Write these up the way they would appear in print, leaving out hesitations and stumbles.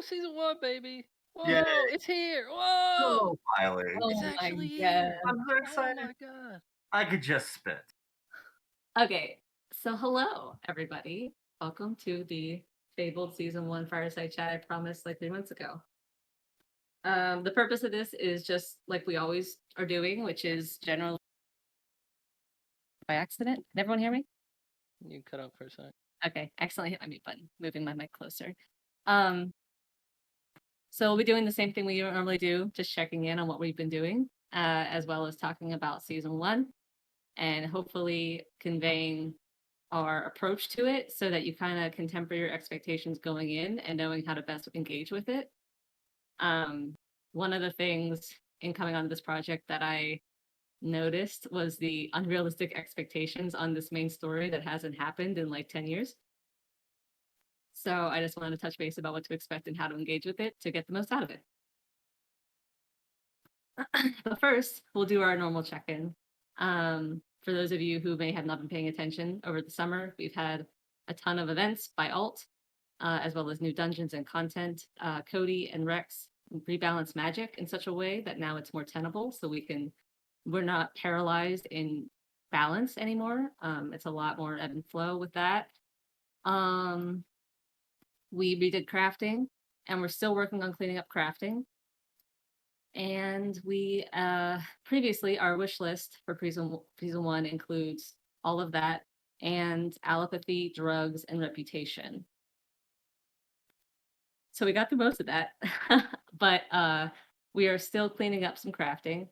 season 1, baby. Yay. Whoa, it's here. Whoa, Oh, finally. it's Oh my actually god. here. I'm so Oh excited. my god. I could just spit. Okay, so hello, everybody. Welcome to the fabled season 1 Fireside Chat I promised like 3 months ago. The purpose of this is just like we always are doing, which is generally by accident. Can everyone hear me? You cut out for a second. Okay, accidentally hit my mute button, moving my mic closer. Um, so we'll be doing the same thing we normally do, just checking in on what we've been doing, as well as talking about season 1 and hopefully conveying our approach to it so that you kind of can temper your expectations going in and knowing how to best engage with it. One of the things in coming onto this project that I noticed was the unrealistic expectations on this main story that hasn't happened in like 10 years. So I just wanted to touch base about what to expect and how to engage with it to get the most out of it. But first, we'll do our normal check-in. For those of you who may have not been paying attention over the summer, we've had a ton of events by Alt, as well as new dungeons and content. Cody and Rex rebalance magic in such a way that now it's more tenable, so we're not paralyzed in balance anymore. It's a lot more ebb and flow with that. We redid crafting, and we're still working on cleaning up crafting. And we previously our wish list for season 1 includes all of that and allopathy, drugs, and reputation. So we got through most of that, but we are still cleaning up some crafting.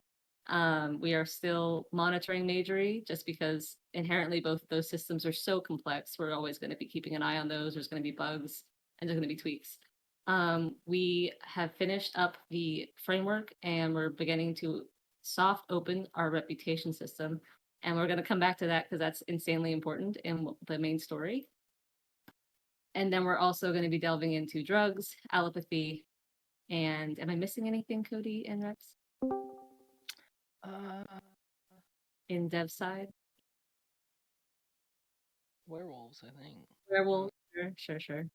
We are still monitoring majory just because inherently both of those systems are so complex. We're always going to be keeping an eye on those. There's going to be bugs and there's going to be tweaks. We have finished up the framework and we're beginning to soft open our reputation system. And we're going to come back to that because that's insanely important in the main story. And then we're also going to be delving into drugs, allopathy, and am I missing anything, Cody and Rex? Uh, In dev side? werewolves, I think. Werewolf, sure.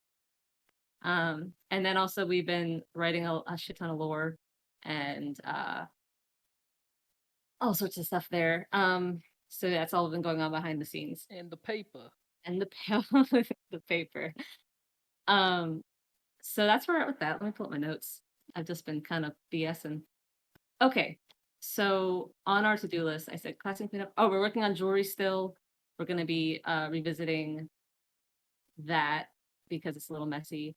And then also we've been writing a shit ton of lore and all sorts of stuff there. So that's all been going on behind the scenes. And the paper. And the paper. So that's where we're at with that. Let me pull up my notes. I've just been kind of BSing. Okay, so on our to-do list, I said classing cleanup. Oh, we're working on jewelry still. We're going to be revisiting that because it's a little messy.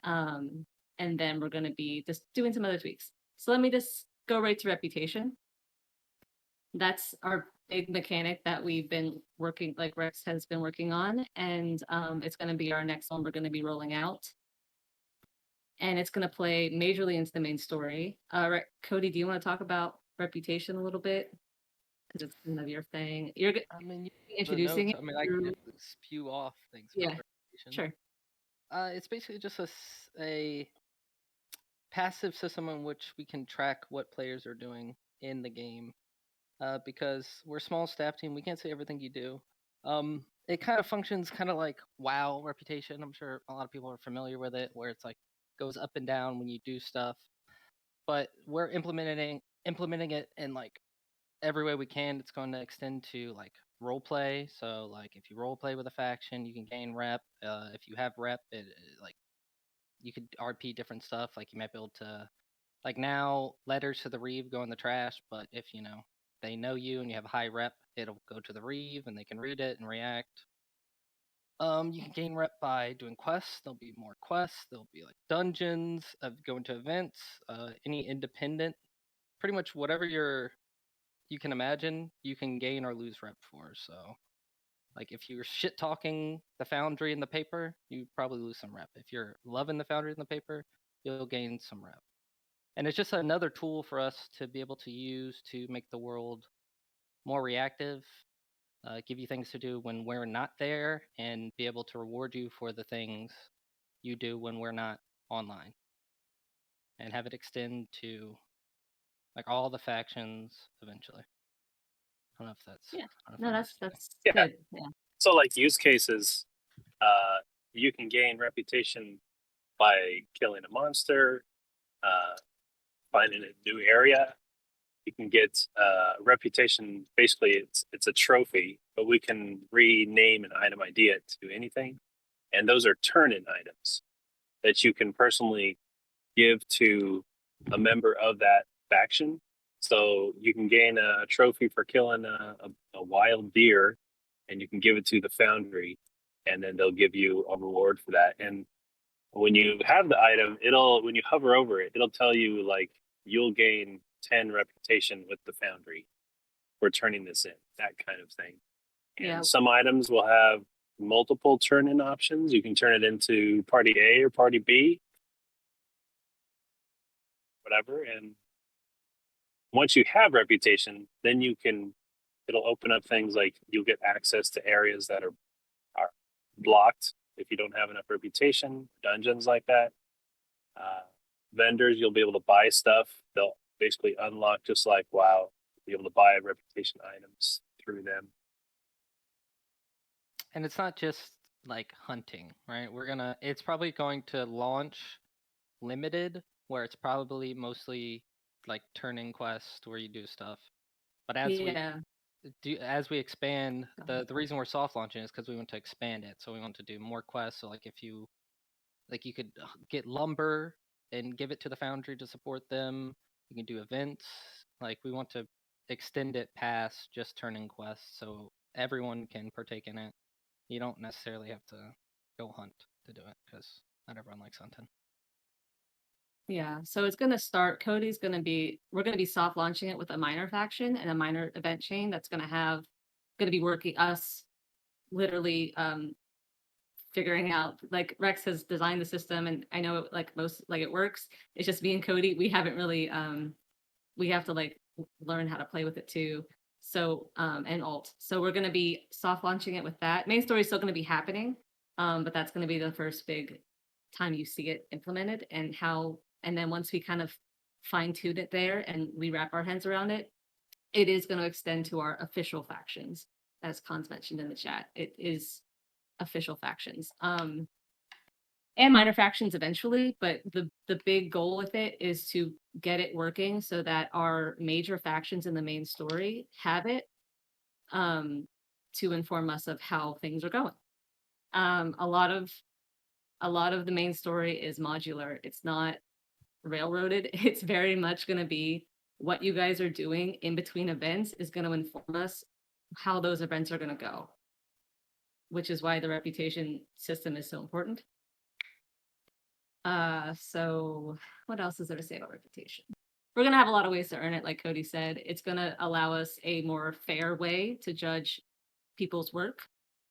And then we're going to be just doing some other tweaks. So let me just go right to reputation. That's our big mechanic that we've been working, like Rex has been working on, and it's going to be our next one we're going to be rolling out. And it's going to play majorly into the main story. Cody, do you want to talk about reputation a little bit? Because it's kind of your thing. I mean, Introducing it. I through... can spew off things Yeah, about reputation. sure. It's basically just a passive system in which we can track what players are doing in the game. Because we're a small staff team, we can't see everything you do. It kind of functions kind of like WoW reputation. I'm sure a lot of people are familiar with it, where it's like goes up and down when you do stuff. But we're implementing it in like every way we can. It's going to extend to like role play. So like if you role play with a faction, you can gain rep. If you have rep, like you could RP different stuff. Like you might be able to, like now letters to the Reeve go in the trash, but if they know you and you have a high rep, it'll go to the Reeve and they can read it and react. You can gain rep by doing quests. There'll be more quests. There'll be like dungeons, going to events, any independent, pretty much whatever you can imagine, you can gain or lose rep for. So, like if you're shit talking the Foundry in the paper, you probably lose some rep. If you're loving the Foundry in the paper, you'll gain some rep. And it's just another tool for us to be able to use to make the world more reactive, give you things to do when we're not there, and be able to reward you for the things you do when we're not online. And have it extend to like all the factions eventually. I don't know if that's No, that's Yeah. good. Yeah. So like use cases, you can gain reputation by killing a monster, finding a new area. You can get reputation. Basically, it's a trophy, but we can rename an item idea to anything, and those are turn-in items that you can personally give to a member of that faction. So you can gain a trophy for killing a wild deer, and you can give it to the foundry, and then they'll give you a reward for that. And when you have the item, when you hover over it, it'll tell you like you'll gain 10 reputation with the foundry for turning this in, that kind of thing. And Yeah. some items will have multiple turn-in options. You can turn it into party A or party B, whatever. And once you have reputation, then it'll open up things like you'll get access to areas that are blocked if you don't have enough reputation, dungeons like that. Vendors, you'll be able to buy stuff. They'll basically unlock just like WoW, be able to buy reputation items through them. And it's not just like hunting, right? It's probably going to launch limited, where it's probably mostly like turn-in quest where you do stuff. But as we expand, the reason we're soft launching is because we want to expand it. So we want to do more quests. So like if you could get lumber and give it to the foundry to support them. You can do events. Like we want to extend it past just turn-in quests, so everyone can partake in it. You don't necessarily have to go hunt to do it because not everyone likes hunting. Yeah, so it's gonna start. We're gonna be soft launching it with a minor faction and a minor event chain that's gonna be working us literally figuring out, like Rex has designed the system and I know it works. It's just me and Cody. We haven't really we have to like learn how to play with it too. So and alt. So we're gonna be soft launching it with that. Main story is still gonna be happening. But that's gonna be the first big time you see it implemented and then once we kind of fine-tune it there and we wrap our hands around it, it is going to extend to our official factions, as Khan's mentioned in the chat. It is official factions. And minor factions eventually, but the big goal with it is to get it working so that our major factions in the main story have it to inform us of how things are going. A lot of the main story is modular. It's not railroaded. It's very much going to be what you guys are doing in between events is going to inform us how those events are going to go, which is why the reputation system is so important. So what else is there to say about reputation? We're going to have a lot of ways to earn it, like Cody said. It's going to allow us a more fair way to judge people's work.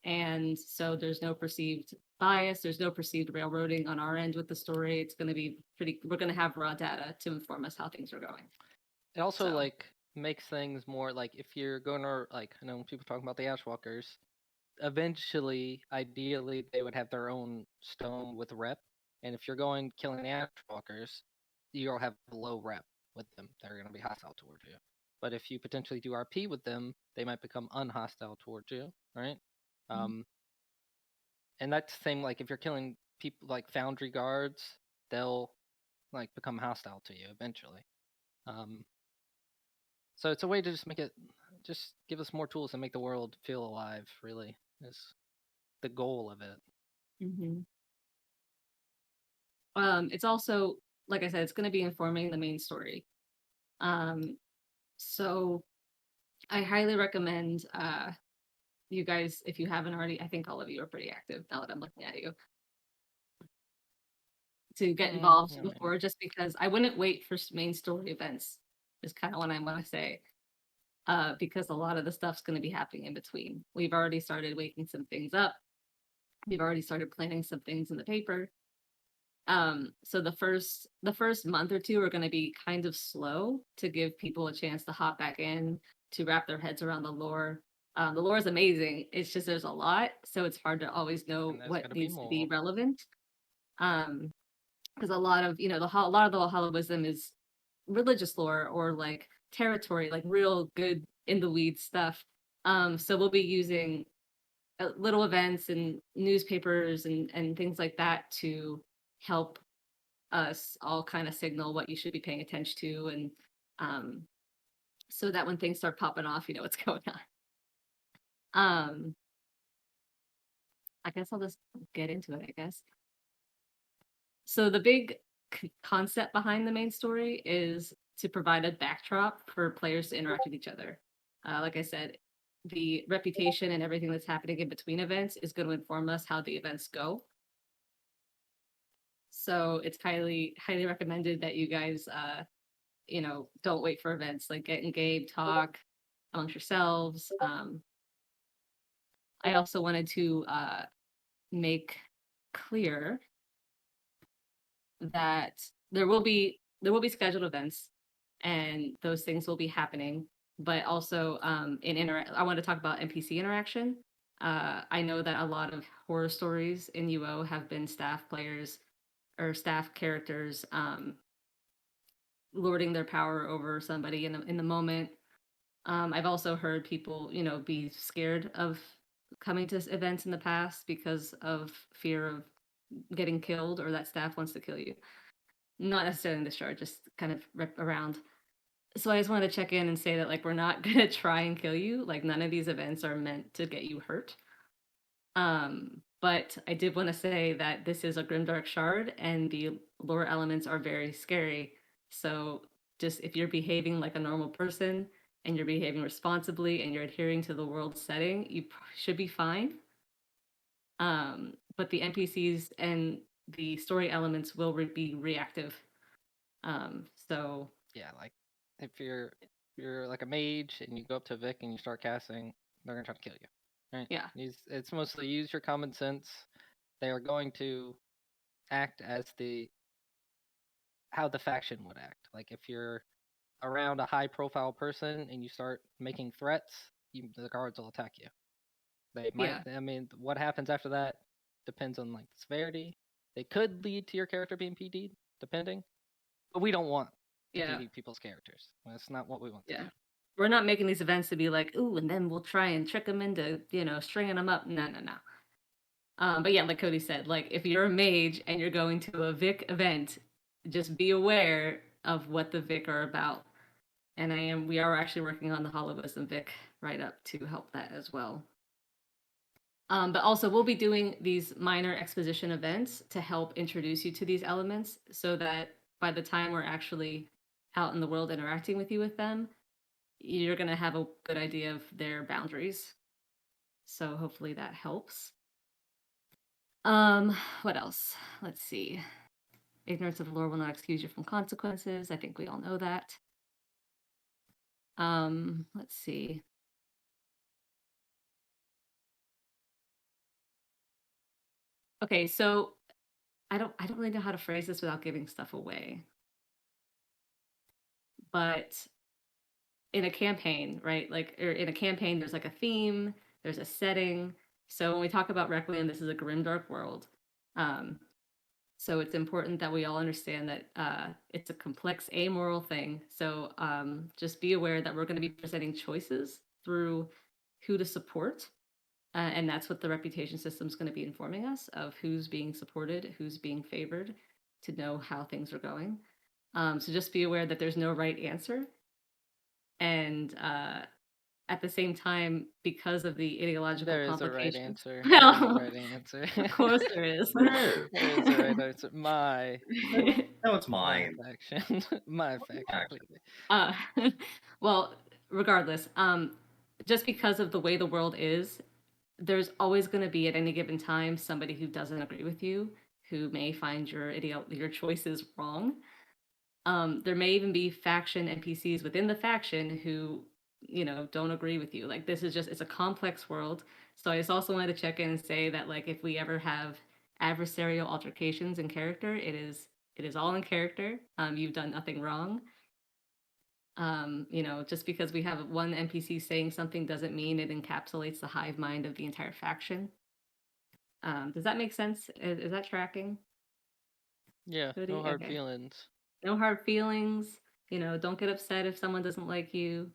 And so there's no perceived bias, there's no perceived railroading on our end with the story. It's going to be we're going to have raw data to inform us how things are going. It also makes things more like if you're going to I know when people talk about the Ashwalkers, eventually, ideally, they would have their own stone with rep. And if you're killing the Ashwalkers, you'll have low rep with them. They're going to be hostile towards you. But if you potentially do RP with them, they might become unhostile towards you, right? And that's the same, like if you're killing people like foundry guards, they'll become hostile to you eventually. So it's a way to just give us more tools and make the world feel alive, really, is the goal of it. Mm-hmm. It's also, like I said, it's going to be informing the main story. So I highly recommend you guys, if you haven't already, I think all of you are pretty active now that I'm looking at you, to get involved before, just because I wouldn't wait for main story events is kind of what I want to say, because a lot of the stuff's going to be happening in between. We've already started waking some things up. We've already started planning some things in the paper. So the first month or two are going to be kind of slow to give people a chance to hop back in, to wrap their heads around the lore. The lore is amazing. It's just there's a lot, so it's hard to always know what needs to be relevant. Because a lot of the Valhalla wisdom is religious lore or like territory, like real good in the weeds stuff. So we'll be using little events and newspapers and things like that to help us all kind of signal what you should be paying attention to, and so that when things start popping off, you know what's going on. I guess I'll just get into it, I guess. So the big concept behind the main story is to provide a backdrop for players to interact with each other. Like I said, the reputation and everything that's happening in between events is going to inform us how the events go. So it's highly recommended that you guys don't wait for events, like get in game, talk amongst yourselves. I also wanted to make clear that there will be scheduled events, and those things will be happening. But also, I want to talk about NPC interaction. I know that a lot of horror stories in UO have been staff players or staff characters lording their power over somebody in the moment. I've also heard people, be scared of coming to events in the past because of fear of getting killed, or that staff wants to kill you. Not necessarily in this chart, just kind of around. So I just wanted to check in and say that, like, we're not gonna try and kill you. Like, none of these events are meant to get you hurt. But I did want to say that this is a Grimdark shard, and the lore elements are very scary. So just if you're behaving like a normal person and you're behaving responsibly and you're adhering to the world setting, you should be fine. But the NPCs and the story elements will be reactive. So Yeah, like if you're like a mage and you go up to Vic and you start casting, they're gonna try to kill you. Right? yeah, It's mostly use your common sense. They are going to act as how the faction would act. Like if you're around a high profile person and you start making threats, the guards will attack you. They might. Yeah. I mean, what happens after that depends on like the severity. They could lead to your character being PD'd, depending. But we don't want to Yeah. PD people's characters. That's not what we want to Yeah. do. We're not making these events to be like, ooh, and then we'll try and trick them into, stringing them up. No. But yeah, like Cody said, like if you're a mage and you're going to a Vic event, just be aware of what the Vic are about. And we are actually working on the Hollowism Vic right up to help that as well. But also we'll be doing these minor exposition events to help introduce you to these elements so that by the time we're actually out in the world interacting with them, you're going to have a good idea of their boundaries. So hopefully that helps. What else? Let's see. Ignorance of the lore will not excuse you from consequences. I think we all know that. Let's see. Okay, so I don't really know how to phrase this without giving stuff away. But in a campaign, right? In a campaign, there's like a theme, there's a setting. So when we talk about Requiem, this is a grimdark world. So it's important that we all understand that it's a complex, amoral thing. So just be aware that we're going to be presenting choices through who to support. And that's what the reputation system is going to be informing us of who's being supported, who's being favored, to know how things are going. So just be aware that there's no right answer. And at the same time, because of the ideological There is a right complications. answer. Well, There is a right answer. of course there is. There There is a right answer. My No, it's mine. faction. My faction, Faction. completely. Well, regardless, just because of the way the world is, there's always going to be at any given time somebody who doesn't agree with you, who may find your choices wrong. There may even be faction NPCs within the faction who, don't agree with you. Like this is it's a complex world. So I just also wanted to check in and say that like if we ever have adversarial altercations in character, it is all in character. You've done nothing wrong. Just because we have one NPC saying something doesn't mean it encapsulates the hive mind of the entire faction. Does that make sense? Is that tracking? Yeah, Cody? no hard Okay. feelings. No hard feelings. Don't get upset if someone doesn't like you.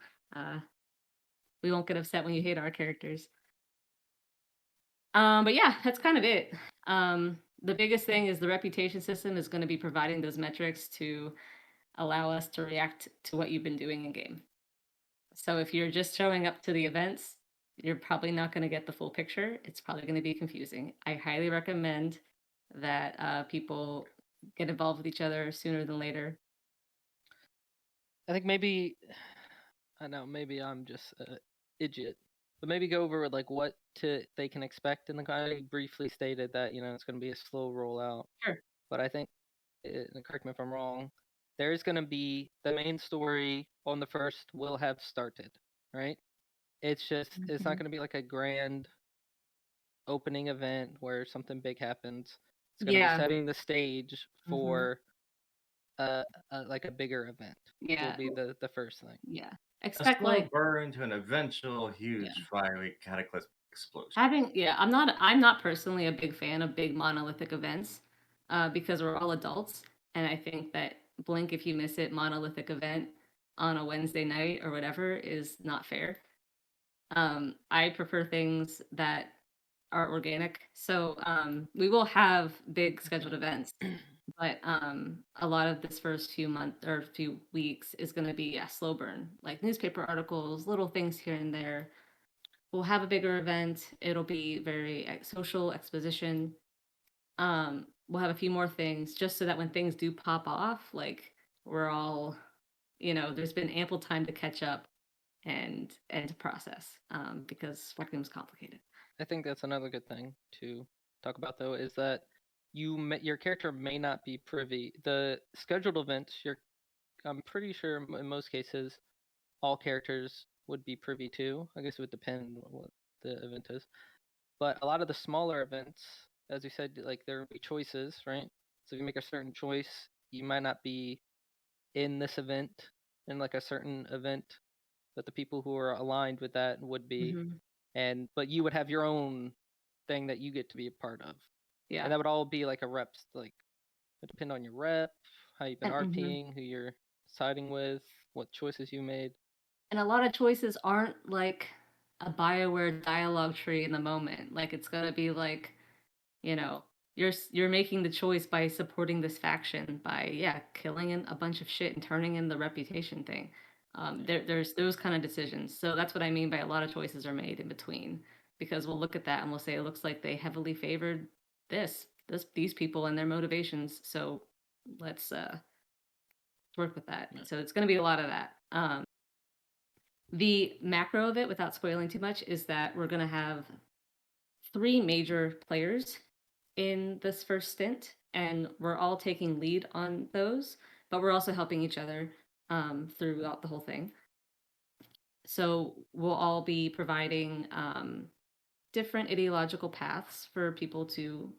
We won't get upset when you hate our characters. But yeah, that's kind of it. The biggest thing is the reputation system is going to be providing those metrics to allow us to react to what you've been doing in game. So if you're just showing up to the events, you're probably not going to get the full picture. It's probably going to be confusing. I highly recommend that people get involved with each other sooner than later. I think maybe I know maybe I'm just an idiot, but maybe go over like what they can expect in the I briefly stated that it's going to be a slow rollout, Sure. but I think correct me if I'm wrong. There's going to be the main story on the first will have started, right? It's not Mhm. going to be like a grand opening event where something big happens. It's going to be Yeah. setting the stage Mhm. for like a bigger event. Will Yeah. be the first thing. Yeah. A Expect slow like burn to an eventual huge fiery cataclysmic explosion. I'm not personally a big fan of big monolithic events because we're all adults, and I think that blink if you miss it monolithic event on a Wednesday night or whatever is not fair. I prefer things that are organic. So we will have big scheduled events, but a lot of this first few months or few weeks is going to be a slow burn, like newspaper articles, little things here and there. We'll have a bigger event. It'll be very social exposition. We'll have a few more things just so that when things do pop off, like we're all, there's been ample time to catch up and to process because Requiem's complicated. I think that's another good thing to talk about though is that your character may not be privy. The scheduled events, I'm pretty sure in most cases all characters would be privy to. I guess it would depend on what the event is. But a lot of the smaller events, as you said, like there would be choices, right? So if you make a certain choice, you might not be in this event, in like a certain event, but the people who are aligned with that would be. But you would have your own thing that you get to be a part of. Yeah. And that would all be like a reps, like it depend on your rep, how you've been And, RPing, who you're siding with, what choices you made. And a lot of choices aren't like a BioWare dialogue tree in the moment. Like it's gonna be like, you know, you're making the choice by supporting this faction by killing in a bunch of shit and turning in the reputation thing. There's those kind of decisions. So that's what I mean by a lot of choices are made in between because we'll look at that and we'll say it looks like they heavily favored these people and their motivations. So let's work with that. Yeah. So it's going to be a lot of that. The macro of it, without spoiling too much, is that we're going to have 3 major players in this first stint, and we're all taking lead on those, but we're also helping each other throughout the whole thing. So we'll all be providing different ideological paths for people to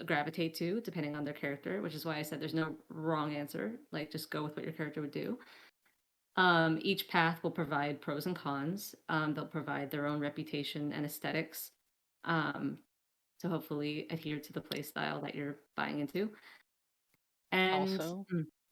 gravitate to, depending on their character, which is why I said there's no wrong answer. Like, just go with what your character would do. Each path will provide pros and cons. They'll provide their own reputation and aesthetics to hopefully adhere to the play style that you're buying into. And Also,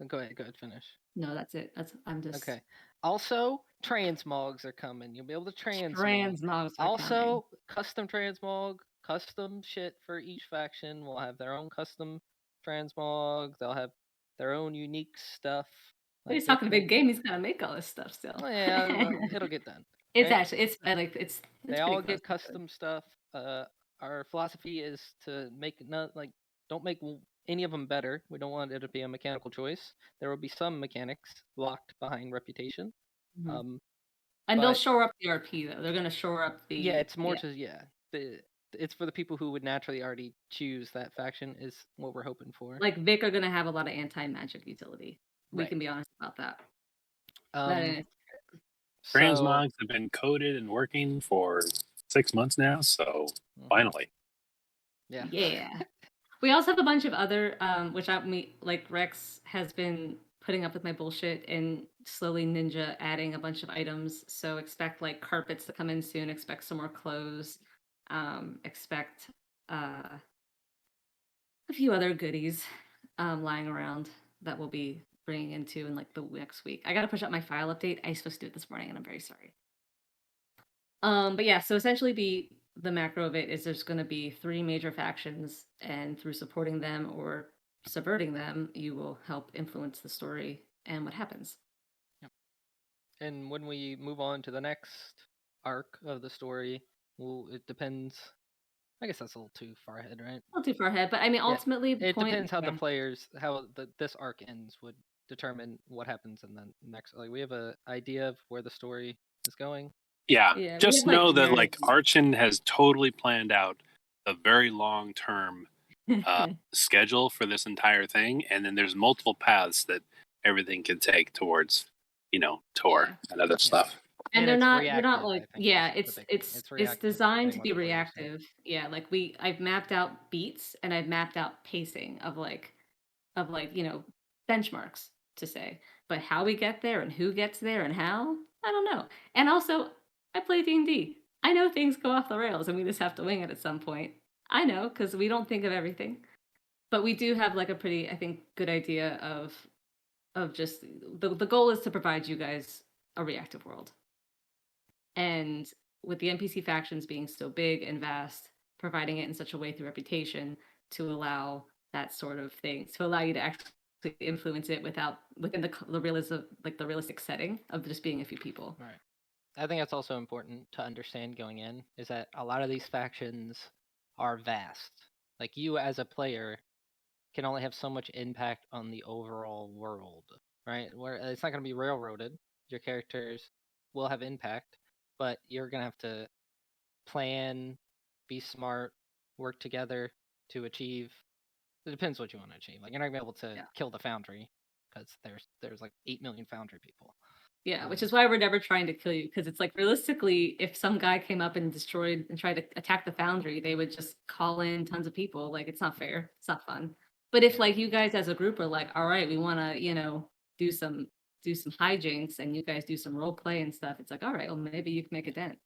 go ahead, finish. No, that's it. I'm just okay. Also, transmogs are coming. You'll be able to transmog. Transmogs are also, custom transmog, custom shit for each faction will have their own custom transmog. They'll have their own unique stuff. He's talking a big game. He's gotta make all this stuff still. Well, yeah, it'll get done. It's right? actually it's they all get custom stuff. Our philosophy is to make don't make any of them better. We don't want it to be a mechanical choice. There will be some mechanics locked behind reputation. And they'll shore up the RP though. They're gonna shore up the it's more it's for the people who would naturally already choose that faction is what we're hoping for. Like Vic are gonna have a lot of anti-magic utility. We can be honest about that. Transmogs have been coded and working for 6 months now, so finally. Yeah. We also have a bunch of other, which like Rex has been putting up with my bullshit and slowly ninja adding a bunch of items. So expect like carpets to come in soon. Expect some more clothes. Expect a few other goodies lying around that we'll be bringing into in like the next week. I got to push up my file update. I was supposed to do it this morning, and I'm very sorry. But yeah, so essentially be the macro of it is there's going to be 3 major factions, and through supporting them or subverting them, you will help influence the story and what happens. Yep. And when we move on to the next arc of the story, well, it depends. I guess that's a little too far ahead, right? A little too far ahead, but I mean, Yeah. ultimately, the It point. depends how the Yeah. players, this arc ends would determine what happens in the next. Like, we have an idea of where the story is going. Yeah, Yeah, we just have, like, know that very. like Archon has totally planned out a very long term schedule for this entire thing, and then there's multiple paths that everything can take towards, Tor Yeah. and other stuff. And it's they're not reactive, like, I think, yeah, is the big thing. it's reactive, designed to depending be what the players say. reactive. Yeah, like I've mapped out beats and I've mapped out pacing of like benchmarks to say. But how we get there and who gets there and how, I don't know. And also, I play D&D. I know things go off the rails and we just have to wing it at some point. I know, because we don't think of everything. But we do have like a pretty, I think, good idea of just the goal is to provide you guys a reactive world. And with the NPC factions being so big and vast, providing it in such a way through reputation to allow that sort of thing, to allow you to actually influence it within the realistic setting of just being a few people. Right. I think that's also important to understand going in, is that a lot of these factions are vast. Like, you as a player can only have so much impact on the overall world, right? Where it's not going to be railroaded. Your characters will have impact, but you're going to have to plan, be smart, work together to achieve. It depends what you want to achieve. Like, you're not going to be able to kill the Foundry because there's like 8 million Foundry people. Yeah, which is why we're never trying to kill you, because it's like, realistically, if some guy came up and destroyed and tried to attack the Foundry, they would just call in tons of people. Like, it's not fair. It's not fun. But if like you guys as a group are like, all right, we want to, do some hijinks, and you guys do some role play and stuff, it's like, all right, well, maybe you can make a dent.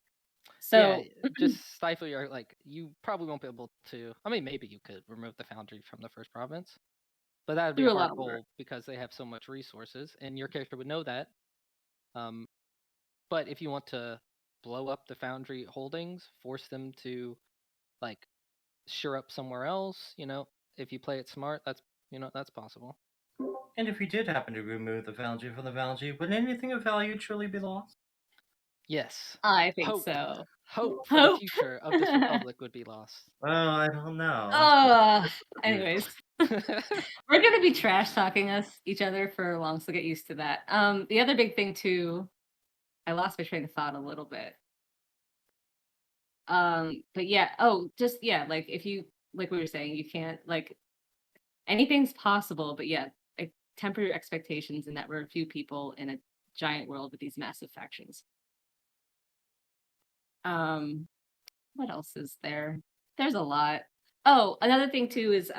So yeah, just stifle your, like, you probably won't be able to. I mean, maybe you could remove the Foundry from the first province, but that would be a hard goal because they have so much resources, and your character would know that. But if you want to blow up the Foundry holdings, force them to like shore up somewhere else, if you play it smart, that's possible. And if we did happen to remove the Foundry from the Foundry, would anything of value truly be lost? Yes. I think so. Hope for the future of this republic would be lost. Well, I don't know. Anyways. We're gonna be trash talking each other for long, so get used to that. The other big thing too, I lost my train of thought a little bit. But yeah, like, if you, like we were saying, you can't, like, anything's possible, but yeah, like, temper your expectations in that we're a few people in a giant world with these massive factions. What else is there? There's a lot. Oh, another thing too is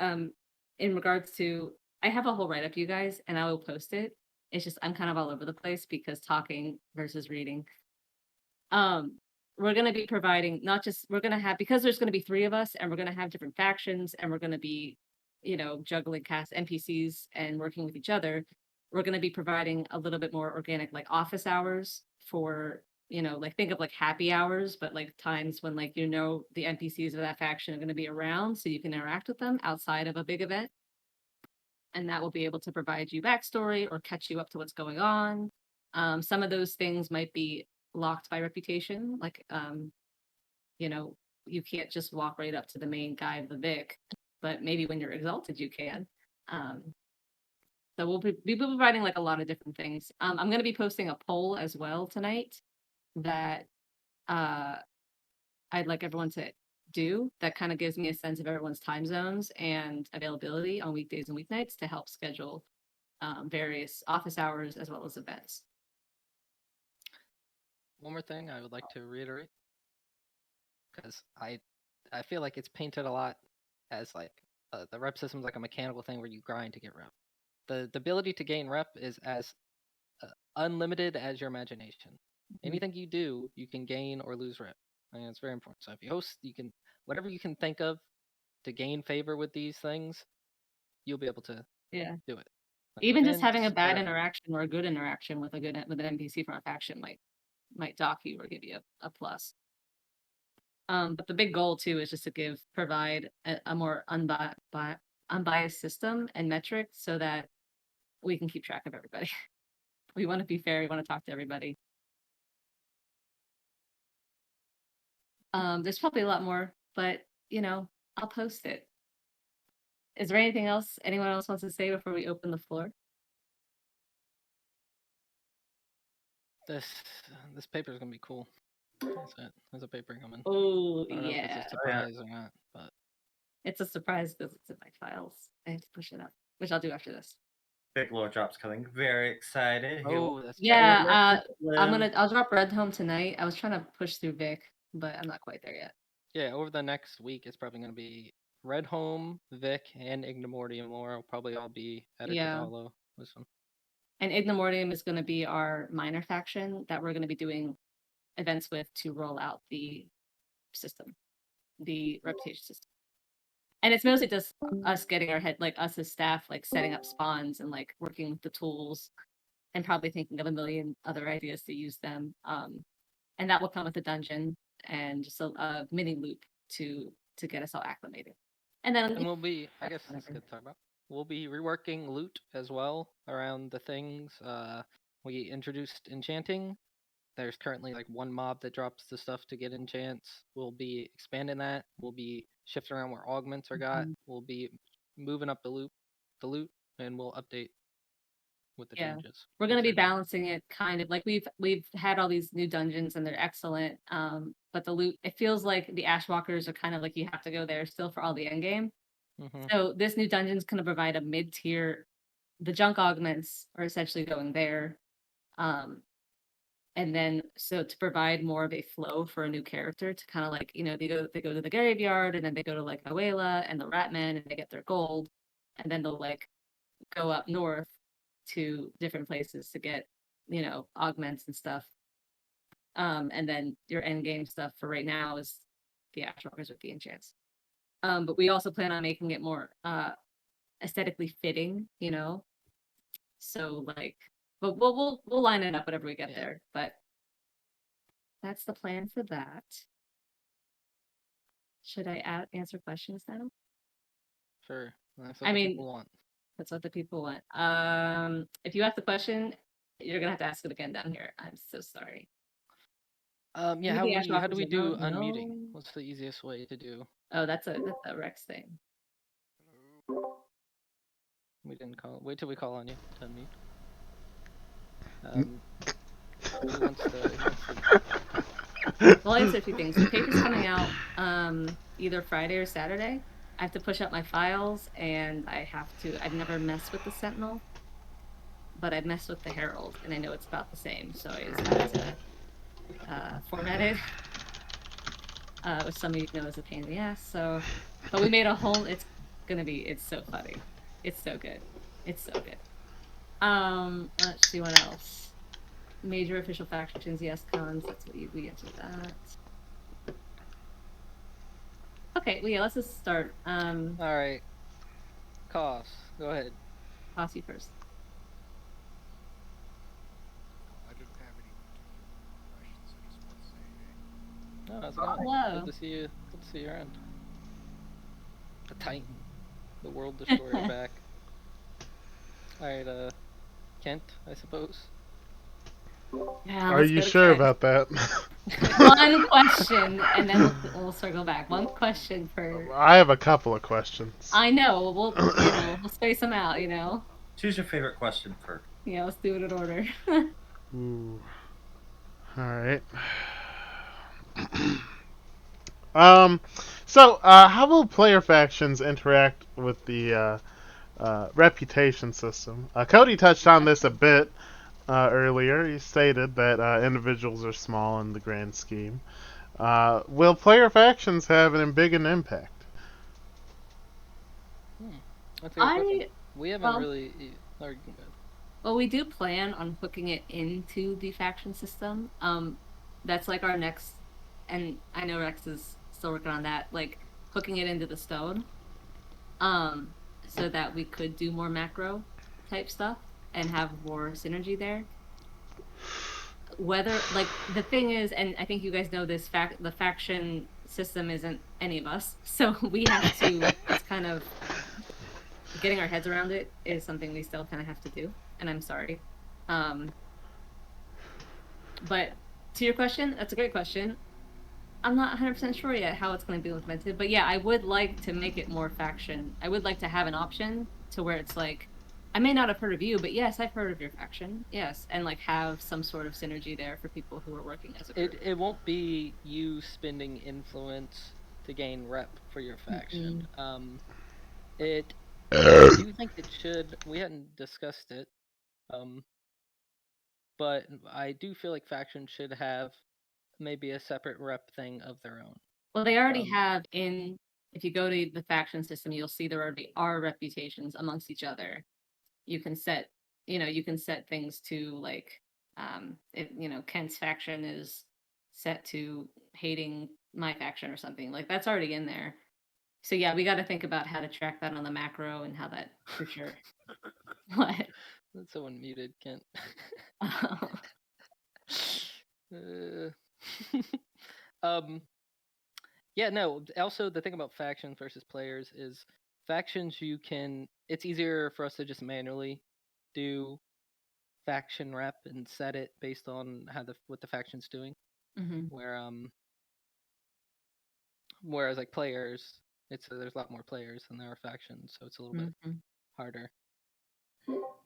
in regards to, I have a whole write-up, you guys, and I will post it. It's just I'm kind of all over the place because talking versus reading. We're gonna be providing we're gonna have, because there's gonna be 3 of us and we're gonna have different factions and we're gonna be, juggling cast NPCs and working with each other. We're gonna be providing a little bit more organic, like, office hours for, like, think of like happy hours, but like times when, like, the NPCs of that faction are going to be around, so you can interact with them outside of a big event. And that will be able to provide you backstory or catch you up to what's going on. Some of those things might be locked by reputation, like, you can't just walk right up to the main guy of the Vic, but maybe when you're exalted, you can. So we'll be providing like a lot of different things. I'm going to be posting a poll as well tonight that I'd like everyone to do, that kind of gives me a sense of everyone's time zones and availability on weekdays and weeknights to help schedule various office hours as well as events. One more thing I would like to reiterate, because I feel like it's painted a lot as like the rep system is like a mechanical thing where you grind to get rep. The ability to gain rep is as unlimited as your imagination. Mm-hmm. Anything you do, you can gain or lose rep. And it's very important. So if you host, you can, whatever you can think of to gain favor with these things, you'll be able to do it. Like, even events, just having a bad interaction or a good interaction with an NPC from a faction might dock you or give you a plus. But the big goal too is just to provide a more unbiased system and metrics so that we can keep track of everybody. We want to be fair. We want to talk to everybody. There's probably a lot more, but I'll post it. Is there anything else anyone else wants to say before we open the floor? This paper is gonna be cool. There's a paper coming. Oh, I don't know if yeah. it's a surprise or not, but It's a surprise because it's in my files. I have to push it up, which I'll do after this. Big lore drop's coming. Very excited. that's Yeah, I'll drop Red Home tonight. I was trying to push through Vic, but I'm not quite there yet. Yeah, over the next week, it's probably gonna be Red Home, Vic, and Ignomortium lore will probably all be added to the Hollow Wisdom. And Ignomortium is going to be our minor faction that we're going to be doing events with to roll out the system, the reputation system. And it's mostly just us getting our head, like us as staff, like setting up spawns and like working with the tools and probably thinking of a million other ideas to use them. And that will come with a dungeon and just a mini loop to get us all acclimated. And then we'll be, I guess that's good to talk about. We'll be reworking loot as well around the things. We introduced enchanting. There's currently like one mob that drops the stuff to get enchants. We'll be expanding that. We'll be shifting around where augments are got. We'll be moving up the loot, and we'll update with the changes. We're going to be balancing it kind of like we've had all these new dungeons and they're excellent. But the loot, it feels like the Ashwalkers are kind of like you have to go there still for all the end game. So this new dungeon is going to provide a mid-tier. The junk augments are essentially going there. And then so to provide more of a flow for a new character to kind of like, they go to the graveyard and then they go to like Awela and the Ratmen and they get their gold. And then they'll like go up north to different places to get, augments and stuff. And then your end game stuff for right now is the Ashwalkers with the enchants. But we also plan on making it more aesthetically fitting, So like, but we'll line it up whenever we get there. But that's the plan for that. Should I answer questions now? Sure. That's what people want. That's what the people want. If you ask the question, you're gonna have to ask it again down here. I'm so sorry. How do we do unmuting? What's the easiest way to do? Oh, that's a Rex thing. We didn't call. Wait till we call on you to unmute. Who wants to... Well, I'll answer a few things. The paper's coming out either Friday or Saturday. I have to push up my files, and I've never messed with the Sentinel, but I've messed with the Herald, and I know it's about the same, so I just had to format it, which some of you know is a pain in the ass, but we made a whole, it's so funny. It's so good. It's so good. Let's see what else. Major official factions, yes, cons, that's what we answered that. Okay, well, yeah, let's just start. Alright. Koss, go ahead. Koss, you first. I didn't have any questions, I just want to say hey. Oh, how's it going? Hello. Good to see you. Good to see you around. The Titan. The World Destroyer back. Alright, Kent, I suppose. Yeah, are you sure about that? One question, and then we'll circle back. One question per. I have a couple of questions. I know. We'll space them out. Choose your favorite question first. Yeah, let's do it in order. Ooh. All right. So, how will player factions interact with the reputation system? Cody touched on this a bit earlier. He stated that individuals are small in the grand scheme. Will player factions have a big an impact? That's a good question. We haven't really... Well, we do plan on hooking it into the faction system. That's like our next... And I know Rex is still working on that. Like, hooking it into the stone. So that we could do more macro type stuff and have more synergy there. Whether, like, the thing is, and I think you guys know this, the faction system isn't any of us, so we have to. It's kind of getting our heads around it is something we still kind of have to do, and I'm sorry. But to your question, that's a great question. I'm not 100% sure yet how it's going to be implemented, but yeah, I would like to make it more faction. I would like to have an option to where it's like, I may not have heard of you, but yes, I've heard of your faction. Yes, and like have some sort of synergy there for people who are working as a group. It won't be you spending influence to gain rep for your faction. I do think it should. We hadn't discussed it, but I do feel like factions should have maybe a separate rep thing of their own. Well, they already have in. If you go to the faction system, you'll see there already are reputations amongst each other. You can set, you can set things to like, Kent's faction is set to hating my faction or something. Like that's already in there. So yeah, we got to think about how to track that on the macro and how that for sure. What? That's someone muted, Kent. Yeah, no. Also, the thing about factions versus players is factions it's easier for us to just manually do faction rep and set it based on what the faction's doing. Whereas like players, there's a lot more players than there are factions, so it's a little bit harder.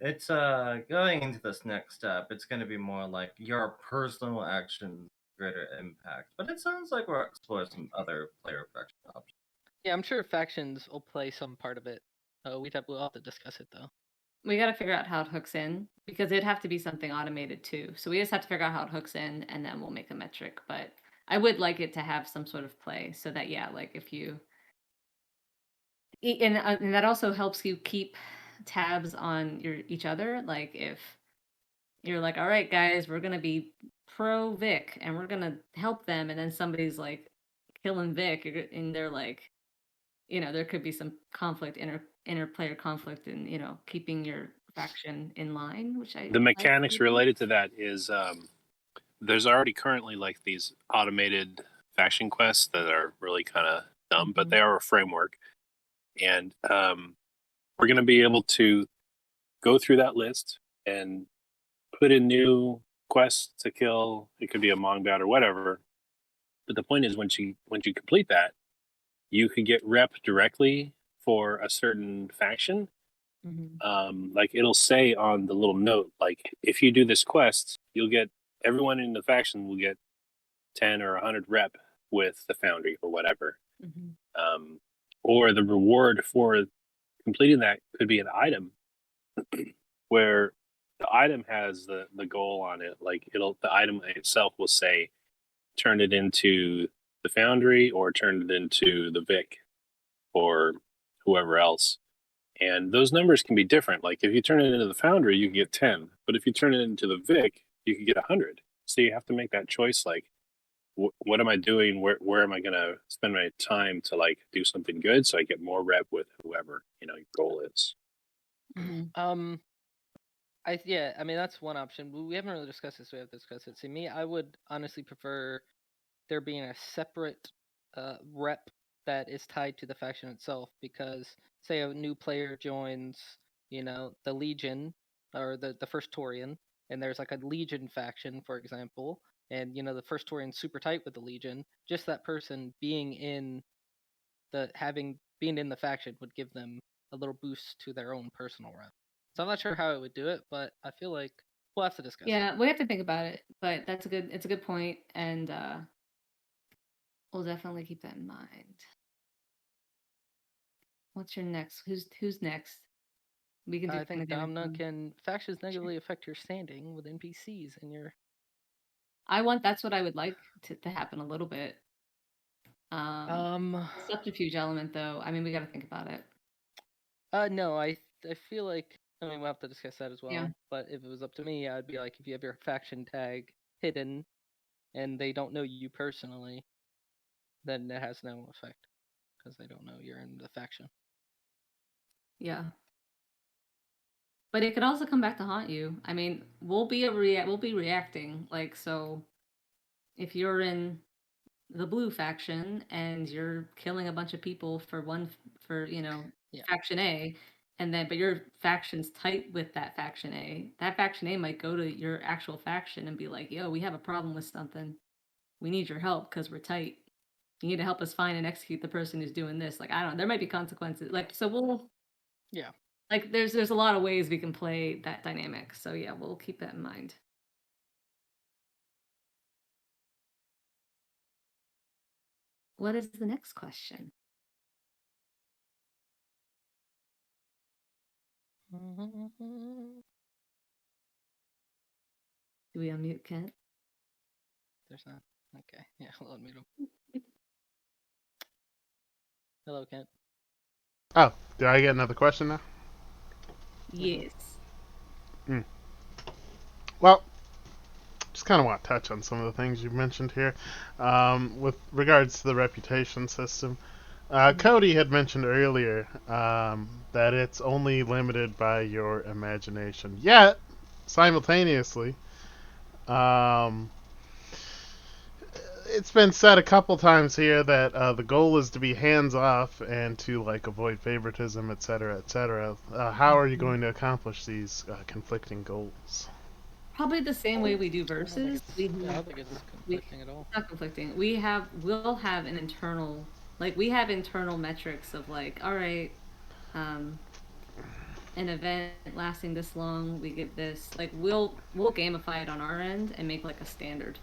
It's going into this next step, it's going to be more like your personal actions, greater impact. But it sounds like we're exploring some other player faction options. Yeah, I'm sure factions will play some part of it. We'll have to discuss it though. We got to figure out how it hooks in because it'd have to be something automated too. So we just have to figure out how it hooks in, and then we'll make a metric. But I would like it to have some sort of play so that like if you and that also helps you keep tabs on each other. Like if you're like, all right, guys, we're gonna be pro Vic and we're gonna help them, and then somebody's like killing Vic, and they're like, there could be some conflict, interplayer conflict, and keeping your faction in line. Which the mechanics related to that is there's already currently like these automated faction quests that are really kind of dumb, but they are a framework. And we're going to be able to go through that list and put in new quests to kill. It could be a Mongbat or whatever. But the point is, once you complete that, you can get rep directly for a certain faction. Like it'll say on the little note, like if you do this quest, you'll get everyone in the faction will get 10 or 100 rep with the Foundry or whatever. Or the reward for completing that could be an item where the item has the goal on it. Like the item itself will say, turn it into the Foundry or turn it into the Vic or whoever else. And those numbers can be different. Like if you turn it into the Foundry, you can get 10. But if you turn it into the Vic, you can get 100. So you have to make that choice. Like, what am I doing? Where am I going to spend my time to like do something good so I get more rep with whoever your goal is? I mean that's one option. We haven't really discussed this. So we have to discuss it. See, me, I would honestly prefer there being a separate rep that is tied to the faction itself. Because say a new player joins, the Legion or the First Taurian, and there's like a Legion faction, for example. And the First Taurian's super tight with the Legion. Just that person being in the faction would give them a little boost to their own personal rep. So I'm not sure how it would do it, but I feel like we'll have to discuss. Yeah, we have to think about it, but it's a good point, and we'll definitely keep that in mind. What's your next? Who's next? We can do. I think Domna can factions negatively affect your standing with NPCs and your. That's what I would like to happen a little bit. Subterfuge element, though. I mean, we got to think about it. No, I feel like we'll have to discuss that as well. Yeah. But if it was up to me, I'd be like, if you have your faction tag hidden, and they don't know you personally, then it has no effect because they don't know you're in the faction. Yeah. But it could also come back to haunt you. I mean, we'll be reacting. Like, so if you're in the blue faction and you're killing a bunch of people for Yeah. faction A, and then but your faction's tight with that faction A. That faction A might go to your actual faction and be like, "Yo, we have a problem with something. We need your help because we're tight. You need to help us find and execute the person who's doing this." Like, I don't know, there might be consequences. Like, so we'll Yeah. like there's a lot of ways we can play that dynamic. So yeah, we'll keep that in mind. What is the next question? Do we unmute Kent? There's not. Okay. Yeah, I'll unmute him. Hello, Kent. Oh, do I get another question now? Yes. Well, just kind of want to touch on some of the things you mentioned here. With regards to the reputation system, Cody had mentioned earlier that it's only limited by your imagination. Yet, simultaneously, um, it's been said a couple times here that the goal is to be hands off and to like avoid favoritism, etc., etc. How are you going to accomplish these conflicting goals? Probably the same way we do I don't think versus. it's, I don't think it's conflicting at all. It's not conflicting. We'll have an internal, like we have internal metrics of like, all right, an event lasting this long, we get this. Like we'll gamify it on our end and make like a standard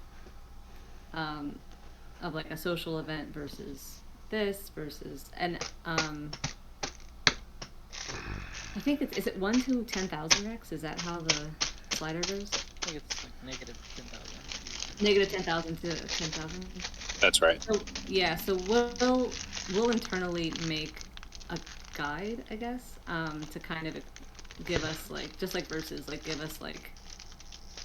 of like a social event versus this versus I think is it 1 to 10,000 Rex? Is that how the slider goes? I think it's like negative 10,000. Negative 10,000 to 10,000. That's right. So yeah, so we'll internally make a guide, I guess, to kind of give us like just like versus like give us like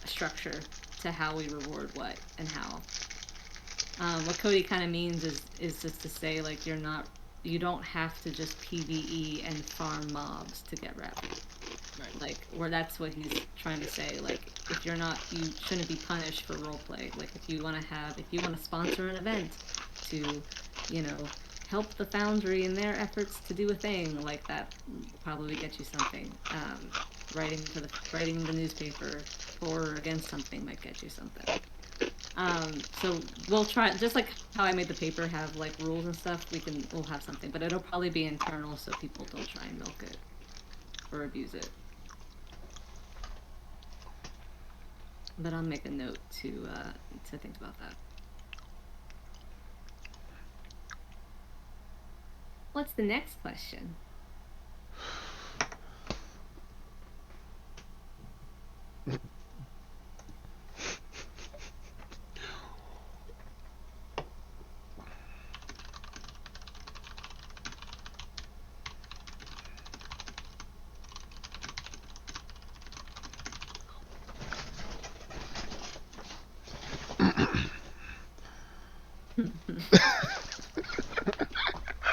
a structure to how we reward what and how. What Cody kind of means is just to say like you don't have to just PvE and farm mobs to get rep. Right. Like, where that's what he's trying to say. Like, if you're not, you shouldn't be punished for roleplay. Like, if you want to sponsor an event to, help the Foundry in their efforts to do a thing, like that probably get you something. Writing the newspaper for or against something might get you something. So we'll try, just like how I made the paper have like rules and stuff, we'll have something, but it'll probably be internal so people don't try and milk it or abuse it. But I'll make a note to think about that. What's the next question?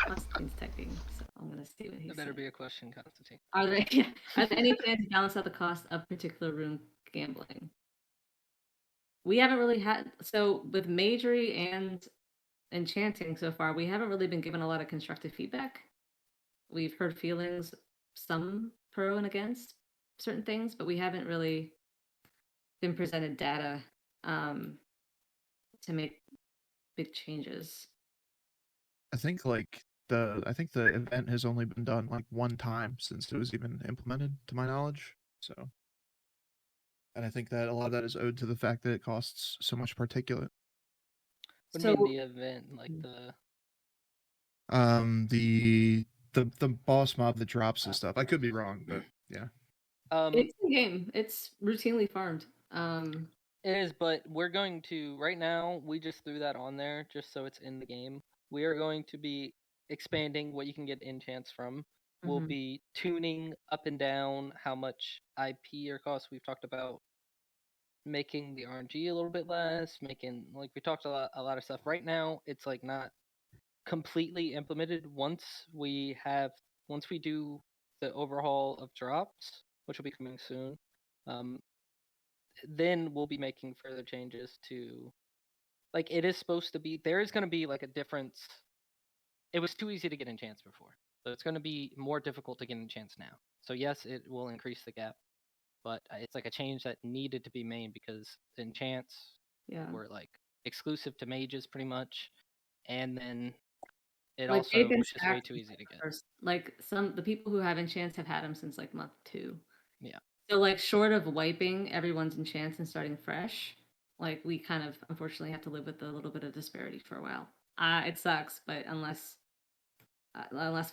Constantine's typing, so I'm gonna see what he said. There better be a question, Constantine. Are there any plans to balance out the cost of particular room gambling? We haven't really had, so with Majory and Enchanting so far, we haven't really been given a lot of constructive feedback. We've heard feelings, some pro and against certain things, but we haven't really been presented data to make big changes. I think the event has only been done like one time since it was even implemented, to my knowledge. So, and I think that a lot of that is owed to the fact that it costs so much particulate. What do you mean the event, like the boss mob that drops and stuff. I could be wrong, but yeah. It's in game. It's routinely farmed. It is, but we're going to right now. We just threw that on there just so it's in the game. We are going to be expanding what you can get enchants from. We'll be tuning up and down how much IP or cost. We've talked about making the RNG a little bit less, making like we talked a lot of stuff. Right now, it's like not completely implemented. Once we do the overhaul of drops, which will be coming soon, then we'll be making further changes to like it is supposed to be. There is going to be like a difference. It was too easy to get enchants before, so it's going to be more difficult to get enchants now. So yes, it will increase the gap, but it's like a change that needed to be made because enchants Yeah. were like exclusive to mages pretty much, and then it Like they've also been was just way stacked too easy to get. first. Like the people who have enchants have had them since like month 2. Yeah. So like short of wiping everyone's enchants and starting fresh, like we kind of unfortunately have to live with a little bit of disparity for a while. It sucks, but unless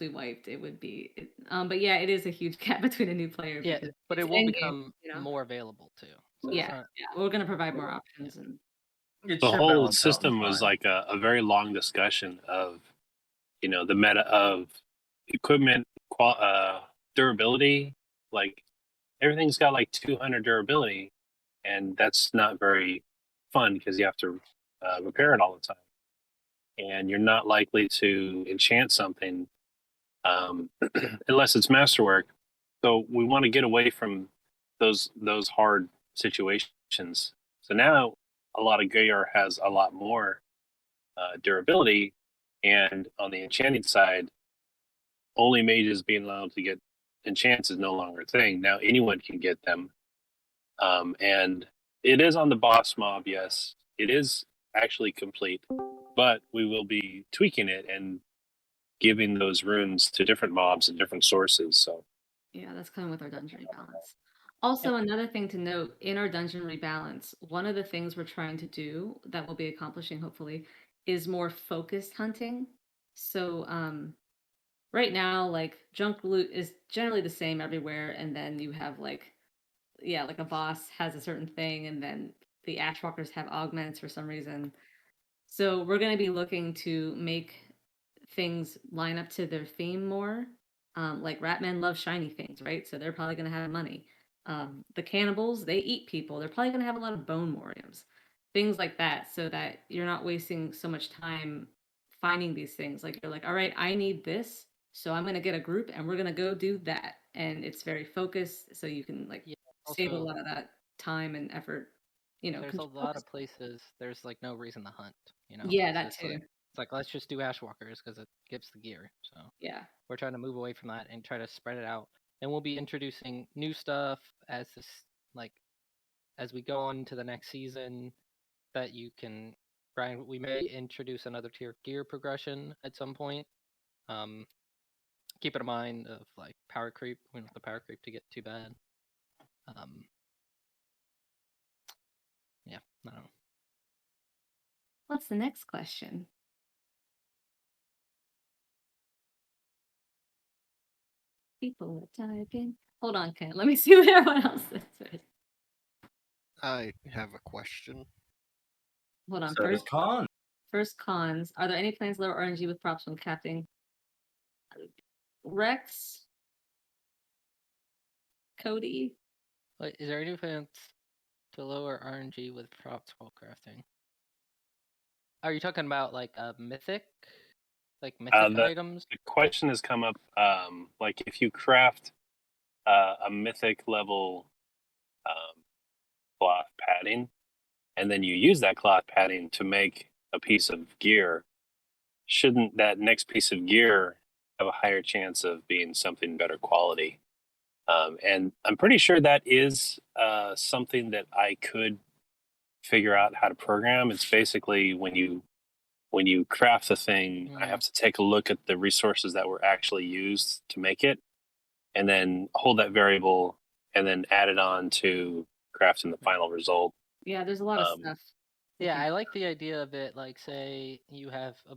we wiped, it would be. But yeah, it is a huge gap between a new player. Yeah, because but it it's will endgame, become you know? more available too. So it's Yeah, not, yeah, we're gonna provide more options and It The should whole balance out system was fine. like a very long discussion of, the meta of equipment, durability. Like everything's got like 200 durability, and that's not very fun because you have to repair it all the time, and you're not likely to enchant something unless it's masterwork. So we want to get away from those hard situations. So now a lot of gear has a lot more durability, and on the enchanting side, only mages being allowed to get enchants is no longer a thing. Now anyone can get them, and it is on the boss mob. Yes, it is actually complete, but we will be tweaking it and giving those runes to different mobs and different sources. So yeah, that's coming with our dungeon rebalance. Also, another thing to note in our dungeon rebalance, one of the things we're trying to do that we'll be accomplishing hopefully is more focused hunting. So, right now, like junk loot is generally the same everywhere, and then you have like, yeah, like a boss has a certain thing, and then the Ashwalkers have augments for some reason. So we're going to be looking to make things line up to their theme more. Like Ratmen love shiny things, right? So they're probably going to have money. The cannibals, they eat people. They're probably going to have a lot of bone moriums, things like that, so that you're not wasting so much time finding these things. Like you're like, all right, I need this, so I'm going to get a group and we're going to go do that. And it's very focused, so you can like yeah. save a Also, lot of that time and effort. there's a lot of places. There's like no reason to hunt. Yeah, it's that just too. it's like let's just do Ashwalkers because it gives the gear. So Yeah. we're trying to move away from that and try to spread it out. And we'll be introducing new stuff as this like as we go on to the next season that you can. Brian, we may introduce another tier gear progression at some point. Um, keep it in mind of like power creep. We don't want the power creep to get too bad. Yeah, I don't know. What's the next question? People are typing. Hold on, Ken. Let me see what everyone else says. I have a question. Hold on. So does Con. First cons. Are there any plans to lower RNG with props when crafting? Rex? Cody? Wait, is there any plans to lower RNG with props while crafting? Are you talking about like a mythic? Like mythic items? the question has come up, like if you craft a mythic level cloth padding, and then you use that cloth padding to make a piece of gear, shouldn't that next piece of gear have a higher chance of being something better quality? And I'm pretty sure that is something that I could figure out how to program. It's basically when you craft the thing, I have to take a look at the resources that were actually used to make it, and then hold that variable, and then add it on to crafting the final result. Yeah, there's a lot of stuff. Yeah, I like the idea of it. Like, say you have a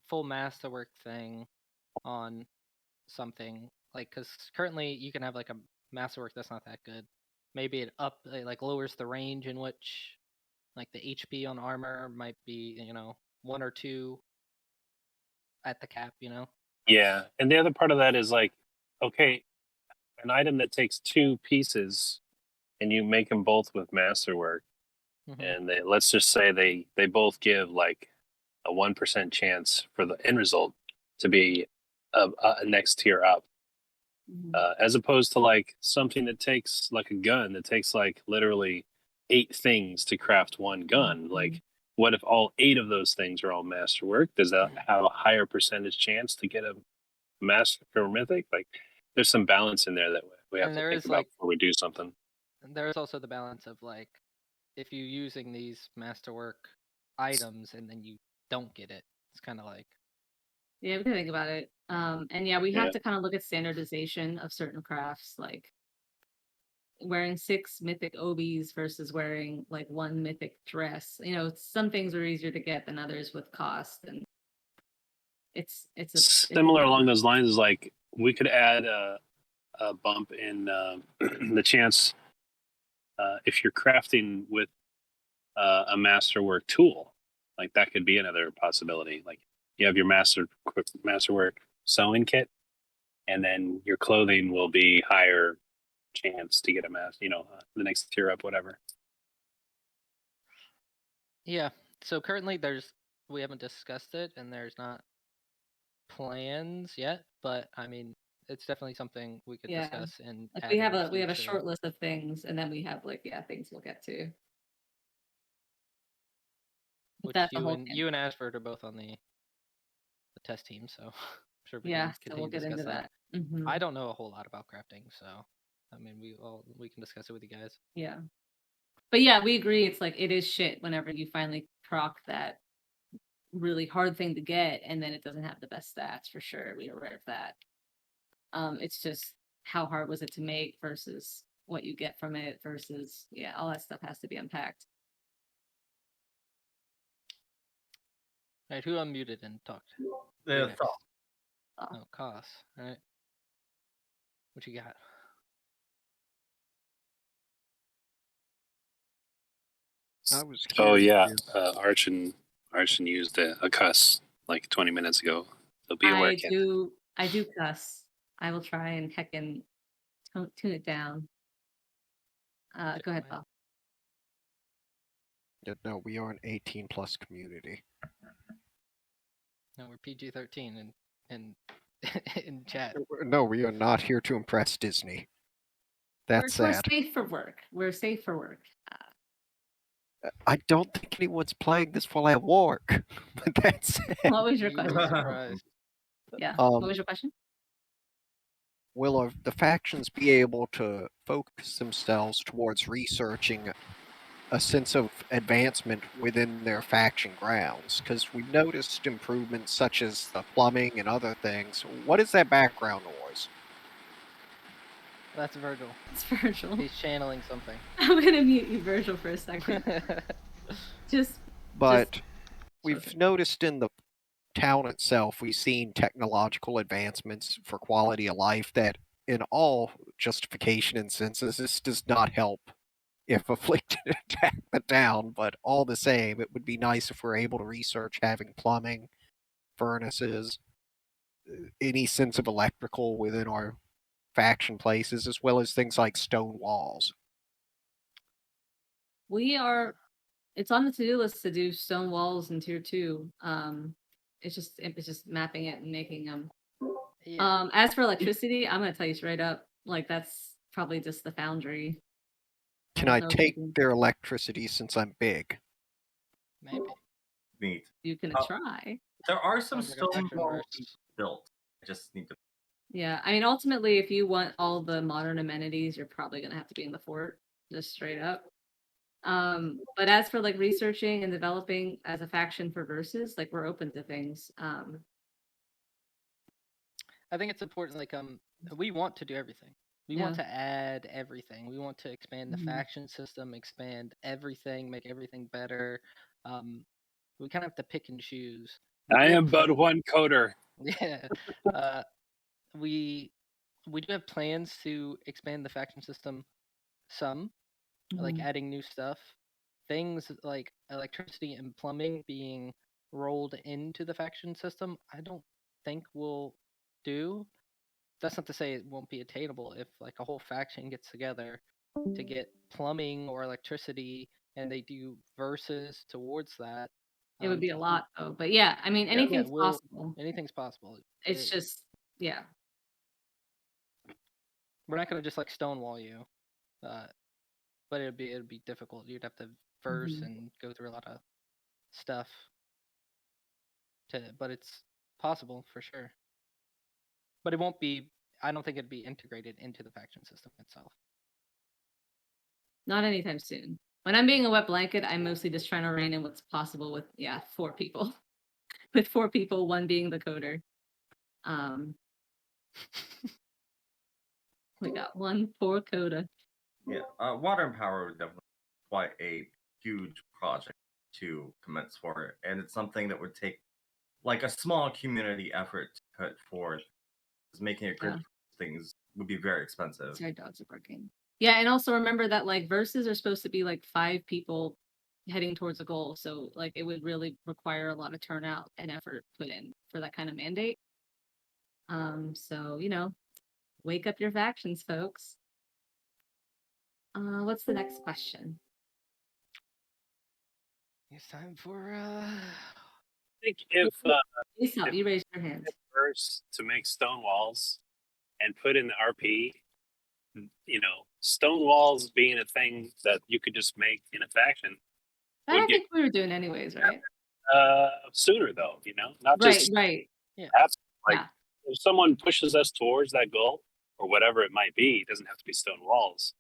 full masterwork thing on something, like, because currently you can have like a masterwork that's not that good. Maybe it like lowers the range in which, like, the HP on armor might be 1 or 2 at the cap. Yeah, and the other part of that is like, okay, an item that takes 2 pieces, and you make them both with masterwork, and let's just say they both give like a 1% chance for the end result to be a next tier up, as opposed to like something that takes like a gun that takes like literally 8 things to craft one gun. Like, what if all 8 of those things are all masterwork? Does that have a higher percentage chance to get a master or mythic? Like, there's some balance in there that we have And to there think is, about like- before we do something. And there's also the balance of like, if you're using these masterwork items and then you don't get it, it's kind of like, Yeah, we can think about it. And yeah, we have Yeah. to kind of look at standardization of certain crafts, like wearing 6 mythic obies versus wearing like 1 mythic dress. You know, some things are easier to get than others with cost, and it's Similar along those lines is like we could add a bump in the chance if you're crafting with a masterwork tool, like that could be another possibility. Like you have your masterwork sewing kit, and then your clothing will be higher chance to get a the next tier up, whatever. yeah. So currently we haven't discussed it and there's not plans yet, but I mean, it's definitely something we could Yeah. discuss and like add we in have the a future, short list of things, and then we have like things we'll get to. which That's the whole you and Ashford are both on the test team, so I'm sure we yeah, can so continue we'll to get into discuss that. Mhm. I don't know a whole lot about crafting, so I mean, we can discuss it with you guys. Yeah. But yeah, we agree it's like it is shit whenever you finally proc that really hard thing to get and then it doesn't have the best stats for sure. We are aware of that. It's just how hard was it to make versus what you get from it versus all that stuff has to be unpacked. All right, who unmuted and talked? The next? thought. Oh, Koss. All right. What you got? I was Oh yeah, curious. Archon used a cuss like 20 minutes ago. There'll be a I work in. do cuss. I will try and heckin' tune it down. Go ahead, Paul. No, we are an 18+ community. No, we're PG-13 and in chat. No, we are not here to impress Disney. That's We're sad. safe for work. We're safe for work. I don't think anyone's playing this while at work. But that's it. What was your You would question? be surprised. Yeah. What was your question? Will the factions be able to focus themselves towards researching a sense of advancement within their faction grounds? Because we've noticed improvements such as the plumbing and other things. What is that background noise? That's Virgil. It's Virgil. He's channeling something. I'm gonna mute you, Virgil, for a second. But we've noticed in the town itself, we've seen technological advancements for quality of life that, in all justification and senses, this does not help if afflicted attack the town, but all the same, it would be nice if we're able to research having plumbing, furnaces, any sense of electrical within our faction places, as well as things like stone walls. It's on the to-do list to do stone walls in tier 2. It's just mapping it and making them. Yeah. As for electricity, I'm gonna tell you straight up, like that's probably just the foundry. Can I take their electricity since I'm big? Maybe. Neat. You can try. There are some Sounds like a stone faction walls verse. built. I just need to. Yeah, I mean, ultimately, if you want all the modern amenities, you're probably gonna have to be in the fort, just straight up. But as for like researching and developing as a faction for versus, like we're open to things. I think it's important. Like, we want to do everything. We want to add everything. We want to expand the faction system, expand everything, make everything better. We kind of have to pick and choose. I am but one coder. Yeah. We do have plans to expand the faction system some, like adding new stuff. Things like electricity and plumbing being rolled into the faction system, I don't think we'll do. That's not to say it won't be attainable if like a whole faction gets together to get plumbing or electricity and they do verses towards that. It would be a lot though, but yeah, I mean anything's possible. Anything's possible. It's just we're not gonna just like stonewall you, but it'd be difficult. You'd have to verse and go through a lot of stuff. But it's possible for sure. But it won't be. I don't think it'd be integrated into the faction system itself. Not anytime soon. When I'm being a wet blanket, I'm mostly just trying to rein in what's possible with 4 people. With 4 people, one being the coder. We got 1 poor coder. Yeah, water and power would definitely be quite a huge project to commence for, and it's something that would take like a small community effort to put forth. Because making a grid things would be very expensive. Sorry, dogs are barking. Yeah, and also remember that like verses are supposed to be like 5 people heading towards a goal, so like it would really require a lot of turnout and effort put in for that kind of mandate. So wake up your factions, folks. What's the next question? It's time for I think if Lisa, you raised your hand. first to make stone walls and put in the RP, stone walls being a thing that you could just make in a faction. That I think we were doing anyways, right? Sooner though, not just right. Yeah. If someone pushes us towards that goal or whatever it might be, it doesn't have to be stone walls.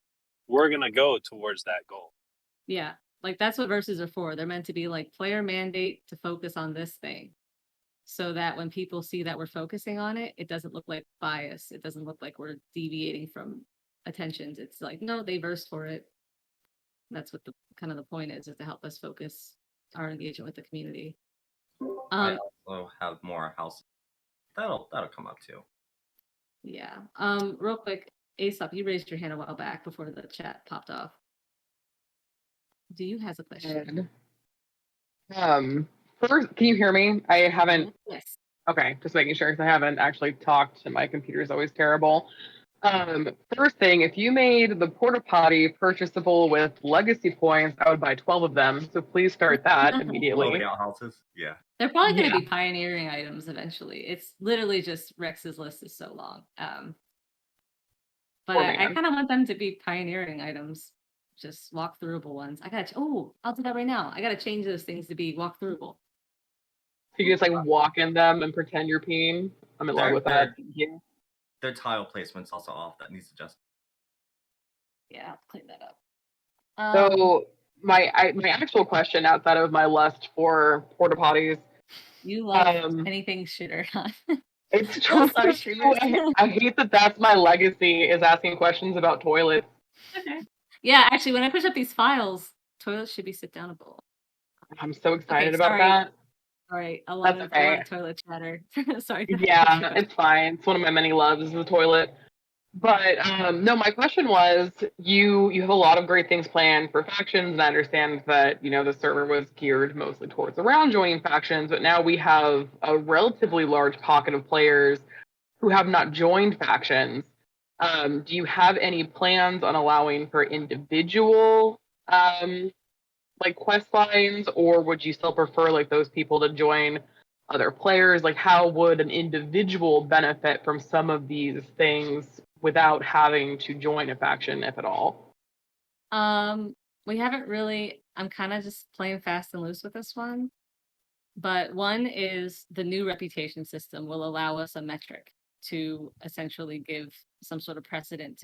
We're gonna go towards that goal. Yeah, like that's what verses are for. They're meant to be like player mandate to focus on this thing, so that when people see that we're focusing on it, it doesn't look like bias. It doesn't look like we're deviating from attentions. It's like, no, they versed for it. That's what the kind of the point is to help us focus our engagement with the community. I also have more houses. That'll come up too. Yeah. Real quick, Aesop, you raised your hand a while back before the chat popped off. Do you have a question? First, can you hear me? I haven't. Yes. Okay, just making sure because I haven't actually talked, and my computer is always terrible. First thing, if you made the porta potty purchasable with legacy points, I would buy 12 of them. So please start that immediately. Loading out houses, yeah. They're probably going to be pioneering items eventually. It's literally just Rex's list is so long. But I kind of want them to be pioneering items, just walkthroughable ones. I'll do that right now. I got to change those things to be walkthroughable. So you just like walk in them and pretend you're peeing. I'm in love with that. Their tile placement's also off. That needs adjustment. Yeah, I'll clean that up. So my actual question outside of my lust for porta potties. You love anything shit or not. It's true. Sorry, streamers. I hate that that's my legacy is asking questions about toilets. Okay. Yeah, actually, when I push up these files, toilets should be sit-downable. I'm so excited about that. All right, a lot of toilet chatter. Sorry. Yeah, it's fine. It's one of my many loves is the toilet. But no, my question was, you have a lot of great things planned for factions, and I understand that the server was geared mostly towards around joining factions, but now we have a relatively large pocket of players who have not joined factions. Do you have any plans on allowing for individual like quest lines, or would you still prefer like those people to join other players? Like, how would an individual benefit from some of these things without having to join a faction, if at all? We haven't really. I'm kind of just playing fast and loose with this one. But one is the new reputation system will allow us a metric to essentially give some sort of precedent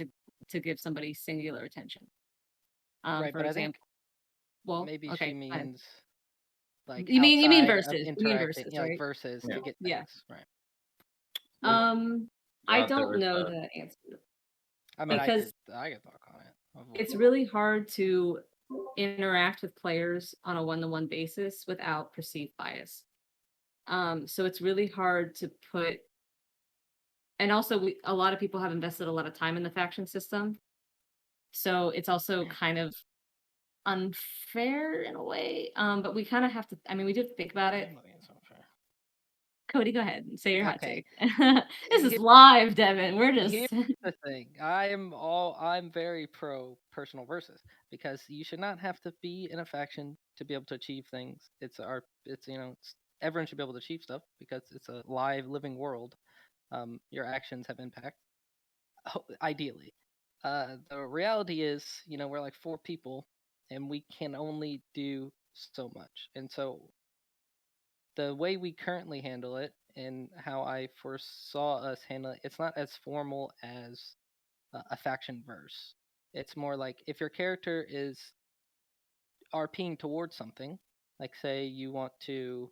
to give somebody singular attention. Right, for but example, maybe she means like you mean versus interacting, right? Like versus to get things right. I don't know the answer. I mean, because I could talk on it. It's really hard to interact with players on a one-to-one basis without perceived bias. So it's really hard to put. And also, a lot of people have invested a lot of time in the faction system. So it's also kind of unfair in a way. But we kind of have to, we do have to think about it. Cody, go ahead and say your hot take. This is live, Devin. We're just. Here's the thing. I'm very pro personal versus, because you should not have to be in a faction to be able to achieve things. Everyone should be able to achieve stuff because it's a live, living world. Your actions have impact. Ideally, the reality is, we're like 4 people, and we can only do so much. And so the way we currently handle it and how I foresaw us handle it, it's not as formal as a faction verse. It's more like if your character is RPing towards something, like say you want to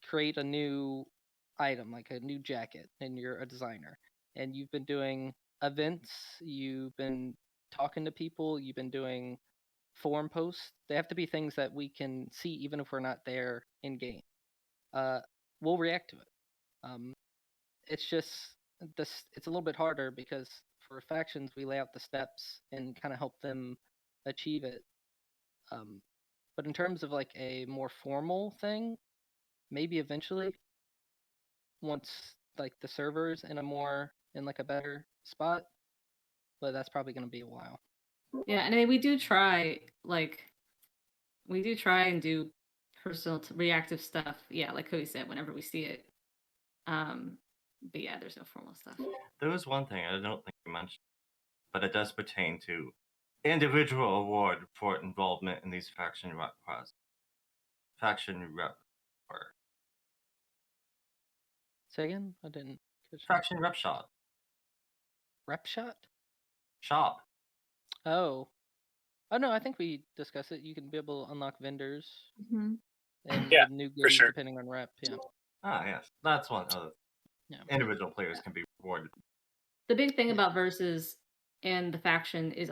create a new item, like a new jacket, and you're a designer, and you've been doing events, you've been talking to people, you've been doing forum posts. They have to be things that we can see even if we're not there in game. We'll react to it. It's just this. It's a little bit harder because for factions we lay out the steps and kind of help them achieve it. But in terms of like a more formal thing, maybe eventually, once like the server's in a better spot, but that's probably going to be a while. Yeah, and I mean, we do try and do personal reactive stuff. Yeah, like Cody said, whenever we see it. But yeah, there's no formal stuff. There was one thing I don't think you mentioned, but it does pertain to individual award for involvement in these faction rep quests. Say again? I didn't. Faction rep shop. Rep shot? Shop. Oh no, I think we discussed it. You can be able to unlock vendors Mm-hmm. and Yeah, new for goodies sure. depending on rep. Yeah. Ah, yes, that's one. Yeah. Individual players can be rewarded. The big thing about versus and the faction is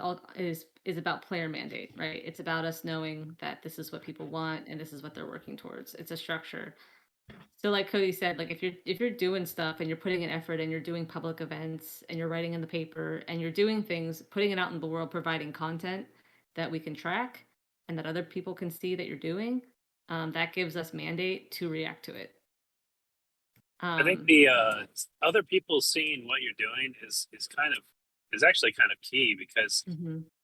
about player mandate, right? It's about us knowing that this is what people want and this is what they're working towards. It's a structure. So like Cody said, like if you're doing stuff and you're putting in effort and you're doing public events and you're writing in the paper and you're doing things, putting it out in the world, providing content that we can track and that other people can see that you're doing, that gives us mandate to react to it. I think the other people seeing what you're doing is actually kind of key, because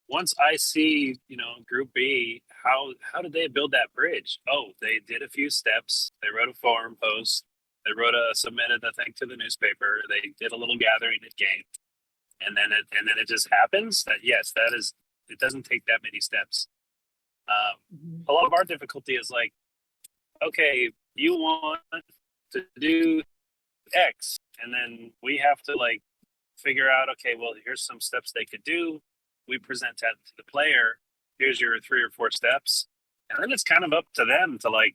once I see, Group B, how did they build that bridge? Oh, they did a few steps. They wrote a forum post. They submitted a thing to the newspaper. They did a little gathering at game, and then it just happens. It doesn't take that many steps. A lot of our difficulty is like, okay, you want to do X, and then we have to like figure out, okay, well, here's some steps they could do. We present that to the player. Here's your 3 or 4 steps, and then it's kind of up to them to like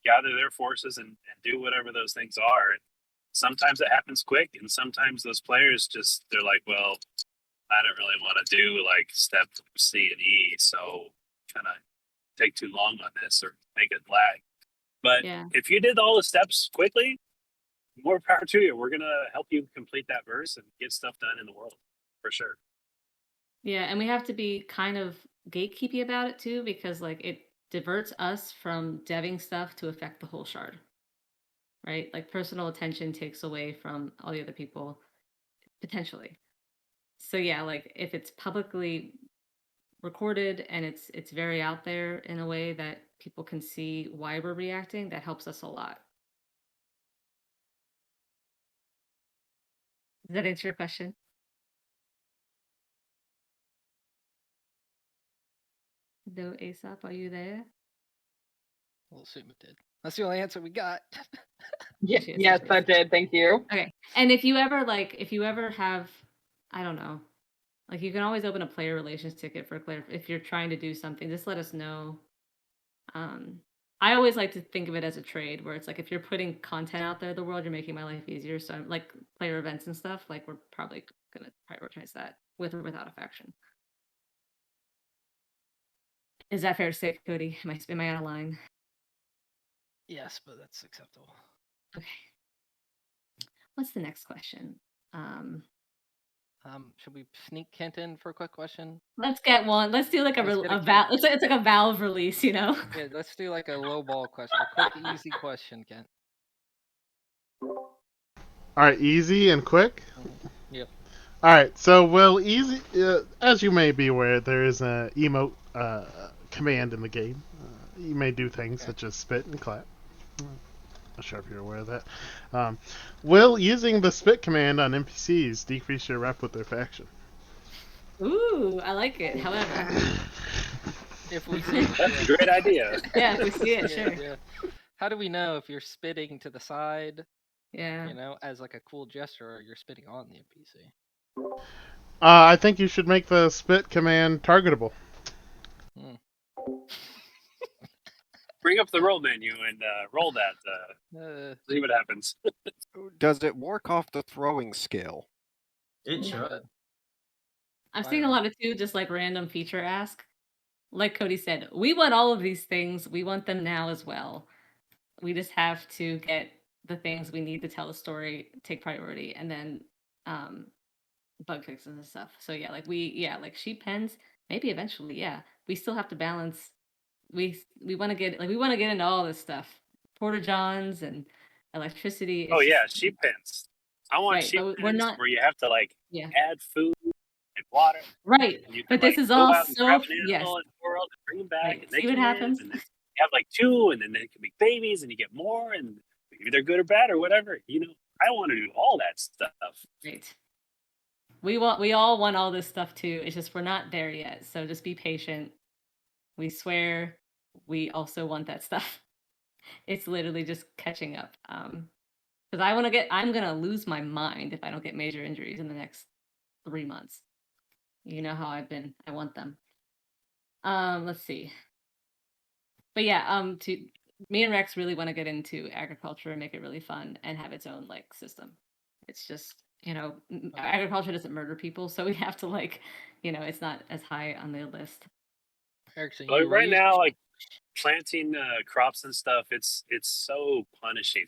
gather their forces and do whatever those things are. And sometimes it happens quick, and sometimes those players they're like, well, I don't really want to do like step C and E, so kind of take too long on this or make it lag. But if you did all the steps quickly, more power to you. We're going to help you complete that verse and get stuff done in the world, for sure. Yeah, and we have to be kind of gatekeepy about it too, because like it diverts us from deving stuff to affect the whole shard. Right? Like personal attention takes away from all the other people, potentially. So yeah, like if it's publicly recorded and it's very out there in a way that people can see why we're reacting, that helps us a lot. Does that answer your question? No, Aesop, are you there? We'll assume it did. That's the only answer we got. Yes, that did. Thank you. Okay. And if you ever have, I don't know, like you can always open a player relations ticket for if you're trying to do something, just let us know. I always like to think of it as a trade where it's like if you're putting content out there in the world, you're making my life easier. So like player events and stuff, like we're probably gonna prioritize that with or without a faction. Is that fair to say, Cody? Am I out of line? Yes, but that's acceptable. Okay. What's the next question? Should we sneak Kent in for a quick question? Let's get one. Let's do like it's like a valve release, you know? Yeah, let's do like a low ball question, a quick, easy question, Kent. All right, easy and quick. Yep. All right, so easy. As you may be aware, there is an emote command in the game. You may do things such as spit and clap. Not sure if you're aware of that. Will using the spit command on NPCs decrease your rep with their faction? Ooh, I like it. However, if we see that's a great idea. Yeah, if we see it, sure. Yeah. How do we know if you're spitting to the side, Yeah. as like a cool gesture, or you're spitting on the NPC? I think you should make the spit command targetable. Hmm. Bring up the roll menu and roll that. See what happens. Does it work off the throwing skill? It Yeah. should. I'm seeing a lot of too, just like random feature ask. Like Cody said, we want all of these things. We want them now as well. We just have to get the things we need to tell the story take priority, and then bug fixes and stuff. So yeah, like sheep pens, maybe eventually, yeah. We still have to balance. We want to get into all this stuff. Porta johns and electricity. It's Oh yeah, just, sheep pens. I want right, sheep but we're pens not. where you have to like Yeah, add food and water, right. and you can But this like is go all out and grab so an yes, animal in the world and bring them back, right. and they See what can live, happens? and then you have like two, and then they can make babies, and you get more, and maybe they're good or bad or whatever. I want to do all that stuff. Right. We all want all this stuff too. It's just we're not there yet. So just be patient. We swear we also want that stuff. It's literally just catching up. Because I'm gonna lose my mind if I don't get major injuries in the next 3 months. You know how I want them. Let's see. But yeah, me and Rex really want to get into agriculture and make it really fun and have its own like system. It's just, agriculture doesn't murder people, so we have to it's not as high on the list. Erickson, But you right raised now, like planting crops and stuff, it's so punishing.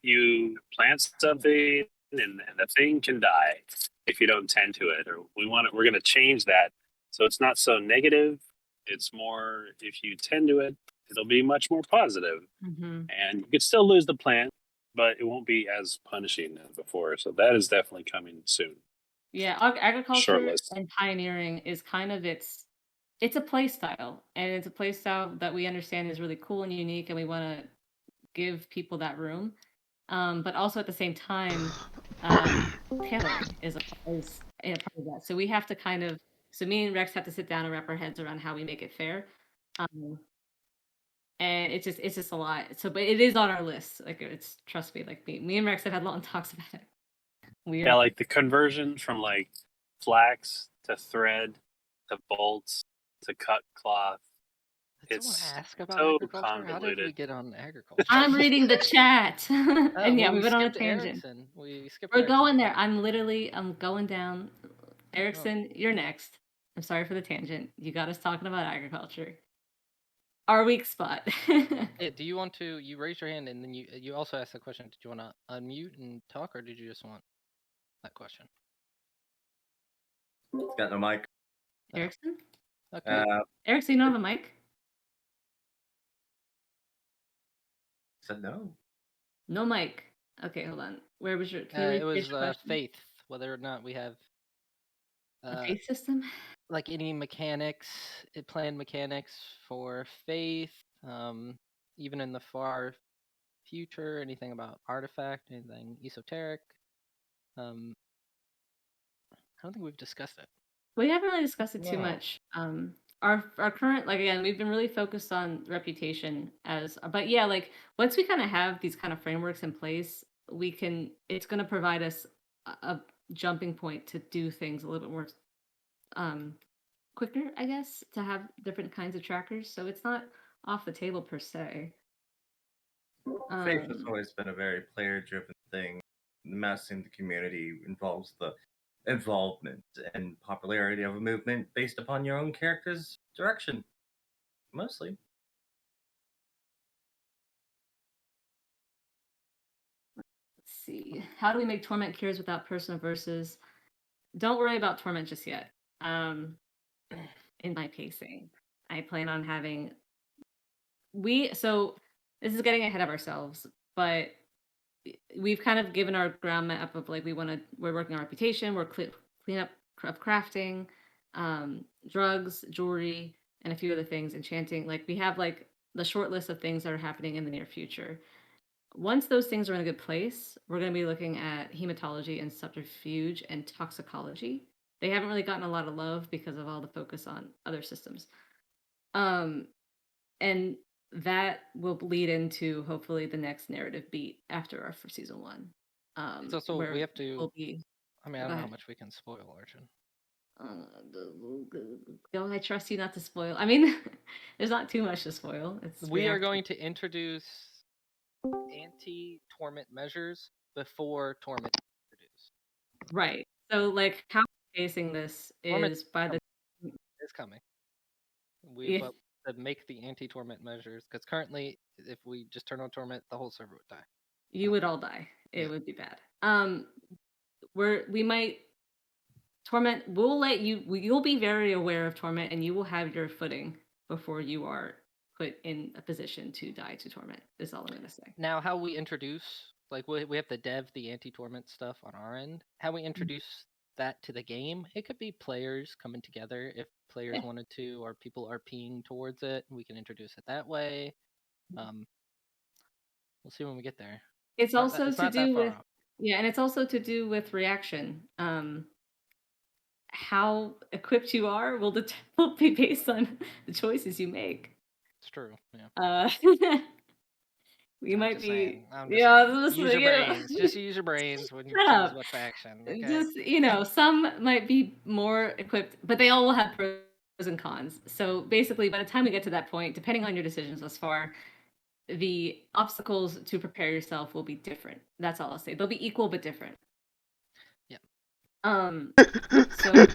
You plant something and the thing can die if you don't tend to it. Or we're going to change that so it's not so negative. It's more if you tend to it, it'll be much more positive, Mm-hmm. and you could still lose the plant, but it won't be as punishing as before. So that is definitely coming soon. Yeah, Short agriculture list. and pioneering is kind of it's a play style, and it's a play style that we understand is really cool and unique, and we want to give people that room. But also at the same time, tailoring is a part of that. So we have to so me and Rex have to sit down and wrap our heads around how we make it fair. And it's just a lot. So, but it is on our list. Like trust me, like me and Rex have had long talks about it. Yeah, like the conversion from like flax to thread to bolts to cut cloth. Did someone It's ask about so agriculture? How did we convoluted. get on agriculture? I'm reading the chat. And yeah, we we went on a skipped tangent. Erickson. We skipped. We're Erickson. going there. I'm going down. Erickson, you're next. I'm sorry for the tangent. You got us talking about agriculture. Our weak spot. Yeah, do you want to? You raised your hand, and then you also asked the question. Did you want to unmute and talk, or did you just want that question? It's got no mic. Erickson? Okay. Erickson, you don't have a mic? Said no. No mic. Okay, hold on. Where was your? It was faith. Whether or not we have a faith system. Like any mechanics, planned mechanics for faith. Even in the far future, anything about artifact, anything esoteric. I don't think we've discussed it. We haven't really discussed it too much. Our current, like, again, we've been really focused on reputation but yeah, like once we kind of have these kind of frameworks in place, it's going to provide us a jumping point to do things a little bit more quicker, I guess, to have different kinds of trackers. So it's not off the table per se. Faith has always been a very player-driven thing. Massing the community involves the involvement and popularity of a movement based upon your own character's direction, mostly. Let's see. How do we make torment cures without personal verses? Don't worry about torment just yet. In my pacing, I plan on having so this is getting ahead of ourselves, but we've kind of given our ground map of like we're working on reputation, we're clean up of crafting, drugs, jewelry, and a few other things, enchanting. Like we have like the short list of things that are happening in the near future. Once those things are in a good place, we're going to be looking at hematology and subterfuge and toxicology. They haven't really gotten a lot of love because of all the focus on other systems. And that will lead into hopefully the next narrative beat after our for season 1. It's also where we have to. we'll be. I mean, Go I don't know how ahead. much we can spoil, Arjun. Don't I trust you not to spoil? I mean, there's not too much to spoil. We are going to introduce anti-torment measures before torment is introduced. Right. So, like, how we're facing this Torment is by the. is coming. Yeah. But to make the anti-torment measures, because currently, if we just turn on torment, the whole server would die. You would all die. It Yeah. would be bad. We might torment. We'll let you. You'll be very aware of torment, and you will have your footing before you are put in a position to die to torment. Is all I'm gonna say. Now, how we introduce, like, we have to dev the anti-torment stuff on our end. How we introduce that to the game, it could be players coming together if players wanted to, or people are RPing towards it. We can introduce it that way. We'll see when we get there. It's also to do with off. and it's also to do with reaction. How equipped you are will be based on the choices you make. It's true. Yeah. You I'm might just be. saying. Use Use your brains. Just use your brains when you choose what faction. Okay? Just some might be more equipped, but they all will have pros and cons. So basically, by the time we get to that point, depending on your decisions thus far, the obstacles to prepare yourself will be different. That's all I'll say. They'll be equal but different. Yeah. So whenever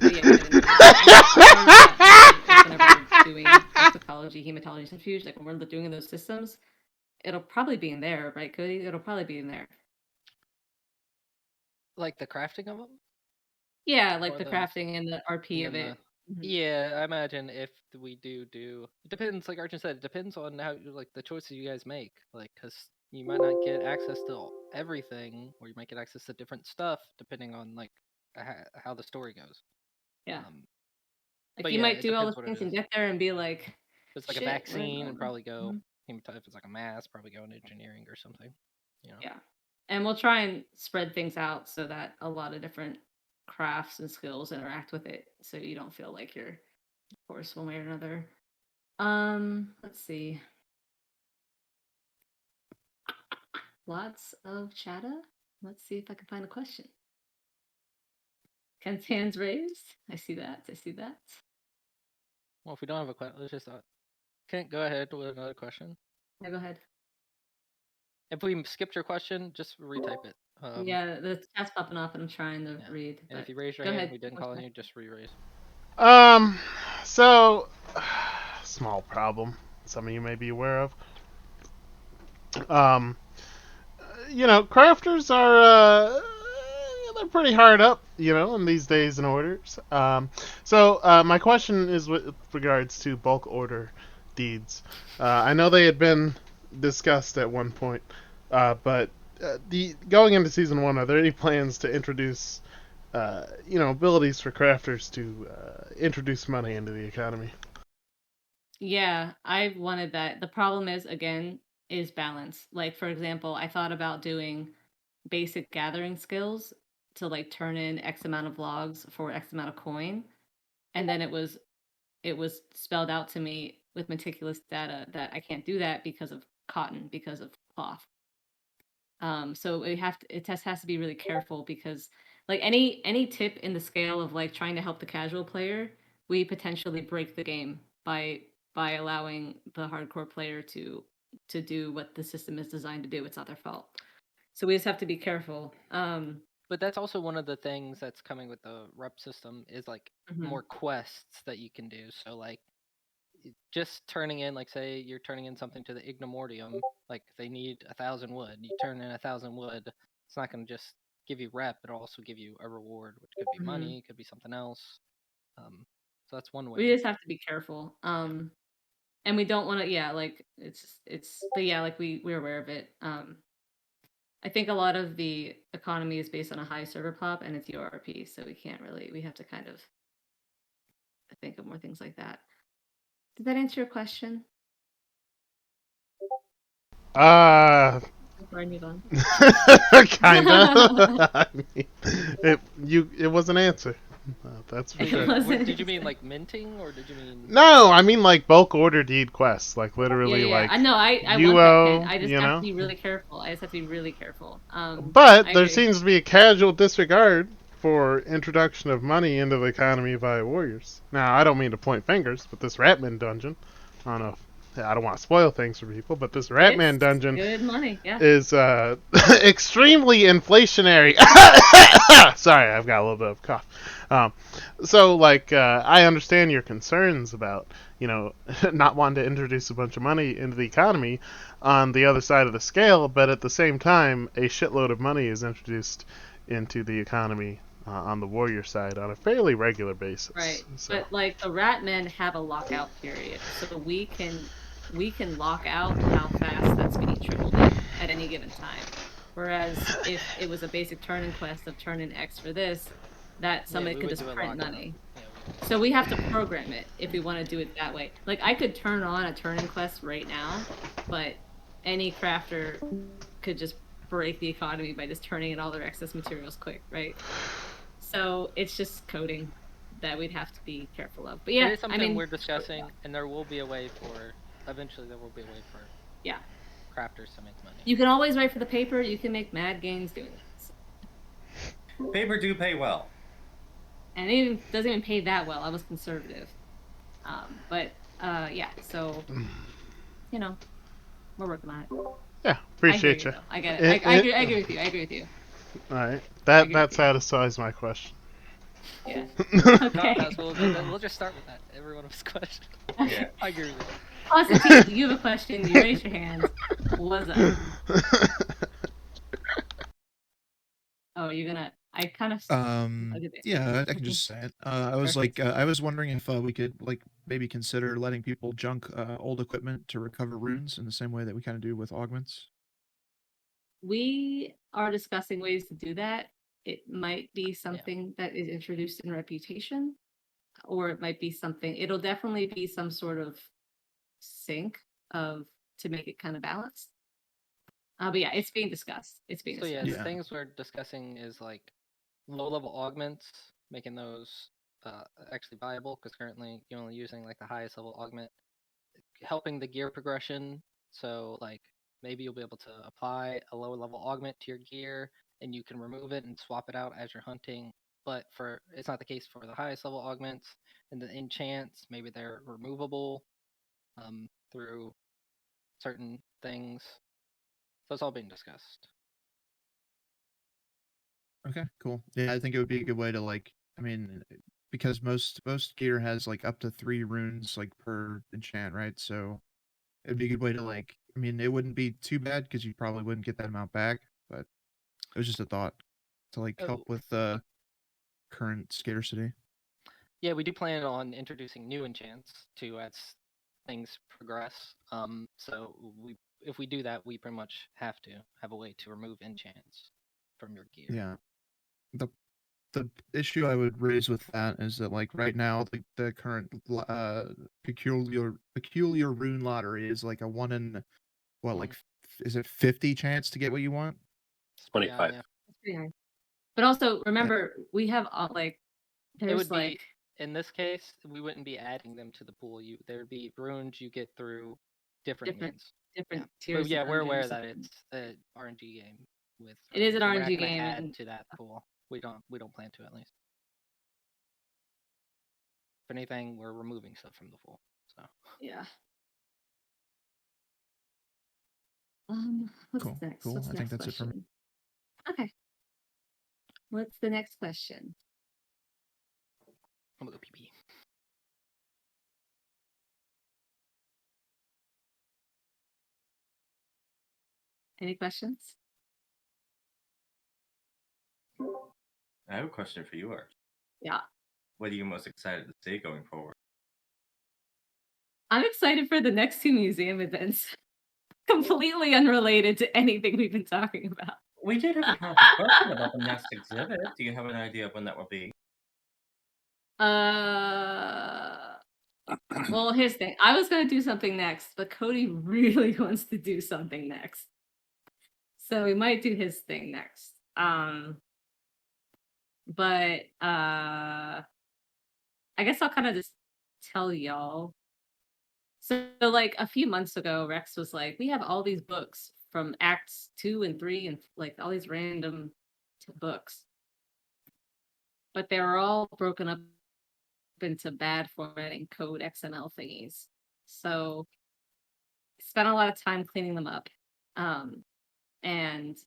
we're doing toxicology, hematology, centrifuge, like when we're doing those systems, it'll probably be in there, right, Cody? It'll probably be in there. Like the crafting of them? Yeah, like the crafting and the RP of it. Yeah, I imagine if we do, it depends. Like Arjun said, it depends on how like the choices you guys make. Like, because you might not get access to everything, or you might get access to different stuff depending on like how the story goes. Yeah. Like but you yeah, might it do all the depends what things it and is. get there and be like, If it's like a "Shit, vaccine, and probably go. Mhm. If it's like a mass, probably go in engineering or something. You know? Yeah, and we'll try and spread things out so that a lot of different crafts and skills interact with it, so you don't feel like you're forced one way or another. Let's see. Lots of chatter. Let's see if I can find a question. Ken's hands raised. I see that. Well, if we don't have a question, let's just Kent, go ahead with another question. Yeah, go ahead. If we skipped your question, just retype it. Yeah, the chat's popping off, and I'm trying to read. And if you raise your hand, we didn't call on you. Just re-raise. So small problem. Some of you may be aware of. Crafters are they're pretty hard up, in these days and orders. So my question is with regards to bulk order deeds. I know they had been discussed at one point, but going into season 1, are there any plans to introduce, abilities for crafters to introduce money into the economy? Yeah, I've wanted that. The problem is, again, is balance. Like, for example, I thought about doing basic gathering skills to like turn in X amount of logs for X amount of coin. And then it was spelled out to me with meticulous data that I can't do that because of cotton, because of cloth. So it has to be really careful, because like any tip in the scale of like trying to help the casual player, we potentially break the game by allowing the hardcore player to do what the system is designed to do. It's not their fault. So we just have to be careful. But that's also one of the things that's coming with the rep system is like more quests that you can do. So like just turning in, like say you're turning in something to the Ignomortium, like they need 1,000 wood. You turn in 1,000 wood. It's not going to just give you rep. It'll also give you a reward, which could be money, could be something else. So that's one way. We just have to be careful. And we don't want to, like but yeah, like we're aware of it. I think a lot of the economy is based on a high server pop, and it's URP, so we have to kind of think of more things like that. Did that answer your question? Before I move on. Kinda. I mean, it was an answer. That's for It sure. wasn't What, did you mean interesting. like minting, or did you mean? No, I mean like bulk order deed quests, like Yeah, literally yeah. like I know. I want that, Ken. UO, I just you have to know. be really careful. I just have to be really careful. I But there agree. seems to be a casual disregard for introduction of money into the economy via warriors. Now, I don't mean to point fingers, but this Ratman dungeon, I don't know if I don't want to spoil things for people, but this Ratman It's dungeon good money. Yeah. is extremely inflationary. Sorry, I've got a little bit of cough. So, like, I understand your concerns about, not wanting to introduce a bunch of money into the economy on the other side of the scale, but at the same time, a shitload of money is introduced into the economy on the warrior side on a fairly regular basis. Right. So. But like the Ratmen have a lockout period, so we can lock out how fast that's being trickled in at any given time. Whereas if it was a basic turn-in quest of turn in X for this, that somebody we could would just do a print lockout. money. Yeah, So we have to program it if we want to do it that way. Like I could turn on a turn-in quest right now, but any crafter could just break the economy by just turning in all their excess materials quick, right? So it's just coding that we'd have to be careful of. But yeah, it is something I mean, we're discussing, and there will be a way for. Eventually, there will be a way for yeah, crafters to make money. you can always write for the paper. You can make mad gains doing that. Paper do pay well. And it even doesn't even pay that well. I was conservative. But yeah, so we're working on it. Yeah, appreciate you. you. I get it. I agree with you. I agree with you. All right, that satisfies my question. Yeah. No, Okay. we'll just start with that. Every one of his questions. Yeah. I agree with you. Constantine, you have a question. You raise your hand. What's up? Oh, you're gonna. I kind of. Yeah, I can just say it. I was Perfect. I was wondering if we could maybe consider letting people junk old equipment to recover runes in the same way that we kind of do with augments. We are discussing ways to do that. It might be something that is introduced in reputation, or it might be something. It'll definitely be some sort of sync to make it kind of balanced. But yeah, it's being discussed. So yeah, the things we're discussing is like low-level augments, making those actually viable, because currently you're only using like the highest level augment, helping the gear progression. So like maybe you'll be able to apply a lower level augment to your gear, and you can remove it and swap it out as you're hunting. But it's not the case for the highest level augments. And the enchants, maybe they're removable through certain things. So it's all being discussed. Okay, cool. Yeah, I think it would be a good way to because most gear has like up to 3 runes like per enchant, right? So it'd be a good way to it wouldn't be too bad because you probably wouldn't get that amount back, but it was just a thought to help with the current scarcity. Yeah, we do plan on introducing new enchants too as things progress. So if we do that, we pretty much have to have a way to remove enchants from your gear. Yeah. The issue I would raise with that is that right now the current peculiar rune lottery is like a 1 in is it 50 chance to get what you want? 25. Yeah. It's pretty high. But also remember, we have It there's would be in this case we wouldn't be adding them to the pool. There would be runes you get through different means. different Yeah. tiers. But yeah, of we're aware dungeons. that it's an RNG game with. It is an so we're RNG not gonna game, Add and- to that pool. We don't plan to, at least. If anything, we're removing stuff from the pool. So Yeah. What's Cool. next? Cool. What's I the think next that's it for me. question? Okay. What's the next question? I'm gonna go pee. Any questions? I have a question for you, Art. Yeah. What are you most excited to see going forward? I'm excited for the next 2 museum events. Completely unrelated to anything we've been talking about. We did have a question about the next exhibit. Do you have an idea of when that will be? Well, here's the thing. I was going to do something next, but Cody really wants to do something next. So we might do his thing next. I'm but I guess I'll kind of just tell y'all. So, like a few months ago, Rex was like, "We have all these books from Acts 2 and 3, and like all these random books, but they were all broken up into bad formatting code XML thingies." So, spent a lot of time cleaning them up, and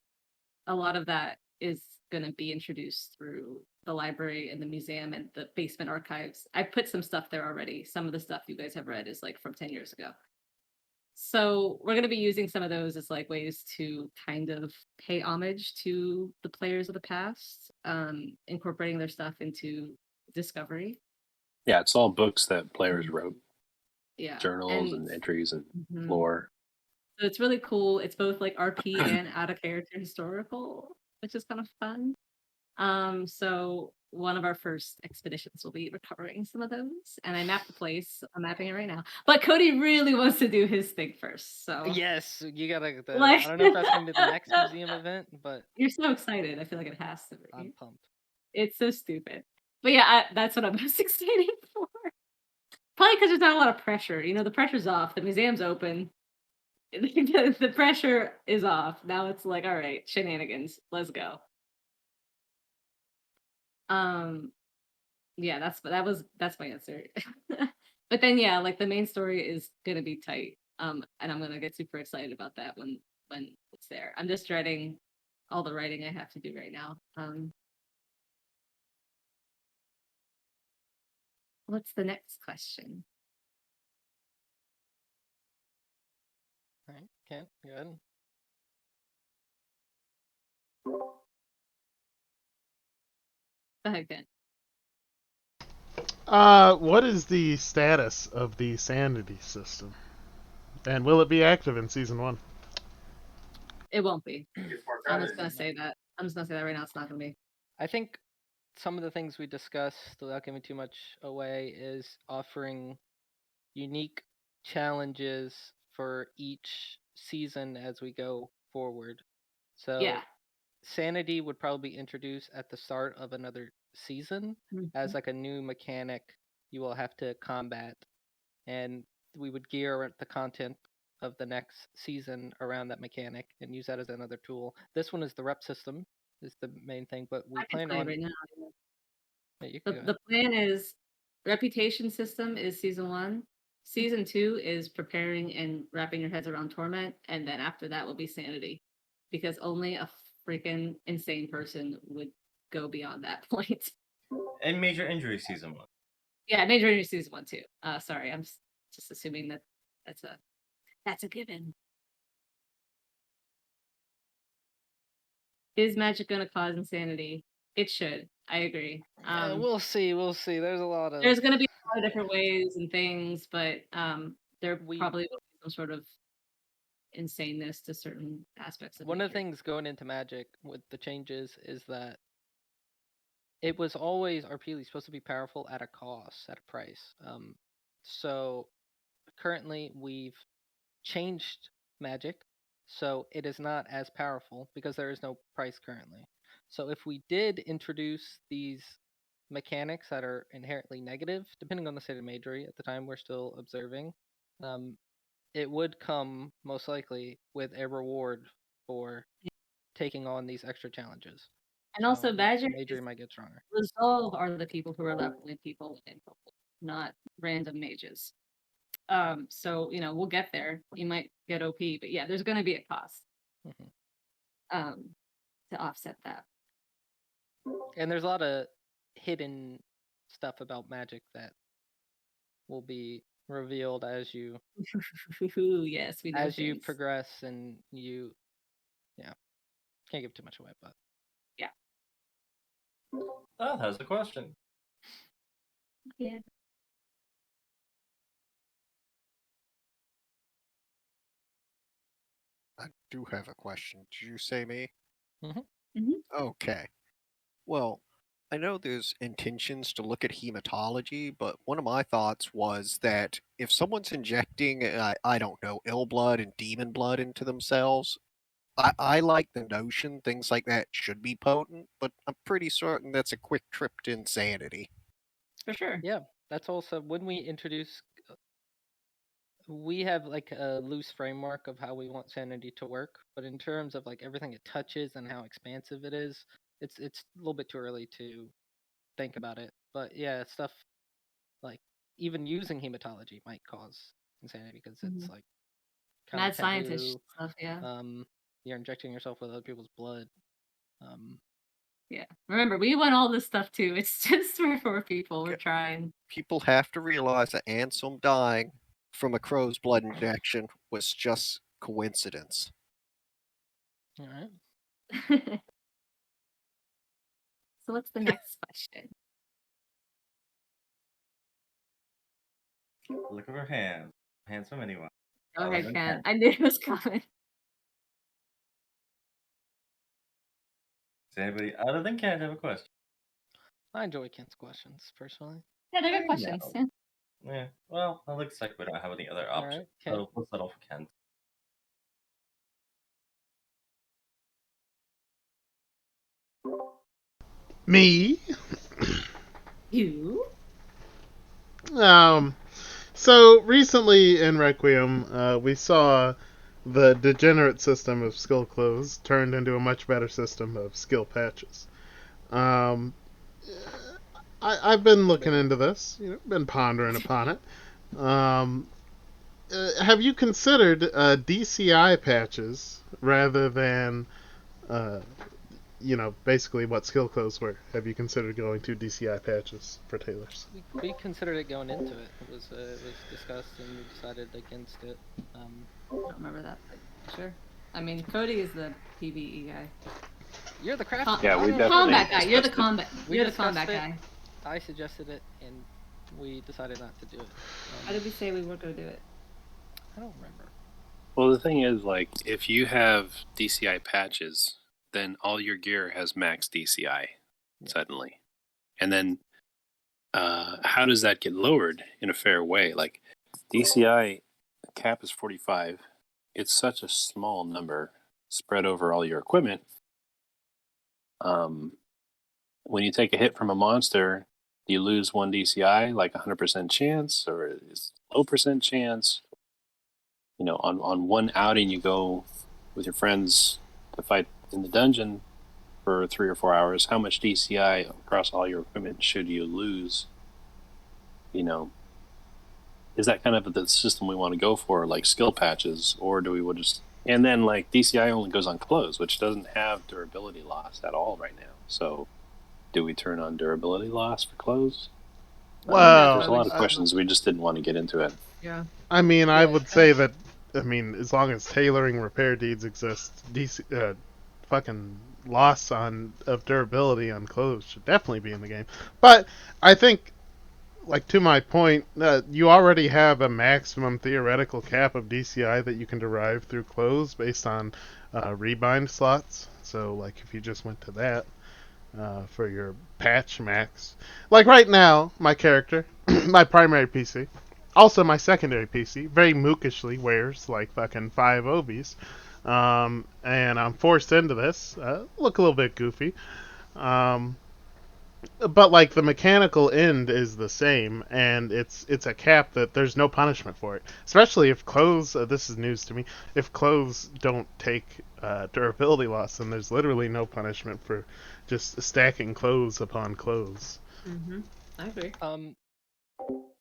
a lot of that is going to be introduced through the library and the museum and the basement archives. I put some stuff there already. Some of the stuff you guys have read is like from 10 years ago. So we're going to be using some of those as like ways to kind of pay homage to the players of the past, incorporating their stuff into Discovery. Yeah, it's all books that players wrote, Yeah. journals and entries and Mhm. lore. So it's really cool. It's both like RP and out of character historical, which is kind of fun. So one of our first expeditions will be recovering some of those, and I mapped the place. I'm mapping it right now. But Cody really wants to do his thing first, so Yes, you gotta. Like- I don't know if that's gonna be the next museum event, but you're so excited. I feel like it has to be. I'm pumped. It's so stupid. But yeah, that's what I'm most excited for. Probably because there's not a lot of pressure. You know, the pressure's off. The museum's open. The pressure is off. Now it's like, all right, shenanigans. Let's go. Yeah, that's my answer. But then yeah, like the main story is gonna be tight. And I'm gonna get super excited about that when it's there. I'm just dreading all the writing I have to do right now. What's the next question? All right, Ken, go ahead. Go ahead, Ken. What is the status of the sanity system? And will it be active in season 1? It won't be. I'm just gonna say that. I'm just gonna say that right now. It's not gonna be. I think some of the things we discussed, without giving too much away, is offering unique challenges for each season as we go forward. So Yeah. sanity would probably be introduced at the start of another season as like a new mechanic you will have to combat, and we would gear the content of the next season around that mechanic and use that as another tool. This one is the rep system is the main thing, but we I can plan tell you on right now. Yeah, you can go ahead. The plan is reputation system is season 1. Season 2 is preparing and wrapping your heads around torment, and then after that will be sanity, because only a freaking insane person would go beyond that point. And major injury season 1. Yeah, major injury season 1 too. Sorry, I'm just assuming that that's a given. Is magic going to cause insanity? It should. I agree. We'll see. There's a lot of There's going to be a lot of different ways and things, but there We- probably will be some sort of insaneness to certain aspects of one of the nature. things going into Magic with the changes is that it was always RP supposed to be powerful at a cost, at a price. So currently we've changed Magic, so it is not as powerful because there is no price currently. So if we did introduce these mechanics that are inherently negative, depending on the state of majory at the time we're still observing, it would come most likely with a reward for taking on these extra challenges. And also, Badger majory might get stronger. Resolve are the people who are leveling people in Purple, not random mages. So you know we'll get there. You might get OP, but yeah, there's going to be a cost. To offset that. And there's a lot of hidden stuff about Magic that will be revealed as you yes, we know as you things. progress, and you can't give too much away, but yeah. That has a question. Yeah. I do have a question. Did you say me? Mm-hmm. Okay. Well, I know there's intentions to look at hematology, but one of my thoughts was that if someone's injecting, I don't know, ill blood and demon blood into themselves, I like the notion things like that should be potent, but I'm pretty certain that's a quick trip to insanity. For sure. Yeah, that's also when we introduce. We have like a loose framework of how we want sanity to work, but in terms of like everything it touches and how expansive it is, it's a little bit too early to think about it. But yeah, stuff like even using hematology might cause insanity because it's like kind Mad of scientist taboo. stuff, yeah. You're injecting yourself with other people's blood. Yeah. Remember, we want all this stuff too. It's just for people. We're Okay. trying. People have to realize that Ansem dying from a crow's blood injection was just coincidence. All right. So what's the next question? Look at her hands. Hands from anyone. Go Other ahead, than Ken. Ken. I knew it was coming. Does anybody other than Ken have a question? I enjoy Kent's questions personally. Yeah, they're I good questions. know. Yeah. Yeah. Well, it looks like we don't have any other All options. right, Ken. So we'll settle for Ken. Me? You? So recently in Requiem, we saw the degenerate system of skill clothes turned into a much better system of skill patches. Um, I've been looking into this, been pondering upon it. Have you considered DCI patches rather than, uh, basically what skill clothes were? Have you considered going to DCI patches for tailors? We considered it going into it. It was discussed and we decided against it. I don't remember that, but sure. I mean, Cody is the PvE guy. You're the craft. Yeah, we definitely Combat guy. You're the discussed it. combat. We You're the discussed combat it. guy. I suggested it, and we decided not to do it. How did we say we were going to do it? I don't remember. Well, the thing is, like, if you have DCI patches, then all your gear has max DCI suddenly. And then how does that get lowered in a fair way? Like, DCI cap is 45. It's such a small number spread over all your equipment. When you take a hit from a monster, do you lose 1 DCI, like 100% chance, or is low percent chance? On one outing, you go with your friends to fight in the dungeon for 3 or 4 hours. How much DCI across all your equipment should you lose? Is that kind of the system we want to go for, like skill patches, or do we just? And then like DCI only goes on clothes, which doesn't have durability loss at all right now. So, do we turn on durability loss for clothes? Well, There's a lot of questions. We just didn't want to get into it. Yeah. I mean, I would say that. I mean, as long as tailoring repair deeds exist, fucking loss of durability on clothes should definitely be in the game. But I think, like to my point, you already have a maximum theoretical cap of DCI that you can derive through clothes based on rebind slots. So, like, if you just went to that for your patch max, like right now, my character, my primary PC. Also, my secondary PC very mookishly wears like fucking 5 obies. And I'm forced into this. Look a little bit goofy. But like the mechanical end is the same, and it's a cap that there's no punishment for it. Especially if clothes, this is news to me, if clothes don't take durability loss, then there's literally no punishment for just stacking clothes upon clothes. Mm-hmm. I agree.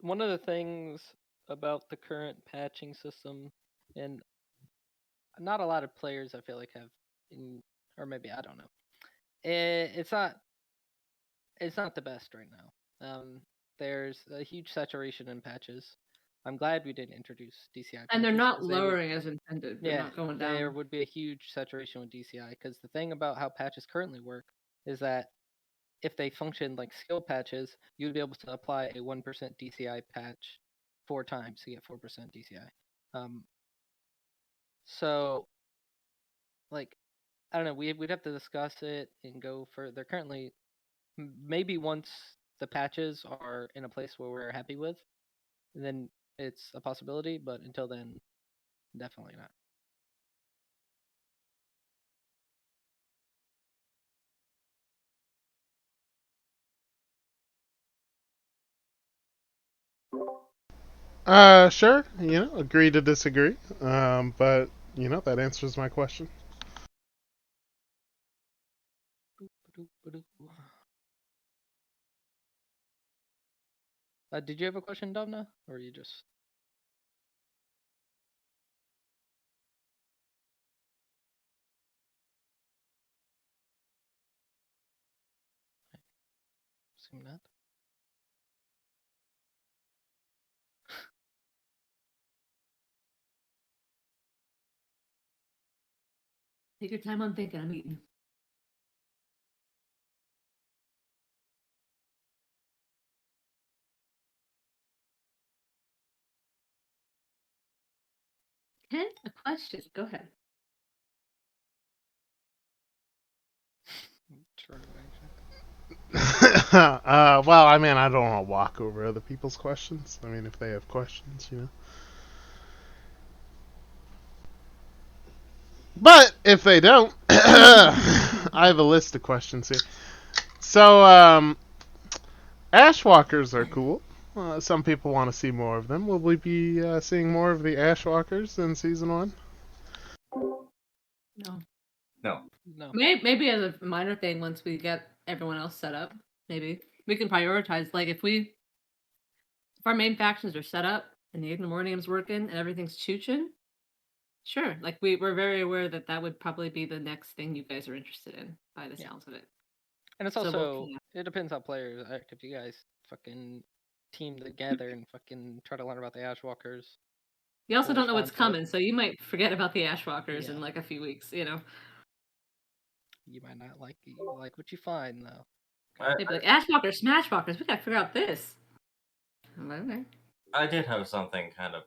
One of the things about the current patching system, and not a lot of players I feel like have, or maybe I don't know. It's not the best right now. There's a huge saturation in patches. I'm glad we didn't introduce DCI patches. And they're not 'cause they would- lowering as intended. They're not going down. There would be a huge saturation with DCI because the thing about how patches currently work is that if they function like skill patches, you'd be able to apply a 1% DCI patch 4 times to get 4% DCI. So, like, I don't know. We'd have to discuss it and go for. They're currently maybe once the patches are in a place where we're happy with, then it's a possibility. But until then, definitely not. Sure. Agree to disagree. But that answers my question. Did you have a question, Domna, or you just? Assume not. Take your time on thinking. I'm eating. Ken, a question. Go ahead. Sure, Well, I mean, I don't want to walk over other people's questions. I mean, if they have questions. But if they don't, I have a list of questions here. So, Ashwalkers are cool. Some people want to see more of them. Will we be seeing more of the Ashwalkers in season 1? No. No. Maybe as a minor thing once we get everyone else set up. Maybe we can prioritize. Like if our main factions are set up and the Ignomornium's working and everything's chooching, sure. Like we're very aware that would probably be the next thing you guys are interested in by the sounds of it. And it's So also it depends how players act. If you guys fucking team together and fucking try to learn about the Ashwalkers. You also or don't know what's respond to it, coming, so you might forget about the Ashwalkers Yeah. in like a few weeks. You might not like what you find though. They'd be like Ashwalkers, Smashwalkers. We gotta figure out this. I'm like, okay. I did have something kind of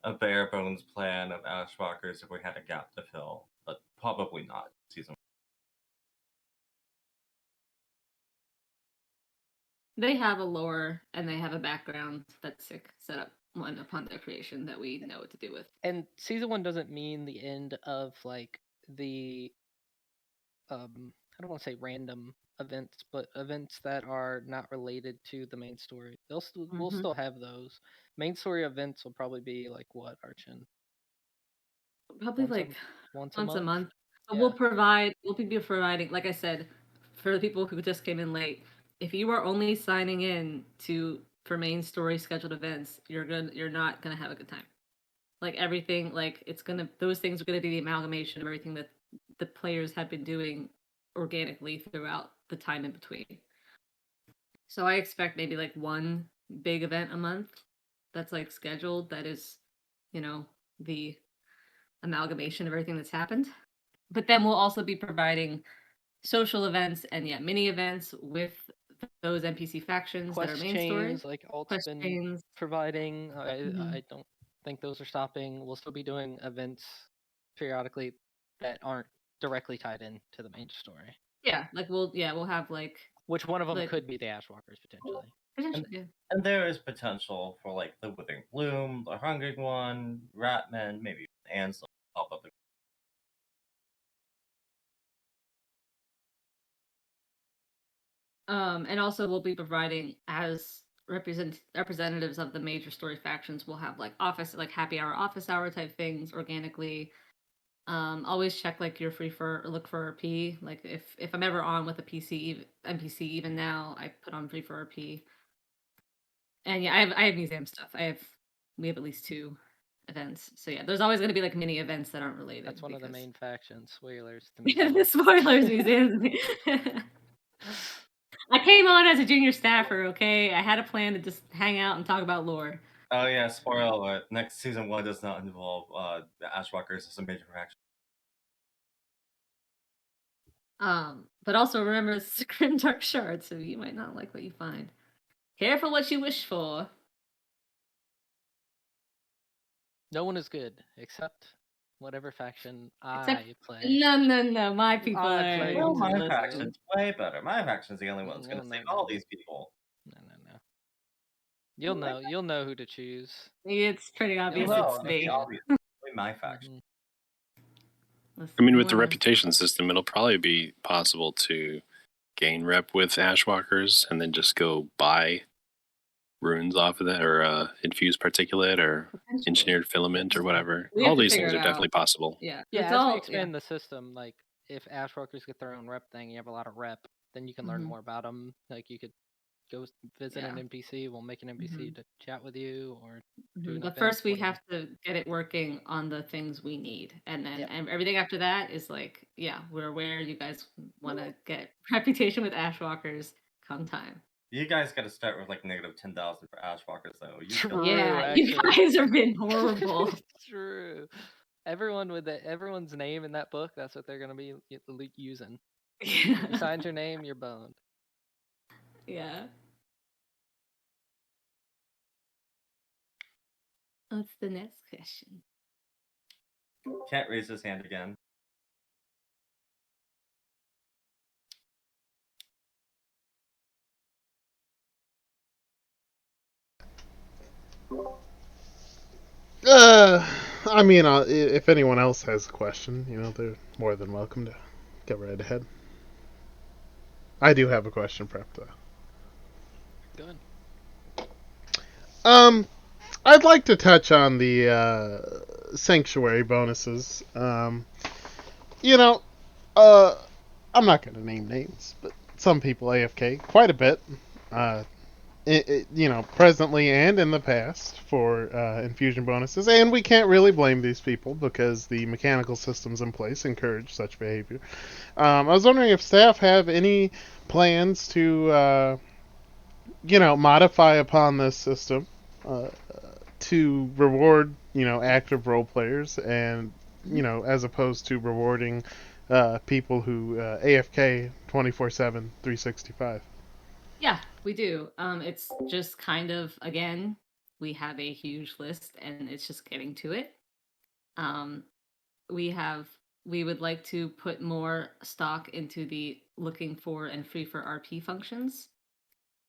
a bare bones plan of Ashwalkers if we had a gap to fill, but probably not season 1. They have a lore and they have a background that's set up one upon their creation that we know what to do with. And season 1 doesn't mean the end of like the I don't want to say random events, but events that are not related to the main story. We'll still have those. Main story events will probably be like what, Archon? Probably like once a month. Yeah. We'll be providing, like I said, for the people who just came in late, if you are only signing in for main story scheduled events, you're not gonna have a good time. Like everything, like those things are gonna be the amalgamation of everything that the players have been doing organically throughout the time in between. So I expect maybe like one big event a month that's like scheduled that is, the amalgamation of everything that's happened. But then we'll also be providing social events and mini events with those NPC factions that are main story. Like Alt's been providing. I don't think those are stopping. We'll still be doing events periodically that aren't directly tied in to the main story. Yeah, like we'll have like which one of them could be the Ashwalkers potentially. And there is potential for like the Withering Bloom, the Hungering One, Ratman, maybe Ansel pop up. And also we'll be providing as representatives of the major story factions. We'll have like happy hour, office hour type things organically. Always check like your look for RP. Like if I'm ever on with a NPC, even now I put on free for RP. And I have museum stuff. We have at least 2 events. So there's always going to be like mini events that aren't related. That's one of the main factions. Spoilers. The spoilers museums. I came on as a junior staffer. Okay, I had a plan to just hang out and talk about lore. Oh yeah, spoiler alert! Next season 1 does not involve the Ashwalkers as a major faction. But also remember it's a grim dark shard, so you might not like what you find. Careful what you wish for. No one is good except whatever faction I play. No, my people are. Well, my faction's way better. My faction's the only one that's going to save all these people. No. You'll know who to choose. It's pretty obvious it's me. My faction. I mean, with the reputation system, it'll probably be possible to gain rep with Ashwalkers and then just go buy runes off of that, or infused particulate, or Potentially. engineered filament, or whatever. We have All to these figure things are it definitely out. possible. Yeah. Yeah, It's as we all, yeah. expand the system, like if Ashwalkers get their own rep thing, you have a lot of rep, then you can learn Mhm. more about them. Like you could go visit an Yeah. NPC, we'll make an NPC to chat with you, or do an But event, first, we whatever. have to get it working on the things we need, and then Yep. and everything after that is like, yeah, we're aware you guys want to get reputation with Ashwalkers. Come time. You guys got to start with like negative 10,000 for Ashwalkers, though. You True, killed it. Yeah, you actually. guys have been horrible. True. Everyone with everyone's name in that book, that's what they're gonna be using. If you Yeah. signed your name, you're boned. Yeah. What's the next question? Can't raise his hand again. I mean, if anyone else has a question, they're more than welcome to get right ahead. I do have a question prepped, though. Good. I'd like to touch on the sanctuary bonuses. I'm not going to name names, but some people AFK quite a bit. Presently and in the past for infusion bonuses, and we can't really blame these people because the mechanical systems in place encourage such behavior. I was wondering if staff have any plans to, modify upon this system to reward, active role players, and as opposed to rewarding people who AFK 24/7, 365. Yeah, we do. It's just kind of, again, we have a huge list and it's just getting to it. We would like to put more stock into the looking for and free for RP functions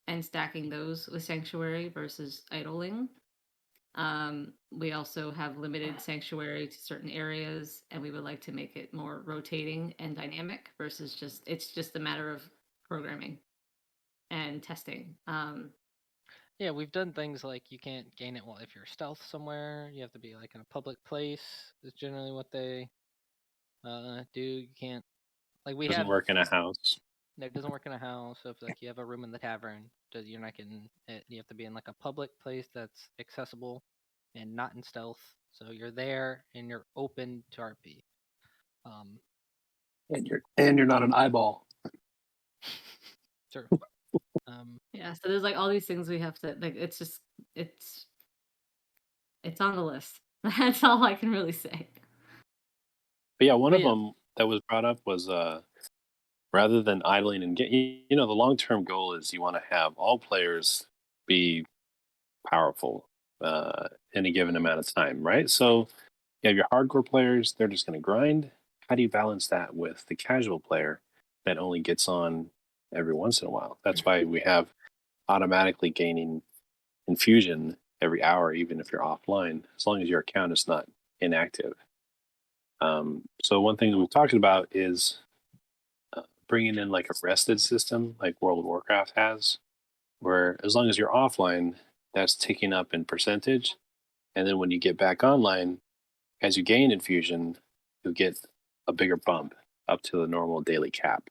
and stacking those with Sanctuary versus idling. We also have limited Sanctuary to certain areas, and we would like to make it more rotating and dynamic versus it's just a matter of programming and testing. Yeah, we've done things like you can't gain it if you're stealth somewhere. You have to be like in a public place. Is generally what they do. You can't we Doesn't have work in a house. No, it doesn't work in a house. So if you have a room in the tavern, you're not getting it. You have to be in like a public place that's accessible and not in stealth. So you're there and you're open to RP. And you're not an eyeball. Sure. Yeah, so there's like all these things we have to it's just it's on the list. That's all I can really say. But yeah, one of them that was brought up was rather than idling and the long-term goal is you want to have all players be powerful in a given amount of time, right? So you have your hardcore players, they're just going to grind. How do you balance that with the casual player that only gets on every once in a while? That's why we have automatically gaining infusion every hour, even if you're offline, as long as your account is not inactive. So one thing that we've talked about is bringing in like a rested system like World of Warcraft has, where as long as you're offline, that's ticking up in percentage. And then when you get back online, as you gain infusion, you'll get a bigger bump up to the normal daily cap.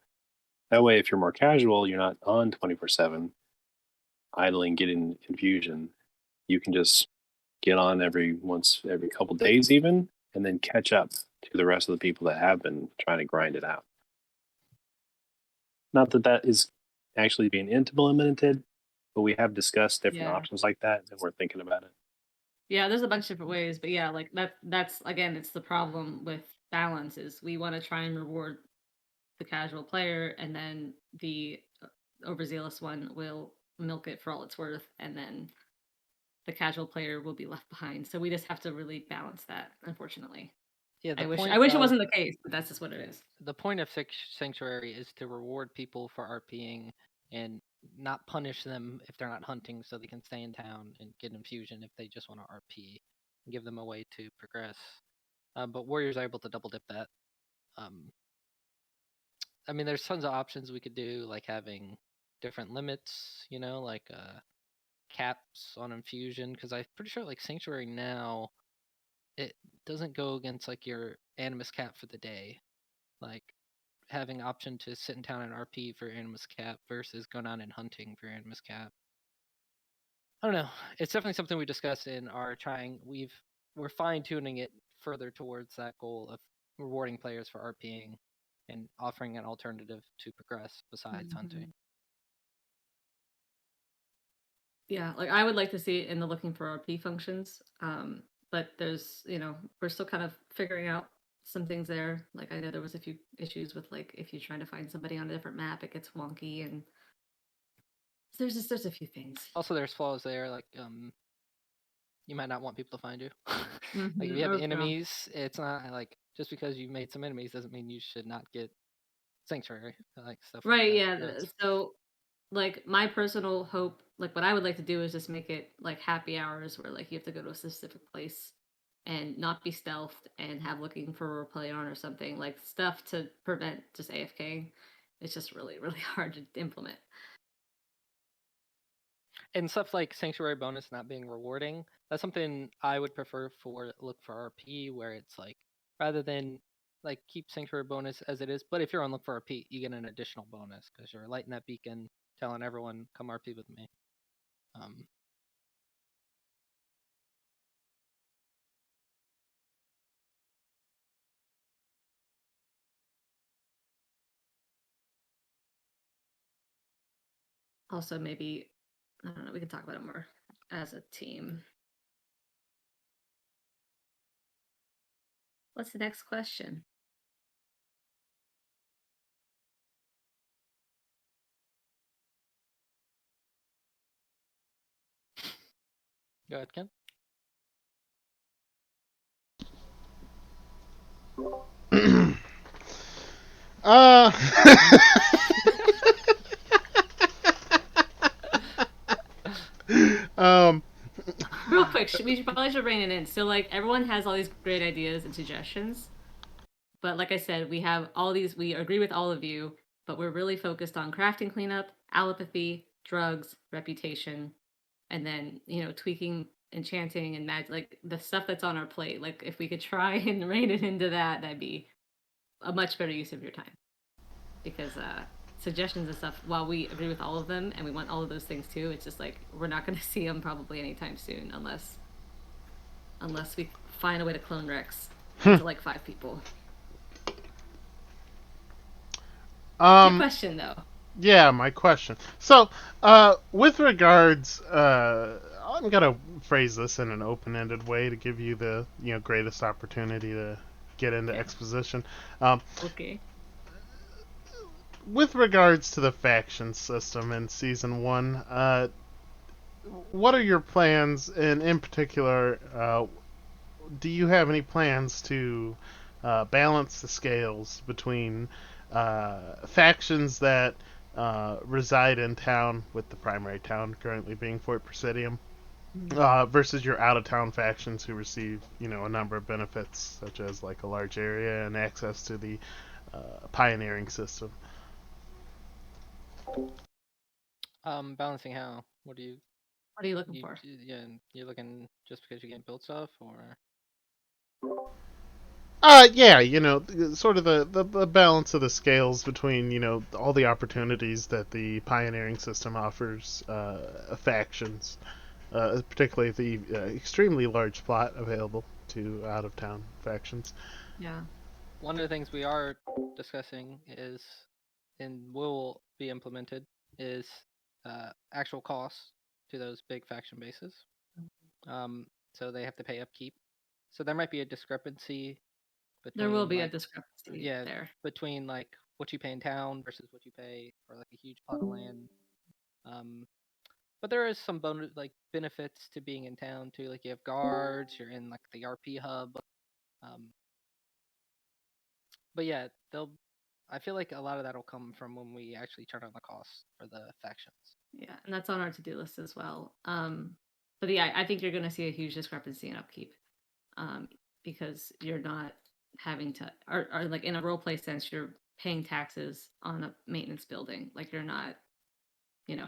That way, if you're more casual, you're not on 24/7 idling, getting infusion. You can just get on every couple days even, and then catch up to the rest of the people that have been trying to grind it out. Not that that is actually being implemented, but we have discussed different options like that, and we're thinking about it. Yeah, there's a bunch of different ways, but yeah, like that's again, it's the problem with balance is we want to try and reward the casual player, and then the overzealous one will milk it for all it's worth, and then the casual player will be left behind. So we just have to really balance that, unfortunately. Yeah, I wish it wasn't the case, but that's just what it is. The point of Sanctuary is to reward people for RPing and not punish them if they're not hunting, so they can stay in town and get infusion if they just want to RP, and give them a way to progress. But Warriors are able to double dip that. I mean, there's tons of options we could do, like having different limits, like caps on infusion, because I'm pretty sure like Sanctuary now, it doesn't go against like your animus cap for the day. Like having option to sit in town and RP for animus cap versus going on and hunting for animus cap. I don't know. It's definitely something we discussed in our trying. We're fine tuning it further towards that goal of rewarding players for RPing and offering an alternative to progress besides hunting. Yeah, like I would like to see it in the looking for RP functions. But there's, we're still kind of figuring out some things there. Like I know there was a few issues with like if you're trying to find somebody on a different map, it gets wonky, and there's a few things. Also, there's flaws there, like you might not want people to find you. Like if you have enemies, it's not like just because you made some enemies doesn't mean you should not get sanctuary, like stuff. Right, like that. yeah. So like my personal hope, like what I would like to do is just make it like happy hours where like you have to go to a specific place and not be stealthed and have looking for a play on or something, like stuff to prevent just AFK. It's just really, really hard to implement. And stuff like sanctuary bonus not being rewarding, that's something I would prefer for look for RP, where it's like rather than like keep sanctuary bonus as it is, but if you're on look for RP, you get an additional bonus because you're lighting that beacon, telling everyone come RP with me. Also, maybe I don't know. We can talk about it more as a team. What's the next question? Go ahead, Ken. Real quick, we should probably rein it in. So like everyone has all these great ideas and suggestions, but like I said, we have all these. We agree with all of you, but we're really focused on crafting cleanup, allopathy, drugs, reputation, and then tweaking, enchanting, and magic. Like the stuff that's on our plate. Like if we could try and rein it into that, that'd be a much better use of your time. Because suggestions and stuff, while we agree with all of them and we want all of those things too, it's just like we're not going to see them probably anytime soon unless we find a way to clone Rex to like 5 people. Your question though. Yeah, my question. So, with regards, I'm gonna phrase this in an open-ended way to give you the greatest opportunity to get into exposition. Okay. With regards to the faction system in season 1, what are your plans, and in particular, do you have any plans to balance the scales between factions that reside in town, with the primary town currently being Fort Presidium, versus your out-of-town factions who receive, a number of benefits, such as like a large area and access to the pioneering system? Balancing how? What are you looking for? Yeah, you're looking just because you can't build stuff, or? Yeah, sort of the balance of the scales between, all the opportunities that the pioneering system offers factions, particularly the extremely large plot available to out-of-town factions. Yeah. One of the things we are discussing is, and will be implemented, is actual costs to those big faction bases. So they have to pay upkeep. So there might be a discrepancy between, there will be a discrepancy there between like what you pay in town versus what you pay for like a huge plot of land. But there is some benefits to being in town too. Like you have guards, you're in like the RP hub. But yeah, I feel like a lot of that will come from when we actually turn on the costs for the factions. Yeah, and that's on our to-do list as well. But yeah, I think you're going to see a huge discrepancy in upkeep, because you're not having to, or like in a role play sense, you're paying taxes on a maintenance building. Like you're not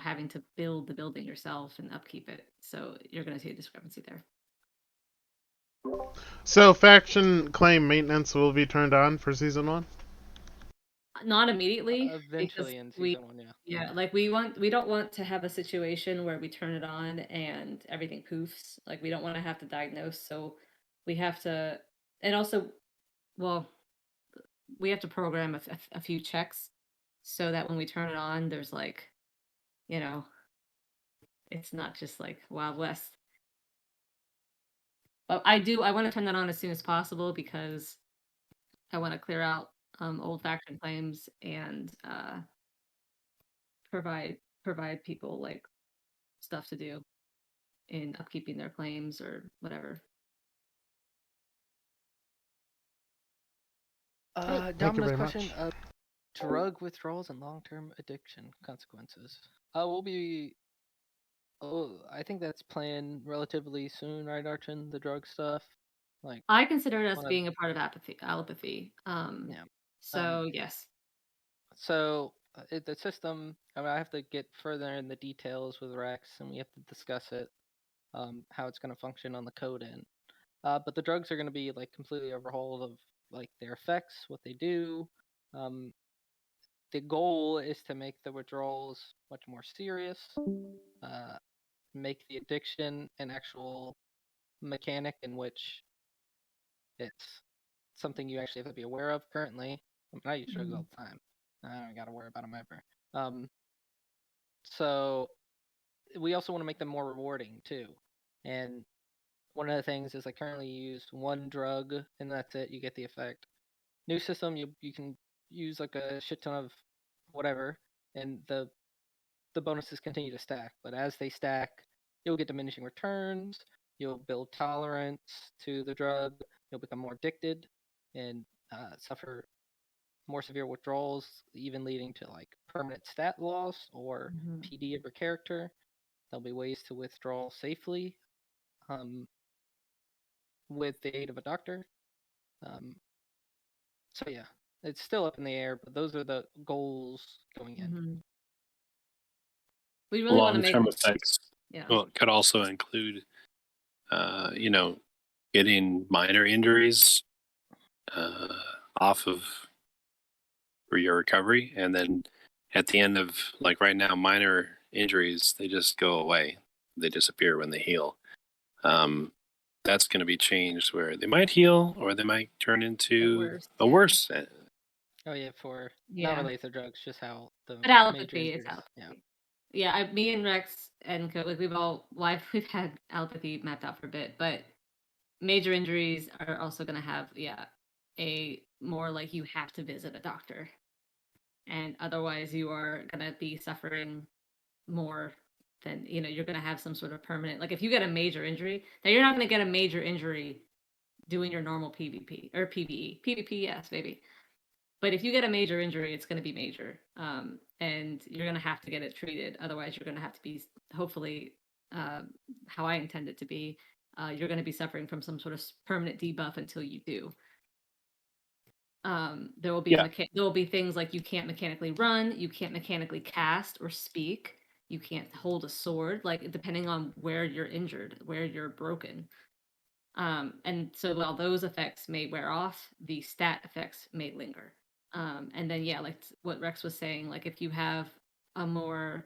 having to build the building yourself and upkeep it. So you're going to see a discrepancy there. So faction claim maintenance will be turned on for season 1? Not immediately. Eventually in season 1, yeah. Yeah, like we don't want to have a situation where we turn it on and everything poofs. Like we don't want to have to diagnose, so we have to, and also, well, we have to program a few checks so that when we turn it on, there's like, it's not just like Wild West. But I want to turn that on as soon as possible because I want to clear out old faction claims and provide people like stuff to do in upkeeping their claims or whatever. Thank you Domino's very question: much. drug withdrawals and long-term addiction consequences. We'll be. Oh, I think that's planned relatively soon, right, Archon? The drug stuff, like I consider it as one of- being a part of allopathy. yeah. So yes. So the system. I mean, I have to get further in the details with Rex, and we have to discuss it, how it's going to function on the code end. But the drugs are going to be like completely overhauled of like their effects, what they do. The goal is to make the withdrawals much more serious, make the addiction an actual mechanic in which it's something you actually have to be aware of currently. I mean, I use drugs all the time. I don't got to worry about them ever. So we also want to make them more rewarding too. And one of the things is I currently use one drug and that's it. You get the effect. New system, you can use like a shit ton of whatever, and the bonuses continue to stack. But as they stack, you'll get diminishing returns. You'll build tolerance to the drug. You'll become more addicted and suffer more severe withdrawals, even leading to like permanent stat loss or PD of your character. There'll be ways to withdraw safely with the aid of a doctor. So yeah, it's still up in the air, but those are the goals going in. We really want to make long-term effects. Yeah. Well, it could also include, getting minor injuries off of for your recovery, and then at the end of like right now, minor injuries they just go away, they disappear when they heal. That's going to be changed where they might heal or they might turn into a worse. Oh yeah, for not related to drugs, just how the but allopathy major is allopathy. Yeah. Yeah, me and Rex and Co, like we've had allopathy mapped out for a bit, but major injuries are also going to have a more like you have to visit a doctor, and otherwise you are going to be suffering more than you're going to have some sort of permanent, like if you get a major injury, now you're not going to get a major injury doing your normal PvP or PvP, yes maybe, but if you get a major injury, it's going to be major, and you're going to have to get it treated. Otherwise, you're going to have to be, hopefully, how I intend it to be, you're going to be suffering from some sort of permanent debuff until you do. There will be there will be things like you can't mechanically run, you can't mechanically cast or speak, you can't hold a sword, like depending on where you're injured, where you're broken. And so while those effects may wear off, the stat effects may linger. And then like what Rex was saying, like if you have a more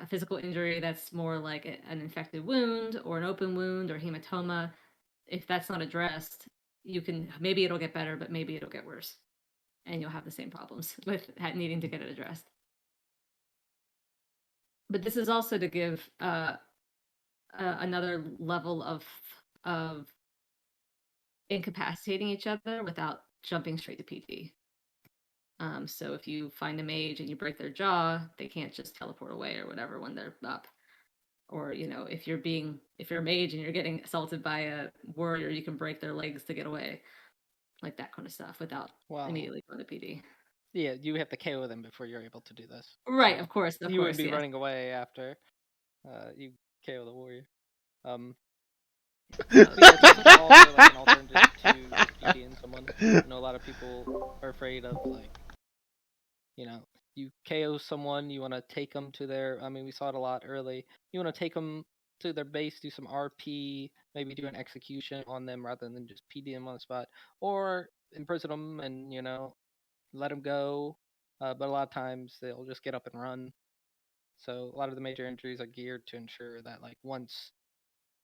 physical injury that's more like an infected wound or an open wound or hematoma, if that's not addressed, maybe it'll get better, but maybe it'll get worse, and you'll have the same problems with needing to get it addressed. But this is also to give another level of incapacitating each other without jumping straight to PT. So if you find a mage and you break their jaw, they can't just teleport away or whatever when they're up. Or if you're a mage and you're getting assaulted by a warrior, you can break their legs to get away, like that kind of stuff, without immediately going to PD. Yeah, you have to KO them before you're able to do this. Right, of course. You wouldn't be running away after you KO the warrior. It's also like an alternative to PDing someone. I know a lot of people are afraid of like, you KO someone, you want to take them to their. I mean, we saw it a lot early. You want to take them to their base, do some RP, maybe do an execution on them rather than just PD them on the spot, or imprison them and let them go. But a lot of times they'll just get up and run. So a lot of the major injuries are geared to ensure that like once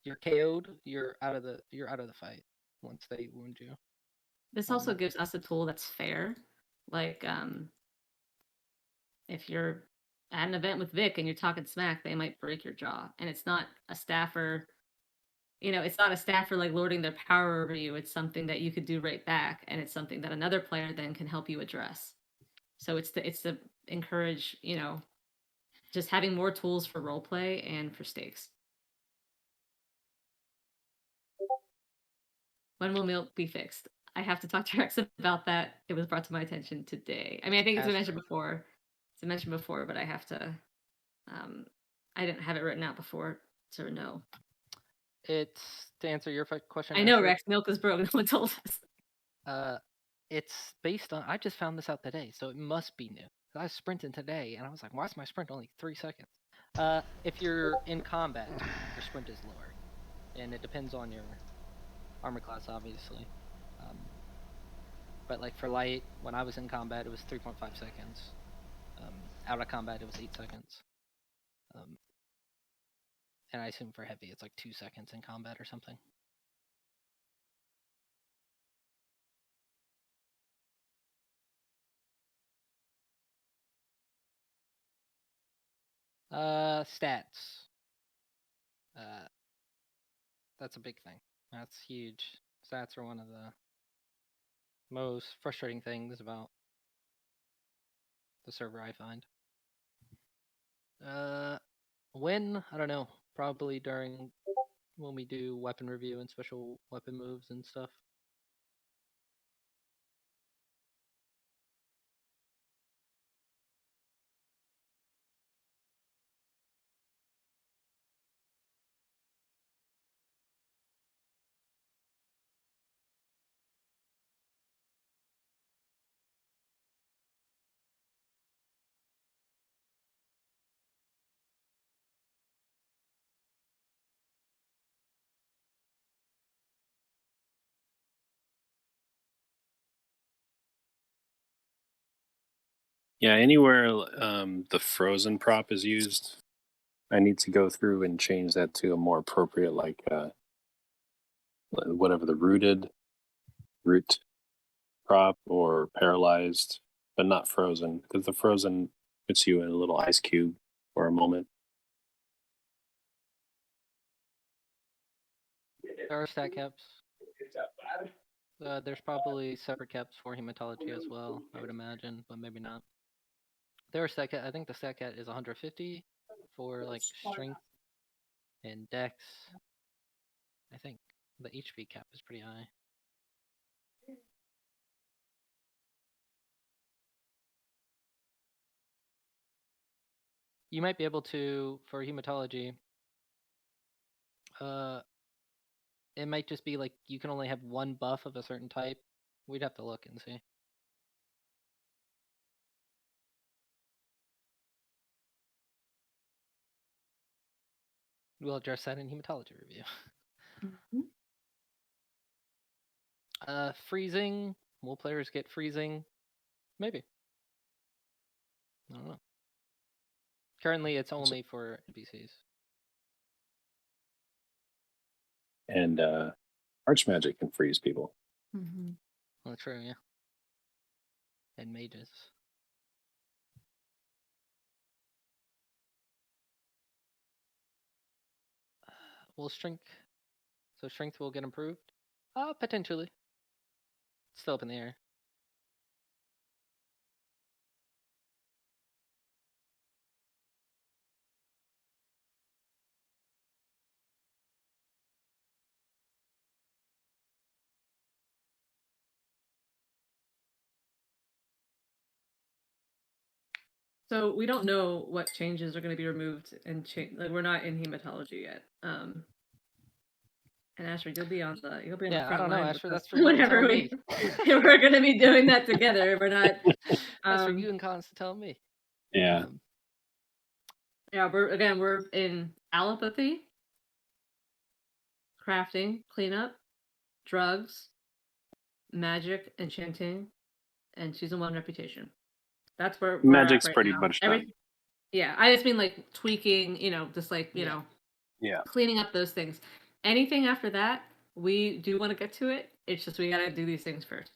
you're KO'd, you're out of the fight once they wound you. This also gives us a tool that's fair. Like if you're at an event with Vic and you're talking smack, they might break your jaw. And it's not a staffer, it's not a staffer like lording their power over you. It's something that you could do right back, and it's something that another player then can help you address. So it's to encourage, just having more tools for role play and for stakes. When will milk be fixed? I have to talk to Rex about that. It was brought to my attention today. I mean, I think it's been mentioned before. It's been mentioned before, but I have to. I didn't have it written out before to know. It's to answer your question. I know, Rex. Milk is broke. No one told us. It's based on. I just found this out today, so it must be new. I was sprinting today, and I was like, "Why is my sprint only 3 seconds?" If you're in combat, your sprint is lower, and it depends on your armor class, obviously. But like for light, when I was in combat, it was 3.5 seconds. Out of combat, it was 8 seconds. And I assume for heavy, it's like 2 seconds in combat or something. Stats. That's a big thing. That's huge. Stats are one of the most frustrating things about the server, I find. When? I don't know. Probably during when we do weapon review and special weapon moves and stuff. Yeah, anywhere the frozen prop is used, I need to go through and change that to a more appropriate, like whatever the root prop or paralyzed, but not frozen, because the frozen puts you in a little ice cube for a moment. There are stat caps. There's probably separate caps for hematology as well, I would imagine, but maybe not. There are stat cap. I think the stat cap is 150 for like strength and dex. I think the HP cap is pretty high. You might be able to, for hematology, it might just be like you can only have one buff of a certain type. We'd have to look and see. We'll address that in hematology review. Mm-hmm. Freezing. Will players get freezing? Maybe. I don't know. Currently, it's only for NPCs. And Archmagic can freeze people. Mm-hmm. Well, true, yeah. And mages. Will strength? So strength will get improved? Potentially. It's still up in the air. So we don't know what changes are going to be removed and like we're not in hematology yet. And Ashford, you'll be on the front line. I don't know, Ashford. That's for whenever we're going to be doing that together. We're not. That's for you and Collins to tell me. Yeah. Yeah, we're in allopathy, crafting, cleanup, drugs, magic, enchanting, and season 1 reputation. That's where we're at Magic's right pretty now. much done. Yeah, I just mean like tweaking, just like, Yeah. cleaning up those things. Anything after that, we do want to get to it. It's just we gotta do these things first.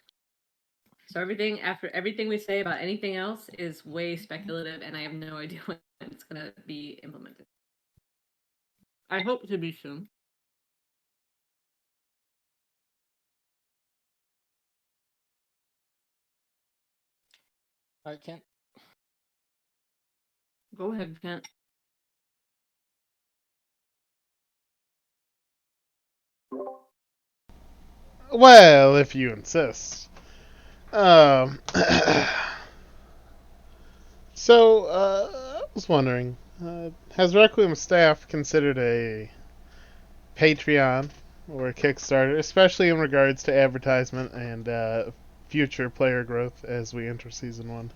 So everything we say about anything else is way speculative, and I have no idea when it's gonna be implemented. I hope to be soon. All right, Kent. Go ahead, Kent. Well, if you insist. So, I was wondering, has Requiem staff considered a Patreon or a Kickstarter, especially in regards to advertisement and future player growth as we enter season 1?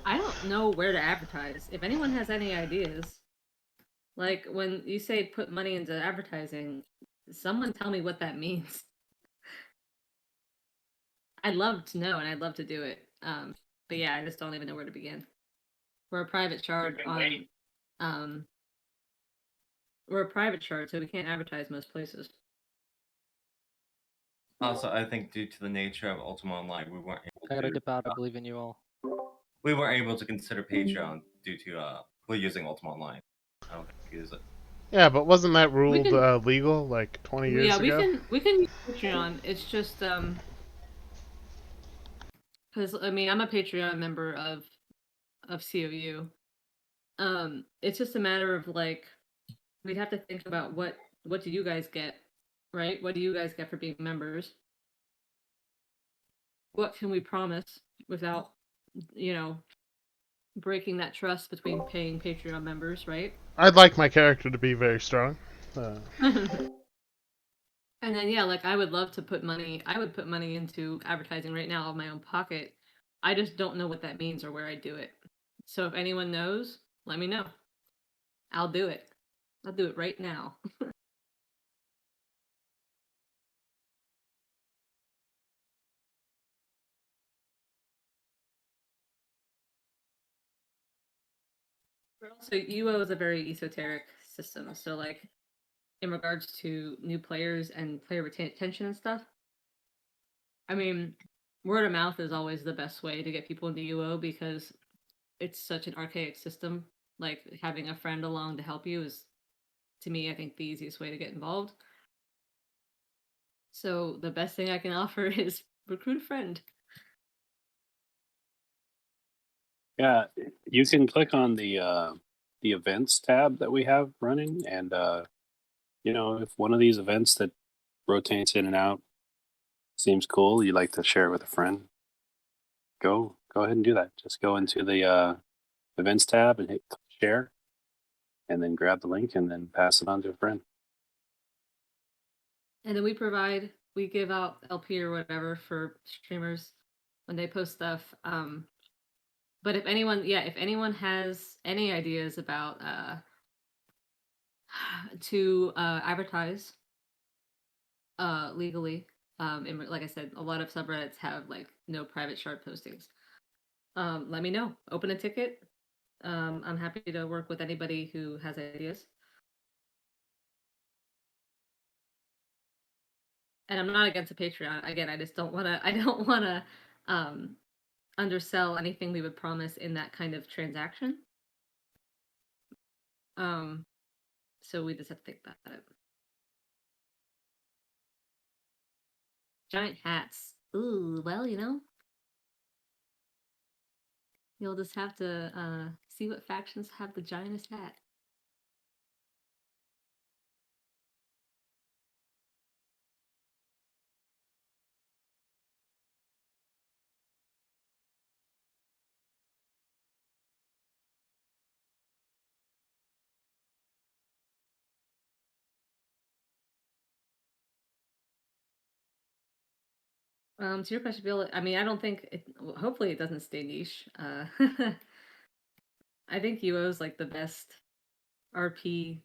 I don't know where to advertise. If anyone has any ideas, like when you say put money into advertising, someone tell me what that means. I'd love to know and I'd love to do it. But yeah, I just don't even know where to begin. We're a private shard on we're a private shard, so we can't advertise most places. Also, I think due to the nature of Ultima Online, we weren't I gotta able dip out. I believe in you all. to consider Patreon due to we're using Ultima Online. I don't think we use it. Yeah, but wasn't that ruled can- legal like 20 years ago? we can use Patreon. It's just because I mean I'm a Patreon member of COU. It's just a matter of like we'd have to think about what do you guys get, right? What do you guys get for being members? What can we promise without, breaking that trust between paying Patreon members, right? I'd like my character to be very strong. And then yeah, like I would love to put money. I would put money into advertising right now out of my own pocket. I just don't know what that means or where I do it. So if anyone knows, let me know. I'll do it. I'll do it right now. But also, UO is a very esoteric system. So like in regards to new players and player retention and stuff, I mean, word of mouth is always the best way to get people into UO because it's such an archaic system. Like having a friend along to help you is, to me, I think the easiest way to get involved. So the best thing I can offer is recruit a friend. Yeah, you can click on the events tab that we have running, and if one of these events that rotates in and out seems cool, you'd like to share it with a friend, go ahead and do that. Just go into the events tab and hit share, and then grab the link and then pass it on to a friend. And then we give out LP or whatever for streamers when they post stuff. But if anyone has any ideas about to advertise legally, and like I said, a lot of subreddits have like no private shard postings. Let me know. Open a ticket. I'm happy to work with anybody who has ideas. And I'm not against a Patreon. Again, I just don't want to. I don't want to undersell anything we would promise in that kind of transaction. So we just have to think about it. Giant hats. Ooh, well, you'll just have to see what factions have the giantest hat. To your question, Bill, I mean, I don't think hopefully it doesn't stay niche. I think UO's like the best RP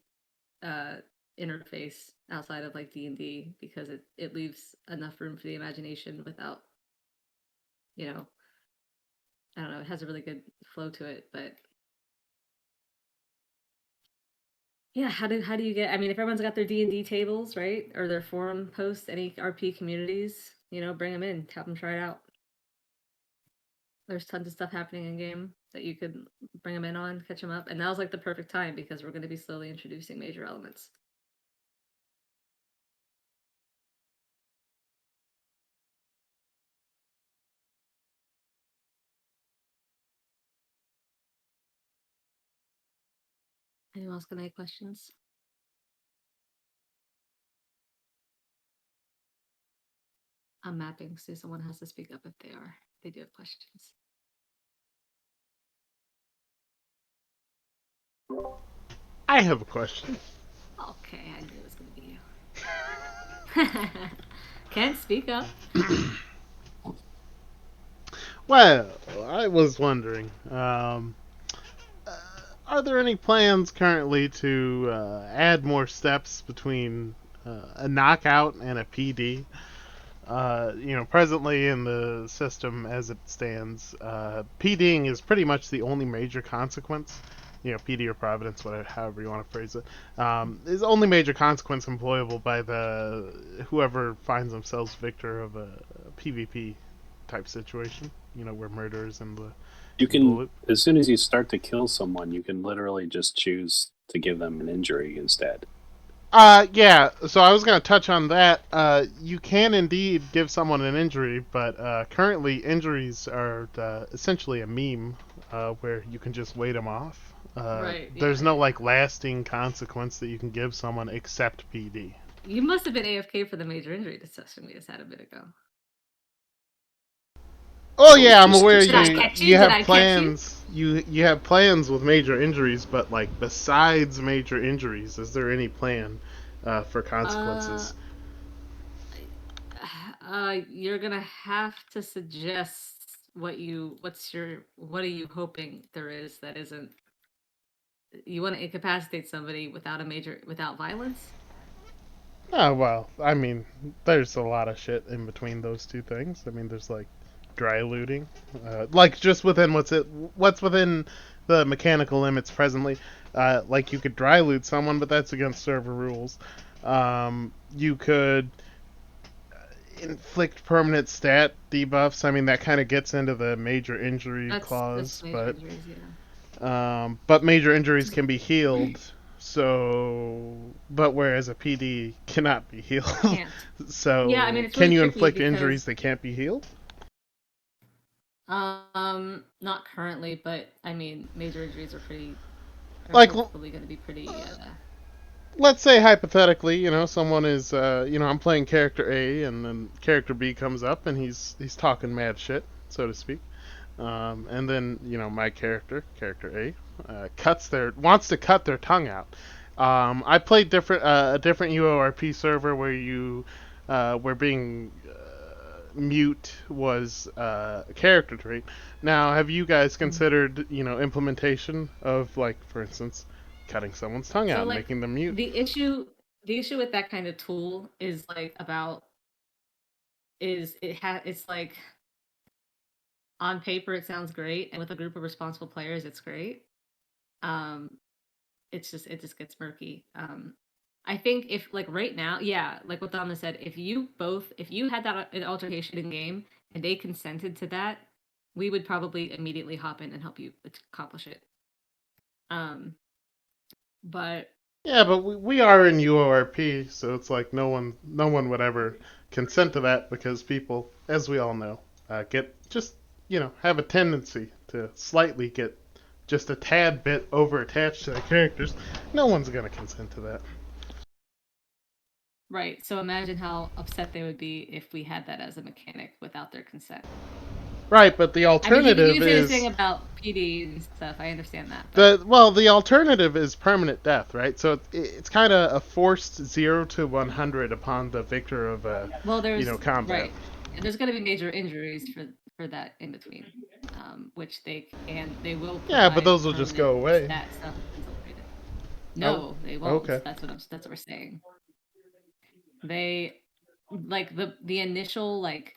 interface outside of like D&D because it leaves enough room for the imagination without, you know, I don't know, it has a really good flow to it, but yeah, how do you get, I mean, if everyone's got their D&D tables, right? Or their forum posts, any RP communities, bring them in, have them try it out. There's tons of stuff happening in game that you could bring them in on, catch them up. And now's like the perfect time because we're going to be slowly introducing major elements. Anyone else got any questions? I'm mapping, so someone has to speak up if they do have questions. I have a question. Okay, I knew it was going to be you. Kent, speak up. Well, I was wondering, are there any plans currently to add more steps between a knockout and a PD? Presently in the system as it stands, PDing is pretty much the only major consequence. PD or Providence, whatever, however you want to phrase it, is the only major consequence employable by whoever finds themselves victor of a PvP type situation. Where murderers and the You can, as soon as you start to kill someone, you can literally just choose to give them an injury instead. Yeah, so I was going to touch on that. You can indeed give someone an injury, but currently injuries are essentially a meme where you can just wait them off. Right. There's no lasting consequence that you can give someone except PD. You must have been AFK for the major injury discussion we just had a bit ago. Oh yeah, I'm aware you Did have I plans. You have plans with major injuries, but besides major injuries, is there any plan for consequences? You're gonna have to suggest what are you hoping there is that isn't. You want to incapacitate somebody without violence? Oh well, I mean, there's a lot of shit in between those two things. I mean, there's dry looting, just within what's within the mechanical limits presently. You could dry loot someone, but that's against server rules. You could inflict permanent stat debuffs. I mean, that kind of gets into the major injury clause, major injuries, yeah. But major injuries can be healed. But whereas a PD cannot be healed, so yeah, I mean, it's can really you tricky inflict injuries that can't be healed? Not currently, but I mean, major injuries are hopefully going to be pretty. Let's say hypothetically, someone is, I'm playing character A, and then character B comes up, and he's talking mad shit, so to speak, and then my character A, wants to cut their tongue out. I played a different UORP server where being mute was a character trait. Now, have you guys considered, implementation of, for instance, cutting someone's tongue out and making them mute? The issue with that kind of tool is it's on paper it sounds great, and with a group of responsible players it's great. It just gets murky. I think if right now, yeah, like what Donna said, if you had that an altercation in game and they consented to that, we would probably immediately hop in and help you accomplish it. But yeah, but we are in UORP, so it's no one would ever consent to that because people, as we all know, get just have a tendency to slightly get just a tad bit over attached to their characters. No one's gonna consent to that. Right. So imagine how upset they would be if we had that as a mechanic without their consent. Right, but the alternative you can say about PD and stuff. I understand that. The alternative is permanent death, right? So it's kind of a forced 0 to 100 upon the victor of combat. Right. There's going to be major injuries for that in between. which they will Yeah, but provide those will just go permanent away. stat stuff until upgraded. No, they won't. okay. That's what we're saying. They like the initial like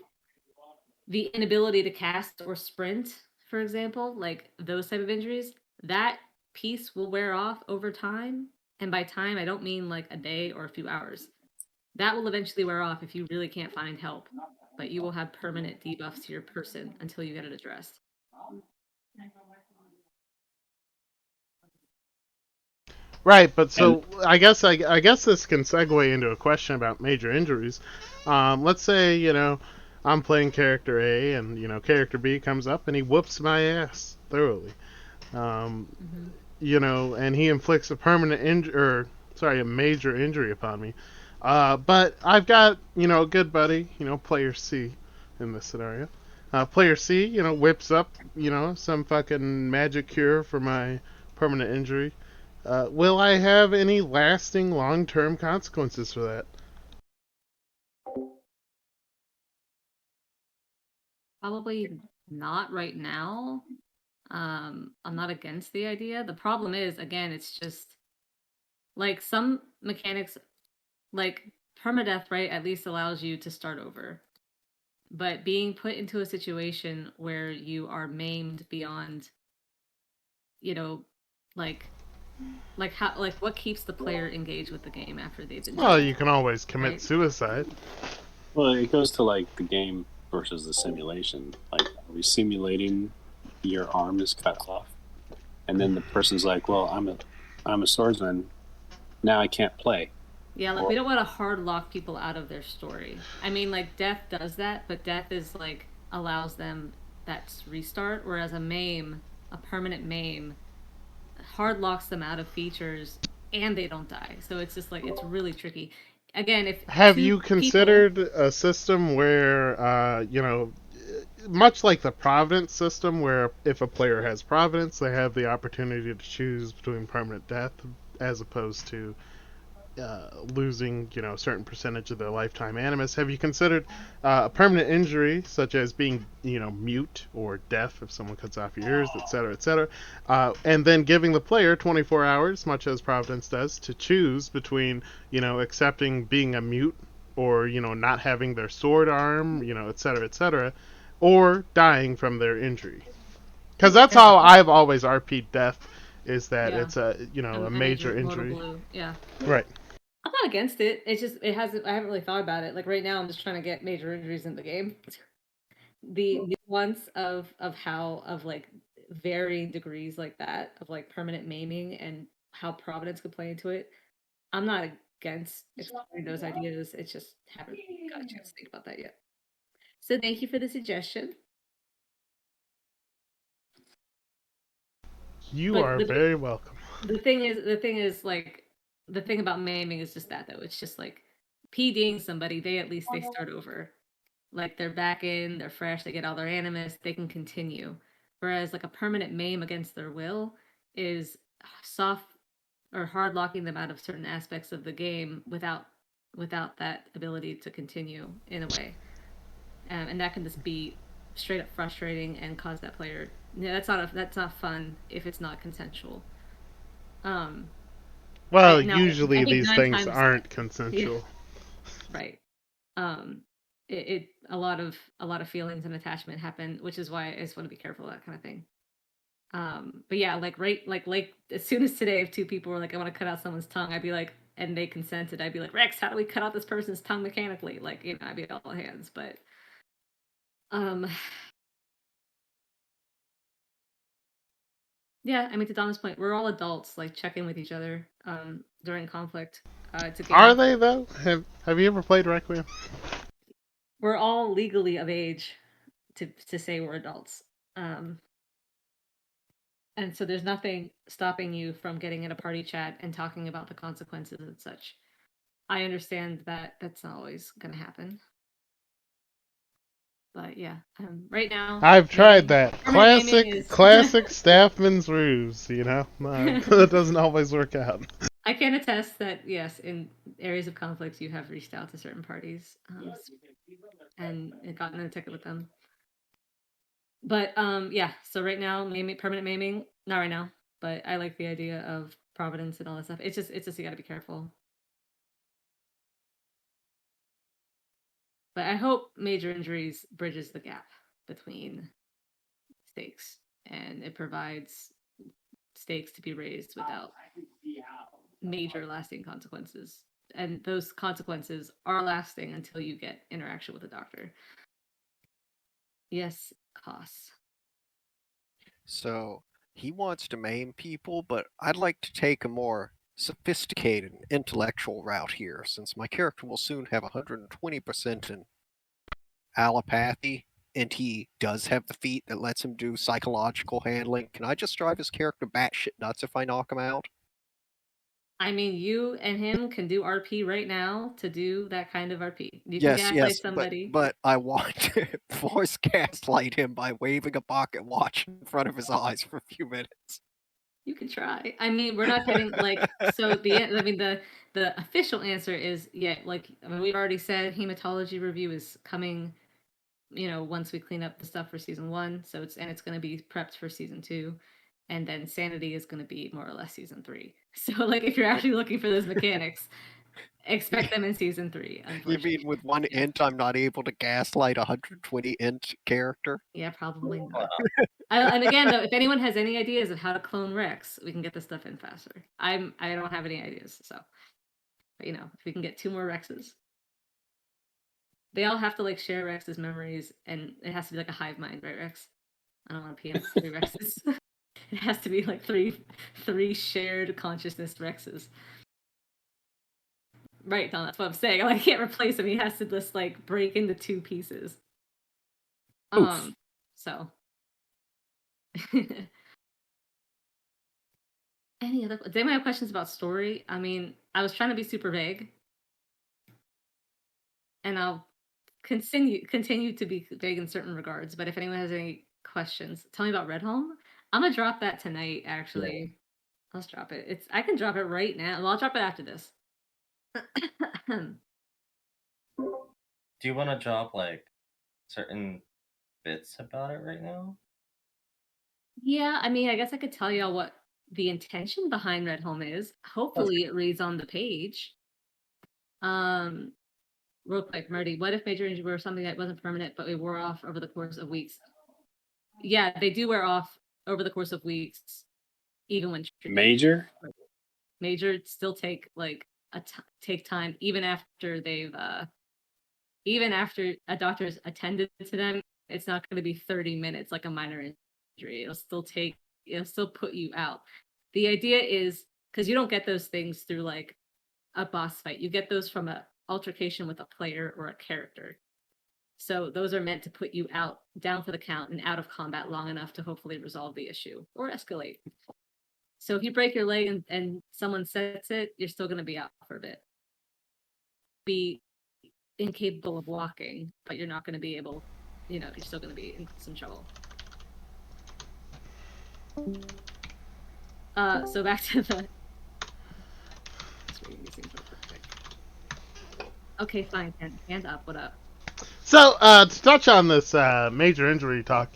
the inability to cast or sprint, for example, like those type of injuries, that piece will wear off over time. And by time, I don't mean like a day or a few hours. That will eventually wear off if you really can't find help, but you will have permanent debuffs to your person until you get it addressed. Right, but so I guess this can segue into a question about major injuries. Let's say I'm playing character A, and character B comes up and he whoops my ass thoroughly. And he inflicts a a major injury upon me. But I've got a good buddy, player C, in this scenario. Player C, whips up some fucking magic cure for my permanent injury. Will I have any lasting long-term consequences for that? Probably not right now. I'm not against the idea. The problem is, again, it's just like some mechanics, like permadeath, right? At least allows you to start over. But being put into a situation where you are maimed beyond, like how, like what keeps the player engaged with the game after they've been. Well, you can always commit right? suicide. Well, it goes to like the game versus the simulation. Like, are we simulating your arm is cut off, and then the person's like, "Well, I'm a swordsman. Now I can't play." Yeah, like we don't want to hard lock people out of their story. I mean, like death does that, but death is like allows them that restart, whereas a permanent maim, hard locks them out of features and they don't die. So it's just like it's really tricky. Again, if have you considered a system where much like the Providence system, where if a player has Providence, they have the opportunity to choose between permanent death as opposed to losing a certain percentage of their lifetime animus. Have you considered a permanent injury such as being mute or deaf if someone cuts off your ears, etc., and then giving the player 24 hours, much as Providence does, to choose between accepting being a mute or not having their sword arm, etc., or dying from their injury? Because that's how I've always RP'd death, is that it's a a major injury. Yeah. Right. I'm not against it. It's just I haven't really thought about it. Like right now I'm just trying to get major injuries in the game. The nuance of how of like varying degrees like that of like permanent maiming and how Providence could play into it. I'm not against exploring those ideas. It's just haven't got a chance to think about that yet. So thank you for the suggestion. You are very welcome. The thing is like the thing about maiming is just that though. It's just like PDing somebody, they start over. Like they're back in, they're fresh, they get all their animus, they can continue. Whereas like a permanent maim against their will is soft or hard locking them out of certain aspects of the game without that ability to continue in a way. And that can just be straight up frustrating and cause that player. Yeah, that's not fun if it's not consensual. Well, usually these things aren't consensual. Yeah. Right. It a lot of feelings and attachment happen, which is why I just want to be careful of that kind of thing. But yeah, like as soon as today, if two people were like, I want to cut out someone's tongue, I'd be like, and they consented, I'd be like, Rex, how do we cut out this person's tongue mechanically? Like, I'd be all hands, but yeah, I mean, to Donna's point, we're all adults, like check in with each other during conflict. Are they though? Have you ever played Requiem? We're all legally of age to say we're adults. And so there's nothing stopping you from getting in a party chat and talking about the consequences and such. I understand that that's not always going to happen. But yeah, right now I've tried that classic Staffman's ruse. That doesn't always work out. I can attest that yes, in areas of conflicts, you have reached out to certain parties and gotten in a ticket with them. But yeah. So right now, permanent maiming, not right now. But I like the idea of providence and all that stuff. It's just you got to be careful. But I hope major injuries bridges the gap between stakes, and it provides stakes to be raised without major lasting consequences. And those consequences are lasting until you get interaction with a doctor. Yes, costs. So he wants to maim people, but I'd like to take a more sophisticated and intellectual route here, since my character will soon have 120% in allopathy, and he does have the feat that lets him do psychological handling. Can I just drive his character batshit nuts if I knock him out? I mean, you and him can do RP right now to do that kind of RP. You can Yes, gaslight yes, somebody. but I want to force gaslight him by waving a pocket watch in front of his eyes for a few minutes. You can try. I mean, we're not getting like so the official answer is yeah, like I mean, we've already said hematology review is coming, once we clean up the stuff for season 1, so it's going to be prepped for season 2, and then sanity is going to be more or less season 3. So like if you're actually looking for those mechanics, expect them in season 3, You unfortunately. mean with one int I'm not able to gaslight a 120 int character? Yeah, probably not. And again, though, if anyone has any ideas of how to clone Rex, we can get this stuff in faster. I don't have any ideas, so but if we can get 2 more Rexes, they all have to like share Rex's memories, and it has to be like a hive mind, right, Rex? I don't want to PM 3 Rexes. It has to be like three shared consciousness Rexes. Right, Don, that's what I'm saying. I can't replace him. He has to just like break into 2 pieces. Oof. So any other? Does anyone have questions about story? I mean, I was trying to be super vague, and I'll continue to be vague in certain regards. But if anyone has any questions, tell me about Redhome. I'm gonna drop that tonight. Actually, let's drop it. I can drop it right now. Well, I'll drop it after this. Do you want to drop like certain bits about it right now? Yeah, I mean, I guess I could tell y'all what the intention behind Redhome is. Hopefully, it reads on the page. Real quick, Marty, what if major injury were something that wasn't permanent, but we wore off over the course of weeks? Yeah, they do wear off over the course of weeks, even when Major? Major still take like take time, even after even after a doctor's attended to them. It's not going to be 30 minutes like a minor injury. It'll still put you out. The idea is because you don't get those things through like a boss fight. You get those from a altercation with a player or a character. So those are meant to put you down for the count and out of combat long enough to hopefully resolve the issue or escalate. So if you break your leg and someone sets it, you're still going to be out for a bit. Be incapable of walking, but you're not going to be able, you're still going to be in some trouble. So back to the. Okay, fine. Hand up. What up? So, to touch on this major injury talk,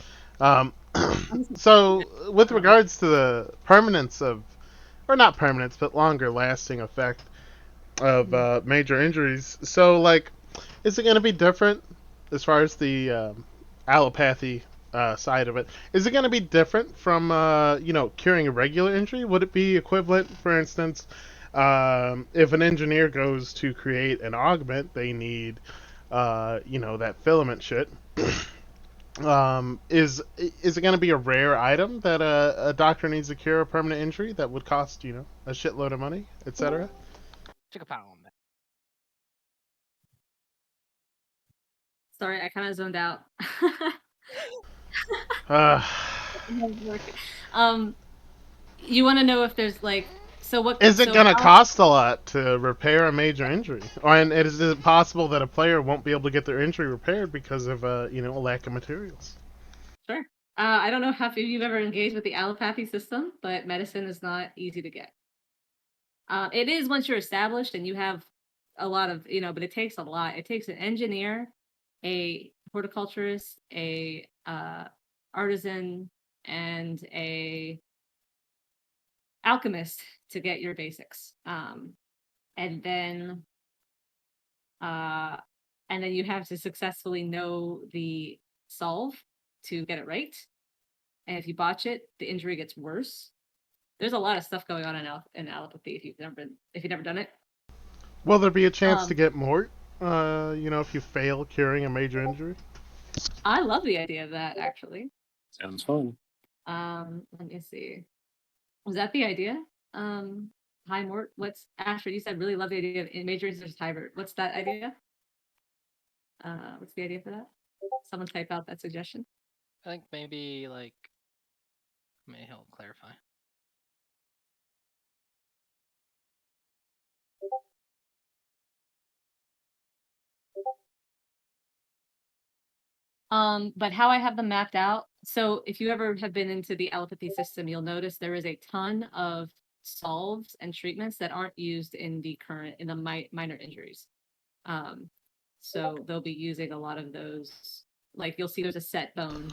so with regards to the permanence of, or not permanence, but longer lasting effect of major injuries, so like, is it going to be different as far as the allopathy side of it? Is it going to be different from, curing a regular injury? Would it be equivalent, for instance, if an engineer goes to create an augment, they need that filament shit. Is it going to be a rare item that a doctor needs to cure a permanent injury that would cost a shitload of money, etc.? Sorry, I kind of zoned out. You want to know if there's like, so what is it going to cost a lot to repair a major injury, and is it possible that a player won't be able to get their injury repaired because of a lack of materials? Sure. I don't know if you've ever engaged with the allopathy system, but medicine is not easy to get. It is once you're established and you have a lot of, but it takes a lot. It takes an engineer, a horticulturist, a artisan and a alchemist to get your basics. And then you have to successfully know the solve to get it right. And if you botch it, the injury gets worse. There's a lot of stuff going on in allopathy if you've never done it. Will there be a chance to get mort? If you fail curing a major injury. I love the idea of that, actually. Sounds fun. Let me see. Was that the idea? Hi, Mort. What's Ashford? You said really love the idea of major injuries hybrid. What's that idea? What's the idea for that? Someone type out that suggestion. I think maybe like may help clarify. But how I have them mapped out. So if you ever have been into the allopathy system, you'll notice there is a ton of solves and treatments that aren't used in the minor injuries. So they'll be using a lot of those. Like you'll see there's a set bone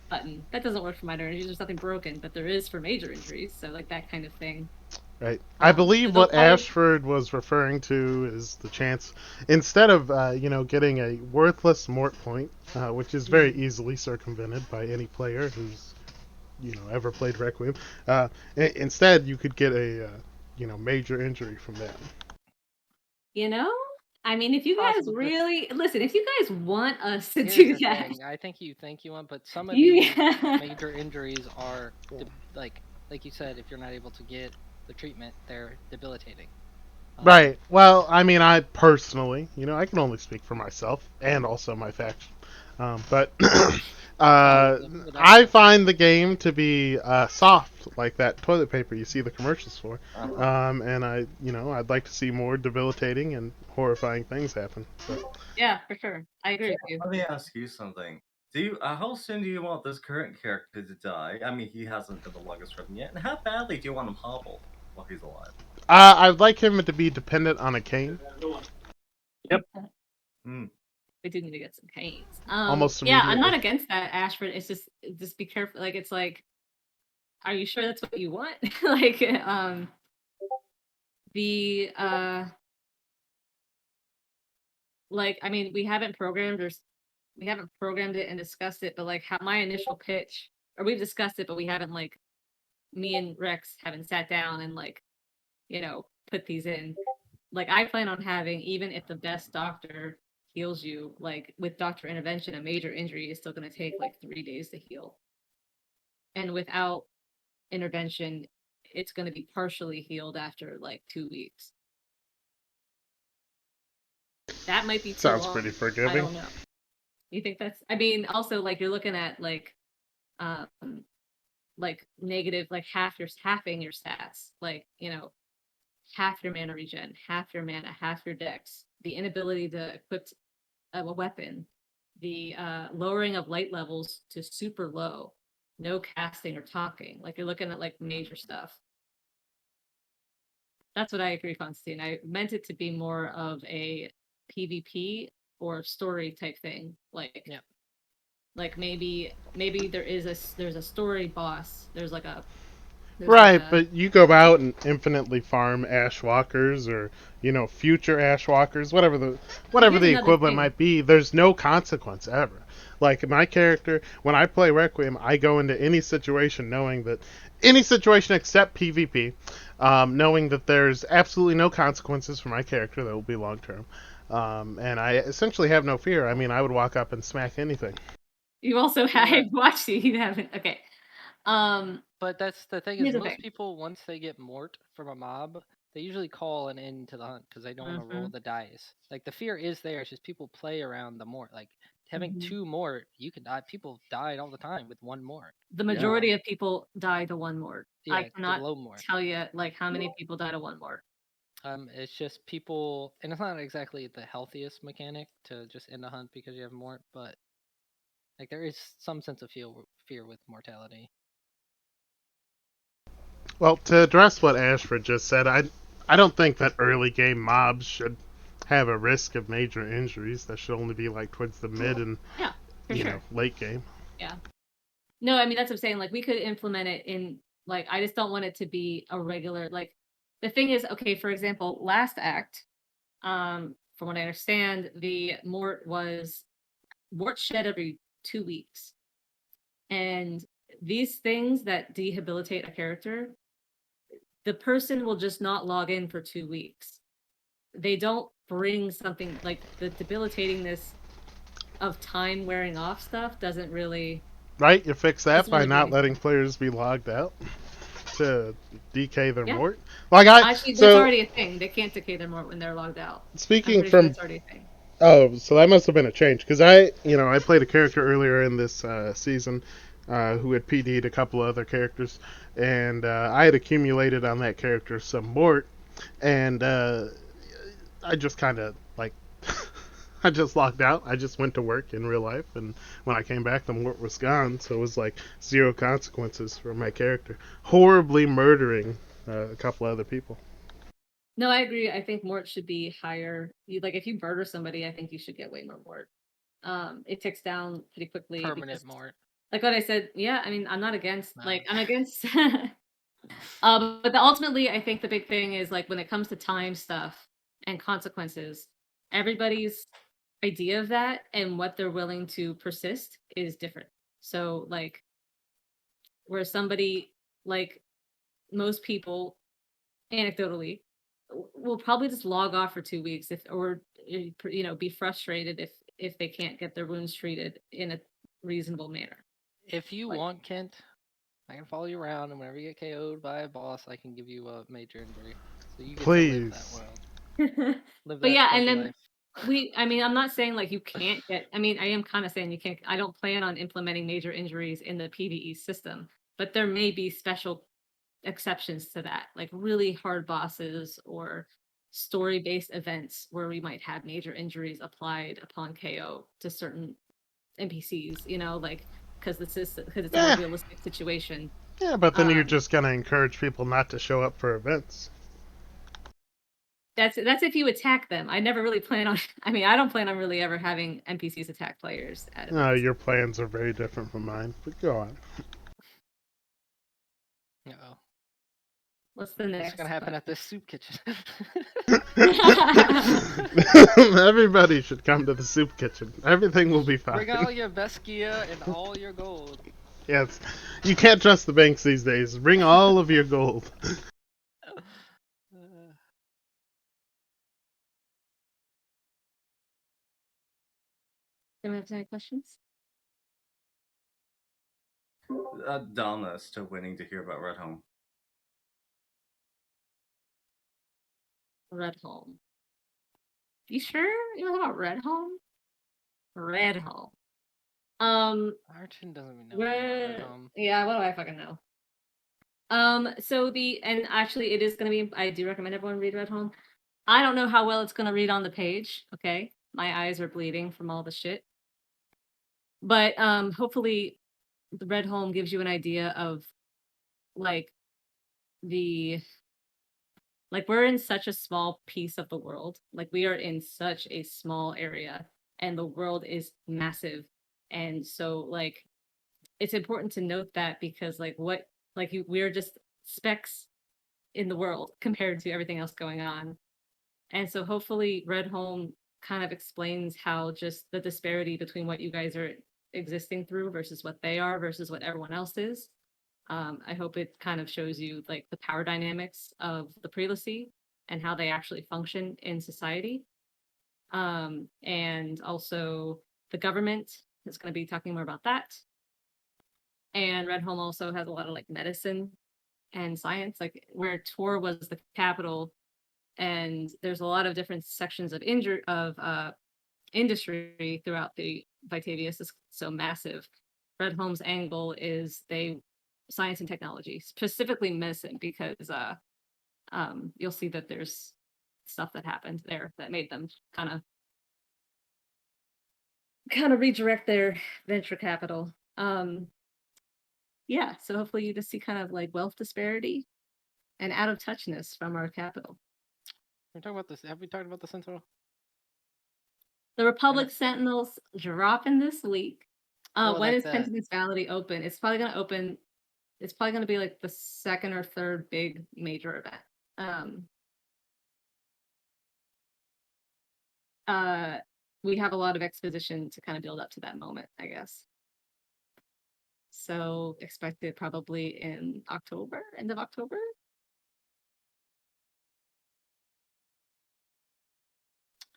button. That doesn't work for minor injuries. There's nothing broken, but there is for major injuries. So like that kind of thing. Right. I believe what Ashford was referring to is the chance, instead of getting a worthless mort point, which is very easily circumvented by any player who's ever played Requiem. Instead, you could get a major injury from that. I mean, if you guys really listen, if you guys want us to do that, I think you want, but some of these major injuries are like you said, if you're not able to get the treatment, they're debilitating. Right. Well, I mean, I personally, I can only speak for myself and also my faction, but I find the game to be soft, like that toilet paper you see the commercials for, and I'd like to see more debilitating and horrifying things happen. So. Yeah, for sure. I agree with you. Let me ask you something. How soon do you want this current character to die? I mean, he hasn't been the longest running yet. And how badly do you want him hobbled while he's alive? I'd like him to be dependent on a cane. Yep. We do need to get some canes. Almost yeah, immediately. I'm not against that, Ashford. It's just be careful. Like, it's like, are you sure that's what you want? Like, like, I mean, we haven't programmed it and discussed it, but like my initial pitch, or we've discussed it, but we haven't me and Rex haven't sat down and put these in. Like, I plan on having, even if the best doctor heals you, like with doctor intervention, a major injury is still going to take like 3 days to heal. And without intervention, it's going to be partially healed after like 2 weeks. That might be too Sounds long. pretty forgiving. I don't know. You think that's? I mean, also like you're looking at like negative, like halving your stats, like half your mana regen, half your mana, half your dex, the inability to equip a weapon, the lowering of light levels to super low, no casting or talking. Like you're looking at like major stuff. That's what I agree, Constantine. I meant it to be more of a PvP or story type thing. Like, yeah. Like maybe there's a story boss. There's right, but you go out and infinitely farm Ashwalkers or future Ashwalkers, whatever the equivalent might be. There's no consequence ever. Like my character, when I play Requiem, I go into any situation knowing that any situation except PvP, knowing that there's absolutely no consequences for my character that will be long term, and I essentially have no fear. I mean, I would walk up and smack anything. You also have watched it. You haven't. Okay. But that's the thing is most people, once they get mort from a mob, they usually call an end to the hunt because they don't want to roll the dice. Like the fear is there. It's just people play around the mort. Like having 2 mort, you can die. People died all the time with 1 mort. The majority of people die to 1 mort. Yeah, I cannot tell you like how many people die to 1 mort. It's just people, and it's not exactly the healthiest mechanic to just end a hunt because you have mort, but like there is some sense of fear with mortality. Well, to address what Ashford just said, I don't think that early game mobs should have a risk of major injuries. That should only be like towards the mid and late game. Yeah. No, I mean that's what I'm saying. Like we could implement it in like I just don't want it to be a regular like the thing is, okay, for example, last act, from what I understand, the Mort shed every 2 weeks. And these things that debilitate a character, the person will just not log in for 2 weeks. They don't bring something like the debilitatingness of time wearing off stuff doesn't really. Right, you fix that Doesn't by really do not letting anything. players be logged out to decay their Yeah. mort. Like Actually, that's already a thing. They can't decay their mort when they're logged out. I'm speaking pretty sure from that's already a thing. so that must have been a change because I played a character earlier in this season who had PD'd a couple of other characters, and I had accumulated on that character some mort, and I just kind of like I just logged out. I just went to work in real life, and when I came back, the mort was gone. So it was like zero consequences for my character, horribly murdering a couple other people. No, I agree. I think mort should be higher. Like if you murder somebody, I think you should get way more mort. It ticks down pretty quickly. Permanent Because, mort. like what I said, yeah, I mean, I'm not against. No. Like I'm against. But ultimately, I think the big thing is like when it comes to time stuff and consequences, everybody's idea of that and what they're willing to persist is different. So like where somebody like most people anecdotally will probably just log off for 2 weeks or be frustrated if they can't get their wounds treated in a reasonable manner. If you Like- want, Kent, I can follow you around, and whenever you get KO'd by a boss, I can give you a major injury, so you get to live that Please. world. Live But that yeah, and slug then life. I mean, I'm not saying like you can't get, I mean, I am kind of saying you can't, I don't plan on implementing major injuries in the PvE system, but there may be special exceptions to that, like really hard bosses or story-based events where we might have major injuries applied upon KO to certain NPCs, like because it's a Yeah. more realistic situation. Yeah, but then you're Um, just gonna encourage people not to show up for events. That's if you attack them. I never really plan on. I mean, I don't plan on really ever having NPCs attack players at No, events. your plans are very different from mine. But go on. Uh-oh. What's the next? What's gonna happen at this soup kitchen? Everybody should come to the soup kitchen. Everything will be fine. Bring all your best gear and all your gold. Yes, you can't trust the banks these days. Bring all of your gold. Do we have any questions? Donna is still waiting to hear about Red Home. Red Home. You sure you know about Red Home? Red Home. Archon doesn't even know about Red Home. Yeah, what do I fucking know? So and actually it is gonna be, I do recommend everyone read Red Home. I don't know how well it's gonna read on the page, okay? My eyes are bleeding from all the shit. But hopefully the Red Home gives you an idea of like we're in such a small piece of the world. Like we are in such a small area and the world is massive. And so like it's important to note that because we're just specks in the world compared to everything else going on. And so hopefully Red Home kind of explains how just the disparity between what you guys are existing through versus what they are versus what everyone else is. I hope it kind of shows you like the power dynamics of the prelacy and how they actually function in society. And also the government is going to be talking more about that. And Red Home also has a lot of like medicine and science, like where Tor was the capital, and there's a lot of different sections of industry throughout the Vitavius is so massive. Red Home's angle is science and technology, specifically medicine, because you'll see that there's stuff that happened there that made them kind of redirect their venture capital. Yeah, so hopefully you just see kind of like wealth disparity and out of touchness from our capital. We're talking about this. Have we talked about the Sentinel? The Republic Sentinels dropping this week. Well, When like is the Penitence Valley open? It's probably gonna open. It's probably gonna be like the second or third big major event. We have a lot of exposition to kind of build up to that moment, I guess. So expect it probably in October, end of October.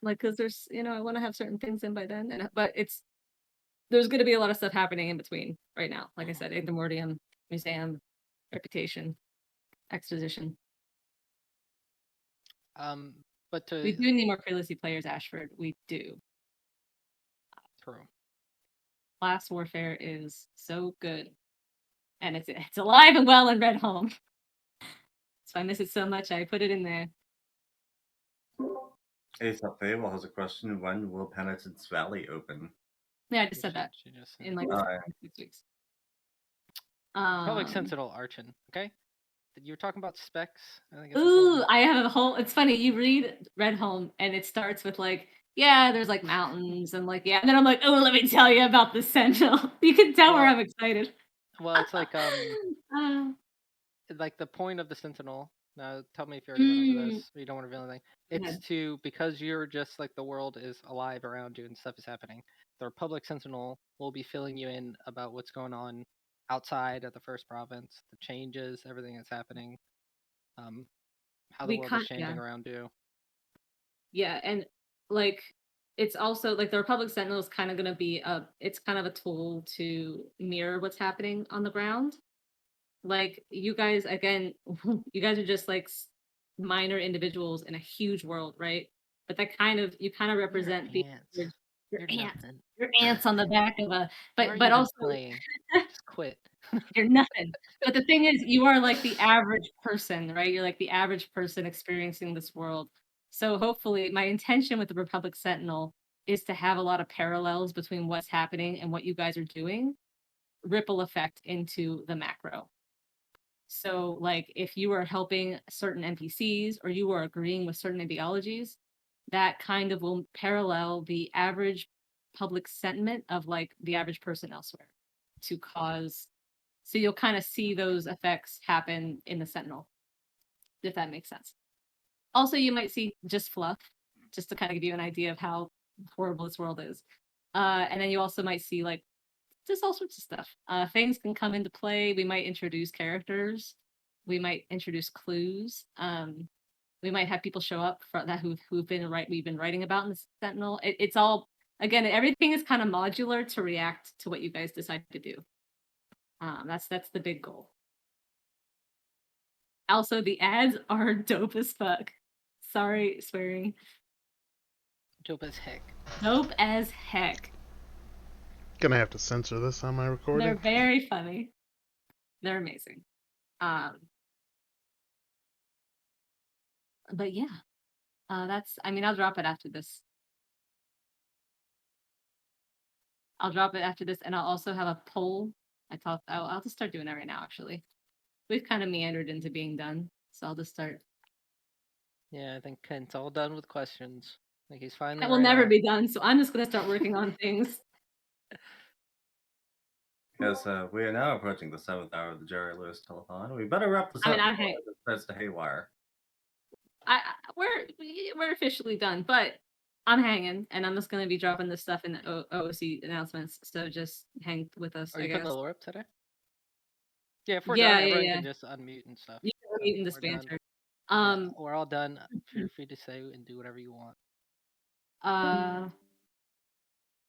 Like, because there's, I want to have certain things in by then, but there's going to be a lot of stuff happening in between right now. Like I said, Ignomordium, Museum, Reputation, Exposition. but to We do need more Fearlessly players, Ashford. We do. True. Class Warfare is so good, and it's alive and well in Red Home. So I miss it so much. I put it in there. Ace Up Fable has a question. When will Penitence Valley open? Yeah, I just said that She just said in like yeah. 6 weeks. Public Sentinel Archon. Okay. You were talking about specs. I think it's Ooh, important. I have a whole. It's funny. You read Red Home, and it starts with like, yeah, there's like mountains, and like, yeah, and then I'm like, oh, let me tell you about the Sentinel. You can tell where Well- I'm excited. Well, it's like like the point of the Sentinel. Now, tell me if you already went over this, or you don't want to reveal anything. It's because you're just like the world is alive around you and stuff is happening. The Republic Sentinel will be filling you in about what's going on outside of the first province, the changes, everything that's happening, how the world is changing around you. Yeah, and like it's also like the Republic Sentinel is kind of going to be it's kind of a tool to mirror what's happening on the ground. Like you guys, again, you guys are just like minor individuals in a huge world, right? But you kind of represent the ants. your You're ants. nothing. Your ants on the back of Why are but you even also playing? Just quit. you're nothing. But the thing is, you are like the average person, right? You're like the average person experiencing this world. So hopefully, my intention with the Republic Sentinel is to have a lot of parallels between what's happening and what you guys are doing, ripple effect into the macro. So, like, if you are helping certain NPCs or you are agreeing with certain ideologies, that kind of will parallel the average public sentiment of like the average person elsewhere to cause. So you'll kind of see those effects happen in the Sentinel, if that makes sense. Also, you might see just fluff, just to kind of give you an idea of how horrible this world is. And then you also might see like just all sorts of stuff. Things can come into play. We might introduce characters. We might introduce clues. We might have people show up for that we've been writing about in the Sentinel. It's all, again, everything is kind of modular to react to what you guys decide to do. That's the big goal. Also, the ads are dope as fuck. Sorry, swearing. Dope as heck. Dope as heck. Gonna have to censor this on my recording. They're very funny. They're amazing. But yeah, I'll drop it after this. I'll drop it after this, and I'll also have a poll. I'll just start doing that right now, actually. We've kind of meandered into being done, so I'll just start. Yeah, I think Kent's all done with questions. Like he's finally. It will never be done, so I'm just gonna start working on things. Yes, we are now approaching the 7th hour of the Jerry Lewis telethon. We better wrap this up before it starts to haywire. We're officially done, but I'm hanging, and I'm just gonna be dropping this stuff in the OOC announcements. So just hang with us. Are you putting the lore up today? Yeah, if we're done, everyone can just unmute and stuff. You can unmute in this banter. We're all done. Feel free to say and do whatever you want.